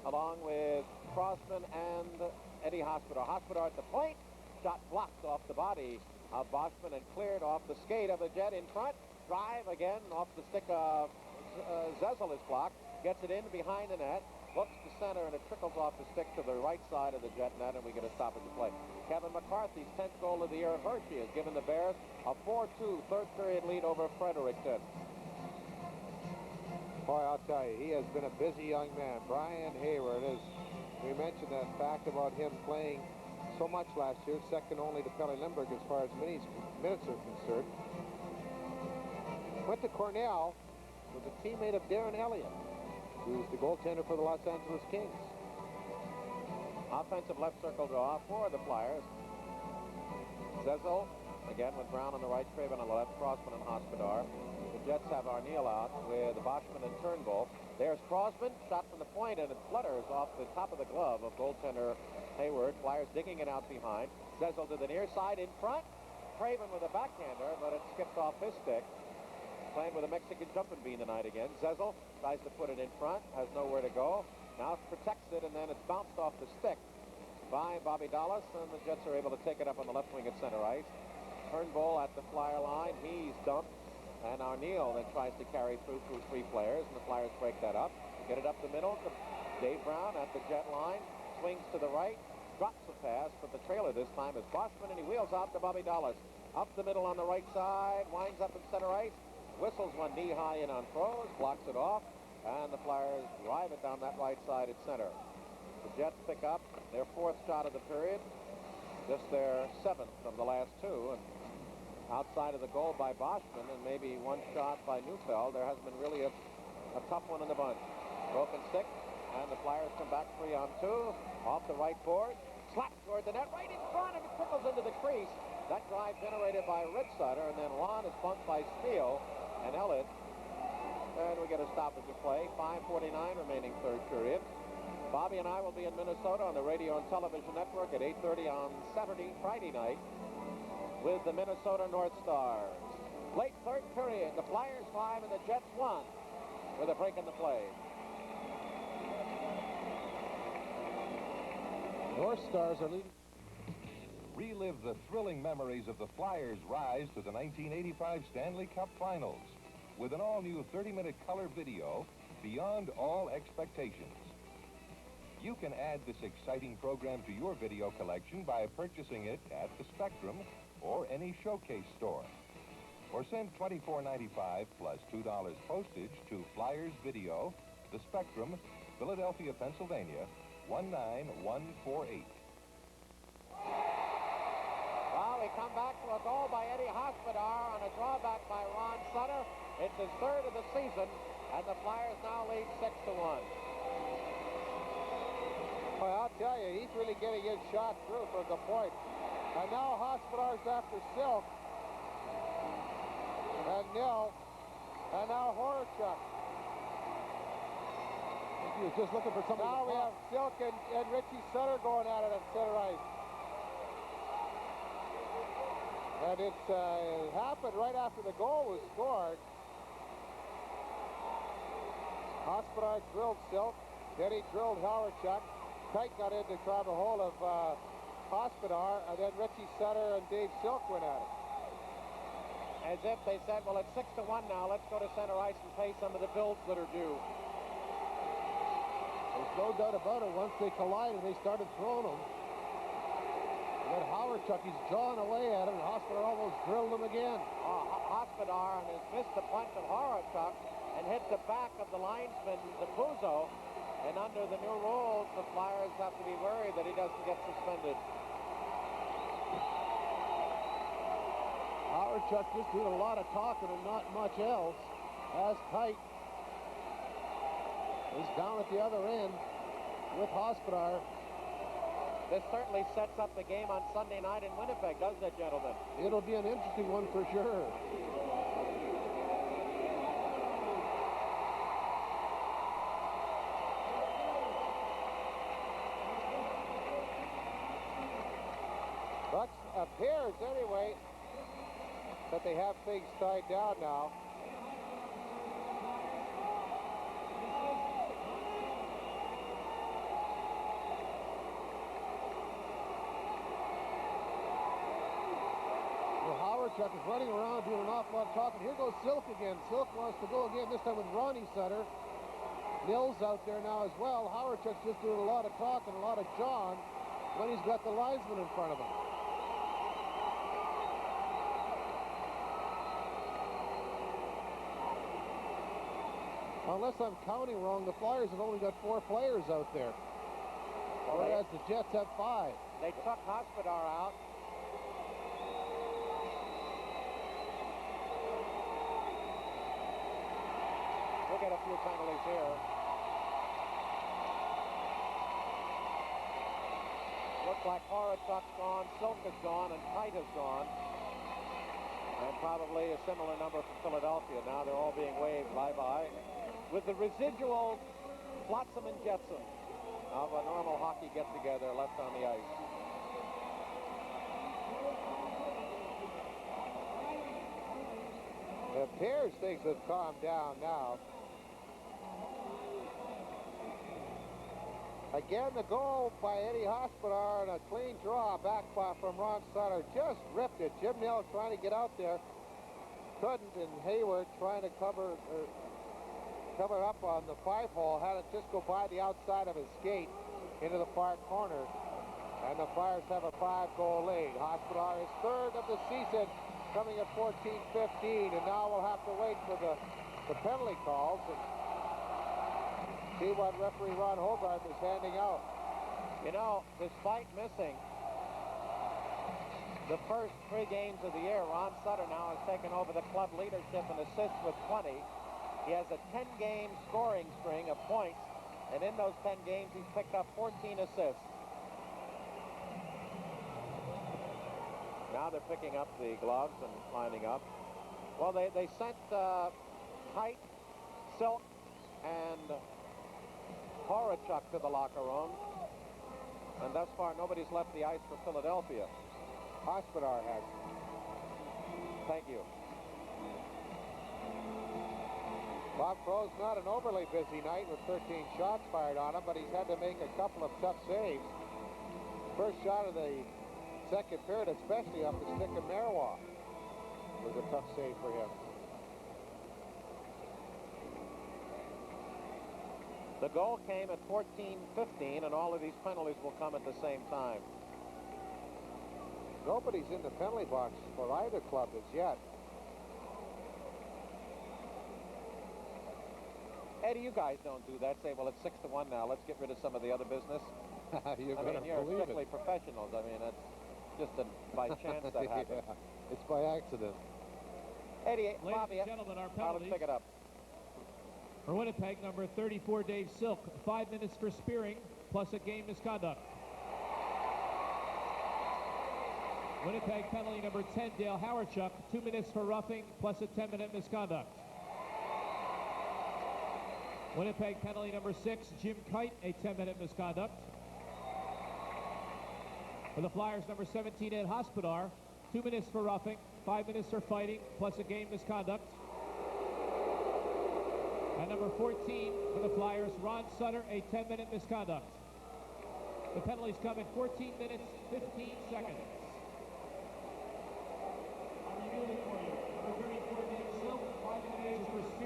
along with Crossman and Eddie Hospodar. Hospodar at the point. Shot blocked off the body of Boschman and cleared off the skate of the Jet in front. Drive again off the stick of Zezel is blocked. Gets it in behind the net. Looks to center, and it trickles off the stick to the right side of the Jet net, and we get a stoppage of play. Kevin McCarthy's 10th goal of the year at Hershey has given the Bears a 4-2 third period lead over Fredericton. Boy, I'll tell you, he has been a busy young man. Brian Hayward, as we mentioned that fact about him playing so much last year, second only to Pelle Lindbergh as far as minutes are concerned. Went to Cornell, was a teammate of Darren Elliott, who's the goaltender for the Los Angeles Kings. Offensive left circle draw for the Flyers. Zezel, again with Brown on the right, Craven on the left, Crossman and Hospodar. The Jets have Arneal out with Boschman and Turnbull. There's Crossman, shot from the point, and it flutters off the top of the glove of goaltender Hayward. Flyers digging it out behind. Zezel to the near side in front. Craven with a backhander, but it skipped off his stick. Playing with a Mexican jumping bean tonight again. Zezel tries to put it in front, has nowhere to go. Now it protects it, and then it's bounced off the stick by Bobby Dallas, and the Jets are able to take it up on the left wing at center ice. Turnbull at the Flyer line. He's dumped, and Arneal then tries to carry through three players, and the Flyers break that up. Get it up the middle to Dave Brown at the Jet line. Swings to the right, drops the pass, but the trailer this time is Boschman, and he wheels out to Bobby Dallas. Up the middle on the right side, winds up in center ice. Whistles one knee-high in on throws, blocks it off, and the Flyers drive it down that right side at center. The Jets pick up their fourth shot of the period, just their seventh from the last two, and outside of the goal by Boschman and maybe one shot by Neufeld, there hasn't been really a tough one in the bunch. Broken stick, and the Flyers come back 3-on-2, off the right board, slapped toward the net, right in front, and it trickles into the crease. That drive generated by Ritzsutter, and then Ron is bumped by Spiel and Elliott. And we get a stoppage of play. 5:49 remaining third period. Bobby and I will be in Minnesota on the radio and television network at 8:30 on Friday night with the Minnesota North Stars. Late third period, the Flyers 5 and the Jets 1 with a break in the play. North Stars are leading. Relive the thrilling memories of the Flyers' rise to the 1985 Stanley Cup Finals with an all-new 30-minute color video beyond all expectations. You can add this exciting program to your video collection by purchasing it at the Spectrum or any Showcase store. Or send $24.95 plus $2 postage to Flyers Video, the Spectrum, Philadelphia, Pennsylvania, 19148. Well, we come back to a goal by Eddie Hospodar on a drawback by Ron Sutter. It's his third of the season, and the Flyers now lead 6-1. Well, I'll tell you, he's really getting his shot through from the point. And now Hospodar's after Silk. And Nil. And now Horachuk. He was just looking for somebody. Now we have Silk and Richie Sutter going at it at center ice. And it's happened right after the goal was scored. Hospodar drilled Silk. Then he drilled Horachuk. Kite got in to grab a hold of Hospodar, and then Richie Sutter and Dave Silk went at it. As if they said, well, it's 6-1 now. Let's go to center ice and pay some of the bills that are due. There's no doubt about it. Once they collided, they started throwing them. And then Horachuk, he's jawing away at him, and Hospodar almost drilled him again. Hospodar has missed the punch of Horachuk and hit the back of the linesman, Zapuzzo. And under the new rules, the Flyers have to be worried that he doesn't get suspended. Horachuk just doing a lot of talking and not much else. As Kite is down at the other end with Hospodar. This certainly sets up the game on Sunday night in Winnipeg, doesn't it, gentlemen? It'll be an interesting one for sure. Bucks appears anyway that they have things tied down now. Horachuk is running around doing an awful lot of talking. Here goes Silk again. Silk wants to go again, this time with Ronnie Sutter. Nils out there now as well. Horachuk's just doing a lot of talking, a lot of jawing when he's got the linesman in front of him. Unless I'm counting wrong, the Flyers have only got 4 players out there. Whereas the Jets have 5. They took Hospodar out. We'll get a few penalties here. Looks like Horachuk's gone, Silk is gone, and Kite is gone. And probably a similar number for Philadelphia. Now they're all being waved bye-bye. With the residual flotsam and jetsam of a normal hockey get-together left on the ice. It appears things have calmed down now. Again, the goal by Eddie Hospodar and a clean draw back from Ron Sutter. Just ripped it. Jim Nell trying to get out there. Couldn't, and Hayward trying to cover up on the 5-hole. Had it just go by the outside of his skate into the far corner. And the Flyers have a 5-goal lead. Hospodar is third of the season, coming at 14-15. And now we'll have to wait for the penalty calls and see what referee Ron Hogarth is handing out. You know, despite missing the first 3 games of the year, Ron Sutter now has taken over the club leadership in assists with 20. He has a 10-game scoring string of points, and in those 10 games, he's picked up 14 assists. Now they're picking up the gloves and lining up. Well, they sent Kite, Silk, and Horachuk to the locker room, and thus far nobody's left the ice for Philadelphia. Hospodar has. Thank you. Bob Crow's not an overly busy night with 13 shots fired on him, but he's had to make a couple of tough saves. First shot of the second period, especially off the stick of Marois, was a tough save for him. The goal came at 14-15, and all of these penalties will come at the same time. Nobody's in the penalty box for either club as yet. Eddie, you guys don't do that. Say, well, it's 6-1 now. Let's get rid of some of the other business. You're I mean, you're strictly professionals. I mean, it's just by chance that happened. Yeah, it's by accident. Eddie, Ladies Bobby, and gentlemen, our let's penalties. pick it up. For Winnipeg, number 34, Dave Silk, 5 minutes for spearing, plus a game misconduct. Winnipeg penalty number 10, Dale Horachuk, 2 minutes for roughing, plus a 10-minute misconduct. Winnipeg penalty number 6, Jim Kite, a 10-minute misconduct. For the Flyers, number 17, Ed Hospodar, 2 minutes for roughing, 5 minutes for fighting, plus a game misconduct. And number 14 for the Flyers, Ron Sutter, a 10-minute misconduct. The penalties come at 14 minutes, 15 seconds.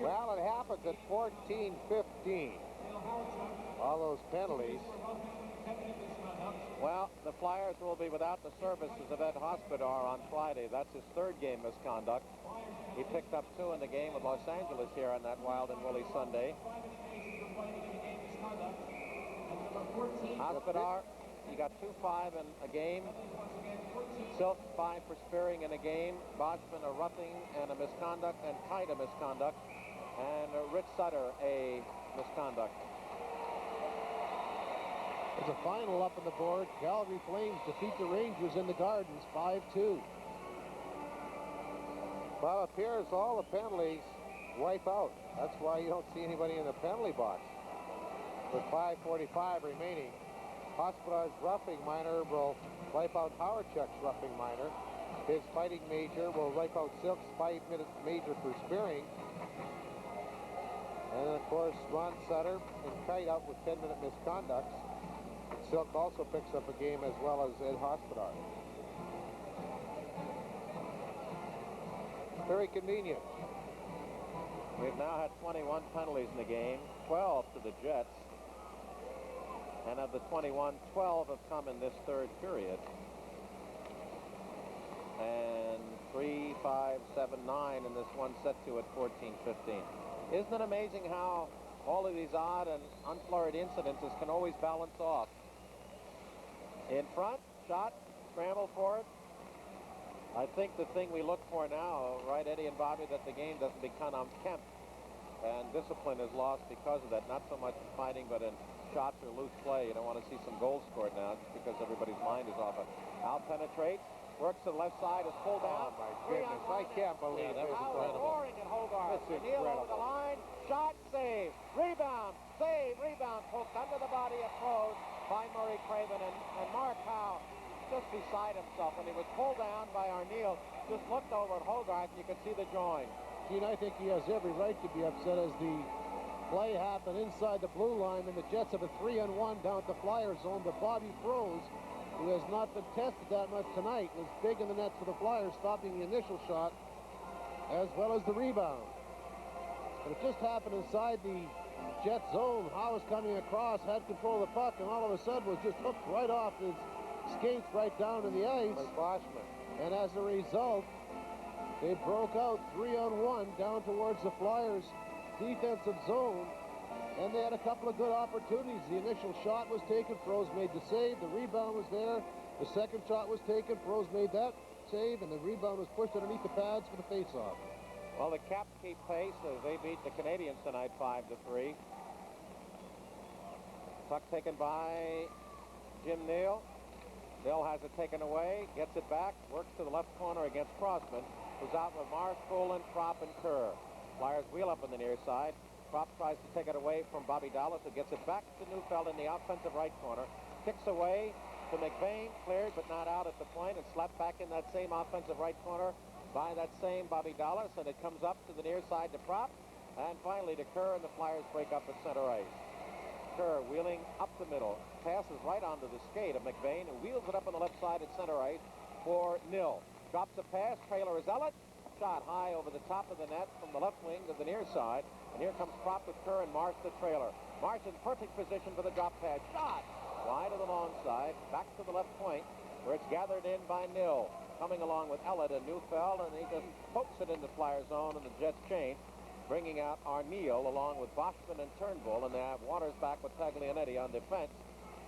Well, it happens at 14-15. All those penalties. Well, the Flyers will be without the services of Ed Hospodar on Friday. That's his 3rd game misconduct. He picked up 2 in the game with Los Angeles here on that Wild and Willie Sunday. Hospodar, he got 2-5 in a game. Silk 5 for spearing in a game. Boschman a roughing and a misconduct, and Kite a misconduct, and Rich Sutter a misconduct. There's a final up on the board. Calgary Flames defeat the Rangers in the Gardens 5-2. Well, it appears all the penalties wipe out. That's why you don't see anybody in the penalty box. With 5:45 remaining, Hospodar's roughing minor will wipe out Horachuk's roughing minor. His fighting major will wipe out Silk's 5-minute major for spearing. And then, of course, Ron Sutter and Kite out with 10-minute misconducts. Silk also picks up a game as well as Ed Hospodar. Very convenient. We've now had 21 penalties in the game, 12 to the Jets. And of the 21, 12 have come in this 3rd period. And 3, 5, 7, 9 in this one set to at 14-15. Isn't it amazing how all of these odd and unflurried incidences can always balance off? In front, shot, scramble for it. I think the thing we look for now, right, Eddie and Bobby, that the game doesn't become unkempt. And discipline is lost because of that. Not so much in fighting, but in shots or loose play. You don't want to see some goals scored now just because everybody's mind is off it. Al penetrates, works to the left side, is pulled down. Oh, my goodness. I can't believe that was incredible. roaring at Hogarth. That's Neal over incredible. the line, shot, save, rebound, poked under the body of Prose by Murray Craven. And Mark Howe, just beside himself, when he was pulled down by Arneal, just looked over at Hogarth, and you could see the drawing. Gene, I think he has every right to be upset as the play happened inside the blue line, and the Jets have a 3-on-1 down at the Flyer zone. But Bobby Prose, who has not been tested that much tonight, was big in the net for the Flyers, stopping the initial shot as well as the rebound. But it just happened inside the Jet zone. Howe was coming across, had control of the puck, and all of a sudden was just hooked right off his skates right down to the ice. Boschman. And as a result, they broke out 3-on-1 down towards the Flyers' defensive zone, and they had a couple of good opportunities. The initial shot was taken, Prose made the save, the rebound was there, the second shot was taken, Prose made that save, and the rebound was pushed underneath the pads for the face-off. Well, the Caps keep pace as they beat the Canadians tonight 5-3. Puck taken by Jim Neal. Neal has it taken away, gets it back, works to the left corner against Crossman, who's out with Marsh, Poulin, Propp, and Kerr. Flyers wheel up on the near side. Propp tries to take it away from Bobby Dallas, who gets it back to Neufeld in the offensive right corner. Kicks away to McBain, cleared but not out at the point, and slapped back in that same offensive right corner by that same Bobby Dallas, and it comes up to the near side to Propp, and finally to Kerr, and the Flyers break up at center ice. Kerr wheeling up the middle, passes right onto the skate of McBain, who wheels it up on the left side at center ice for Nil. Drops a pass, Traylor is Ellett, shot high over the top of the net from the left wing to the near side, and here comes Propp with Kerr and Marsh the trailer. Marsh in perfect position for the drop pass, shot wide of the long side, back to the left point, where it's gathered in by Nil, coming along with Ellett and Neufeld, and he just pokes it into Flyer zone, and the Jets change, bringing out Arneal along with Boschman and Turnbull, and they have Waters back with Taglianetti on defense.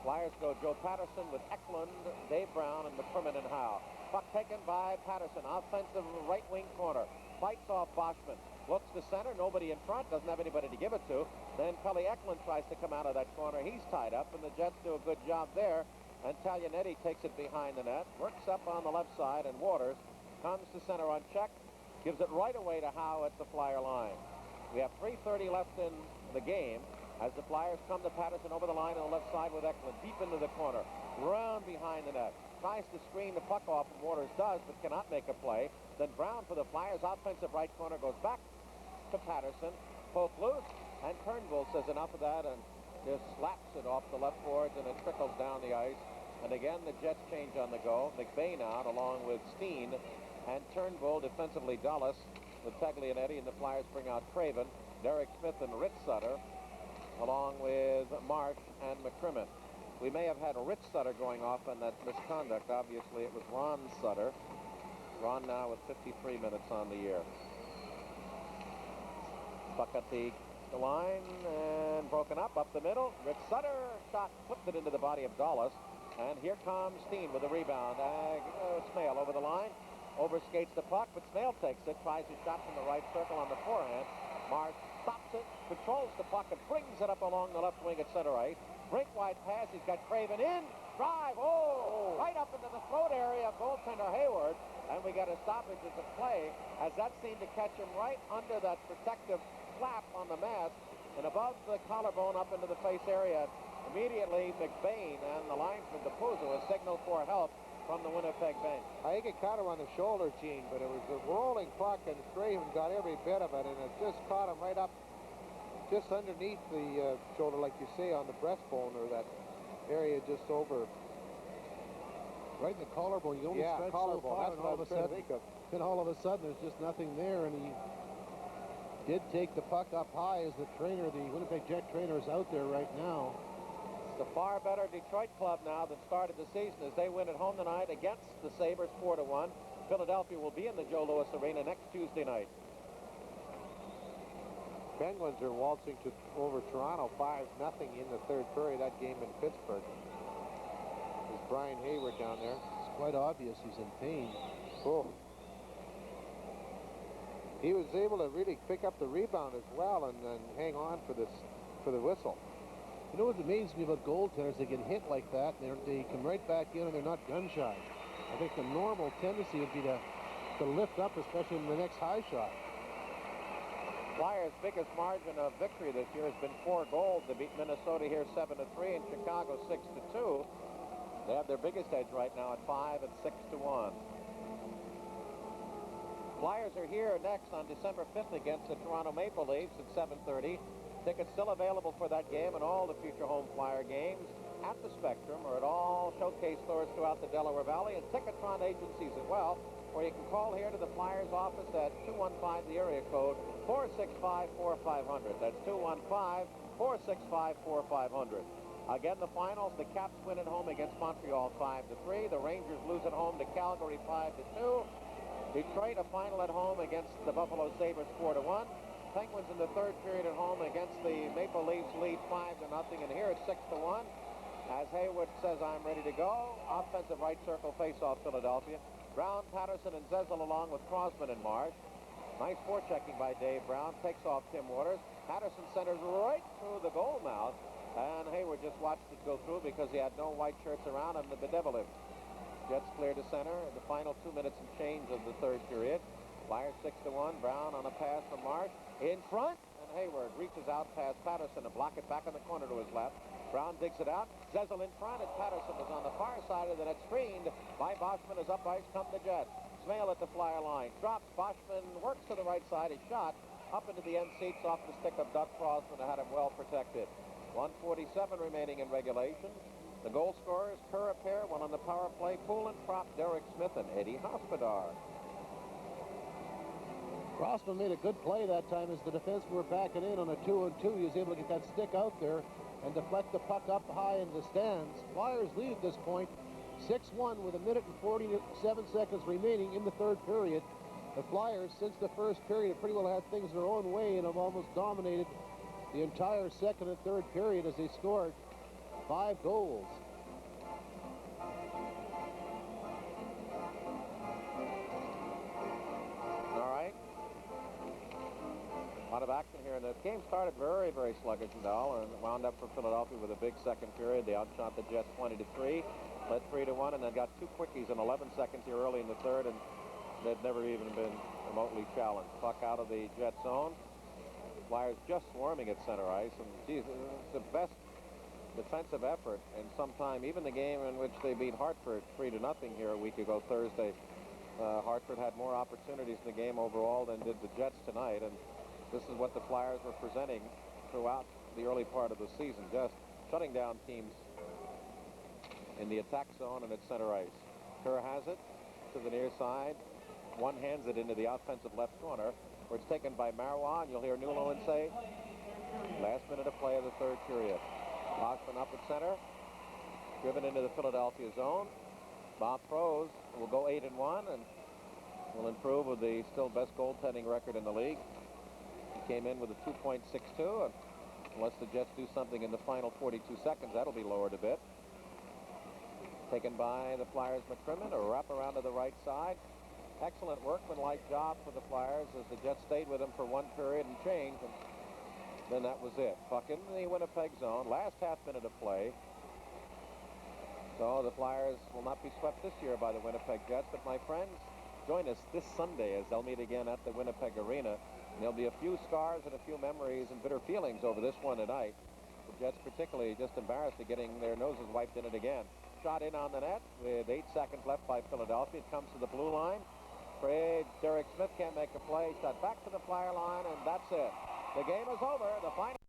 Flyers go Joe Patterson with Eklund, Dave Brown, and McCrimmon and Howe. Puck taken by Patterson, offensive right wing corner. Fights off Boschman. Looks to center, nobody in front, doesn't have anybody to give it to. Then Pelly Eklund tries to come out of that corner. He's tied up, and the Jets do a good job there. And Taglianetti takes it behind the net, works up on the left side, and Waters comes to center unchecked. Gives it right away to Howe at the Flyer line. We have 3:30 left in the game as the Flyers come to Patterson over the line on the left side with Eklund deep into the corner. Round behind the net. Tries to screen the puck off, and Waters does, but cannot make a play. Then Brown for the Flyers offensive right corner goes back to Patterson. Poke loose, and Turnbull says enough of that and just slaps it off the left boards, and it trickles down the ice. And again, the Jets change on the go. McBain out along with Steen. And Turnbull, defensively Dulles with Taglianetti, and the Flyers bring out Craven, Derek Smith, and Rich Sutter, along with Marsh and McCrimmon. We may have had a Rich Sutter going off on that misconduct. Obviously, it was Ron Sutter. Ron now with 53 minutes on the year. Puck at the line and broken up the middle. Rich Sutter shot, flipped it into the body of Dulles. And here comes Steen with the rebound. Smale over the line. Overskates the puck, but Smale takes it, tries his shot from the right circle on the forehand. Marsh stops it, controls the puck, and brings it up along the left wing at center ice. Break wide pass, he's got Craven in, drive, right up into the throat area of goaltender Hayward. And we got a stoppage of the play, as that seemed to catch him right under that protective flap on the mask, and above the collarbone up into the face area. Immediately, McBain and the linesman, DePuzzo, has signaled for help from the Winnipeg bench. I think it caught him on the shoulder, Gene, but it was a rolling puck, and Craven got every bit of it, and it just caught him right up just underneath the shoulder, like you say, on the breastbone, or that area just over. Right in the collarbone. You only stretch so far, and all of a sudden, there's just nothing there, and he did take the puck up high as the trainer, the Winnipeg Jet trainer, is out there right now. The far better Detroit club now that started the season as they win at home tonight against the Sabres 4-1. Philadelphia will be in the Joe Louis Arena next Tuesday night. Penguins are waltzing over Toronto 5-0 in the third period. That game in Pittsburgh. As Brian Hayward down there. It's quite obvious he's in pain. Oh. He was able to really pick up the rebound as well and hang on for the whistle. You know what amazes me about goaltenders? They get hit like that, and they come right back in, and they're not gun shy. I think the normal tendency would be to lift up, especially in the next high shot. Flyers' biggest margin of victory this year has been 4 goals. They beat Minnesota here 7-3 and Chicago 6-2. They have their biggest edge right now at 5 and 6-1. Flyers are here next on December 5th against the Toronto Maple Leafs at 7:30. Tickets still available for that game and all the future home Flyer games at the Spectrum or at all showcase stores throughout the Delaware Valley and Ticketron agencies as well, or you can call here to the Flyers office at 215, the area code 465-4500. That's 215-465-4500. Again, the finals, the Caps win at home against Montreal 5-3. The Rangers lose at home to Calgary 5-2. Detroit, a final at home against the Buffalo Sabres 4-1. Penguins in the third period at home against the Maple Leafs lead 5-0, and here it's 6-1. As Hayward says, I'm ready to go. Offensive right circle face-off Philadelphia. Brown, Patterson, and Zezel along with Crosman and Marsh. Nice forechecking by Dave Brown. Takes off Tim Waters. Patterson centers right through the goal mouth, and Hayward just watched it go through because he had no white shirts around him to bedevil him. Jets clear to center in the final 2 minutes and change of the third period. Flyers 6-1. Brown on a pass from Marsh. In front, and Hayward reaches out past Patterson to block it back in the corner to his left. Brown digs it out. Zezel in front, and Patterson is on the far side of the net, screened by Boschman as up ice come the Jets. Smale at the Flyer line. Drops. Boschman works to the right side. His shot up into the end seats off the stick of Doug Crosman, who had him well protected. 1:47 remaining in regulation. The goal scorers, Kerr a pair, one on the power play. Poulin, Prop, Derek Smith, and Eddie Hospodar. Crossman made a good play that time as the defensemen were backing in on a 2-on-2. He was able to get that stick out there and deflect the puck up high in the stands. Flyers lead at this point 6-1 with 1 minute and 47 seconds remaining in the third period. The Flyers, since the first period, have pretty well had things their own way and have almost dominated the entire second and third period as they scored 5 goals. A lot of action here, and the game started very, very sluggish and dull, and wound up for Philadelphia with a big second period. They outshot the Jets 20-3, led 3-1, and then got 2 quickies in 11 seconds here early in the third, and they'd never even been remotely challenged. Puck out of the Jet zone. Flyers just swarming at center ice, and geez, it's the best defensive effort in some time. Even the game in which they beat Hartford 3-0 here a week ago Thursday, Hartford had more opportunities in the game overall than did the Jets tonight, and this is what the Flyers were presenting throughout the early part of the season, just shutting down teams in the attack zone and at center ice. Kerr has it to the near side, one-hands it into the offensive left corner, where it's taken by Marois, and you'll hear Newland say, last minute of play of the third period. Boschman up at center, driven into the Philadelphia zone. Bob Prose will go 8-1 and will improve with the still best goaltending record in the league. Came in with a 2.62, and unless the Jets do something in the final 42 seconds, that'll be lowered a bit. Taken by the Flyers' McCrimmon, a wrap around to the right side. Excellent workmanlike job for the Flyers as the Jets stayed with them for 1 period and change, and then that was it. Puck in the Winnipeg zone, last half minute of play. So the Flyers will not be swept this year by the Winnipeg Jets, but my friends, join us this Sunday as they'll meet again at the Winnipeg Arena. There'll be a few scars and a few memories and bitter feelings over this one tonight. The Jets particularly just embarrassed at getting their noses wiped in it again. Shot in on the net with 8 seconds left by Philadelphia. It comes to the blue line. Afraid Derek Smith can't make a play. Shot back to the Flyer line, and that's it. The game is over. The final.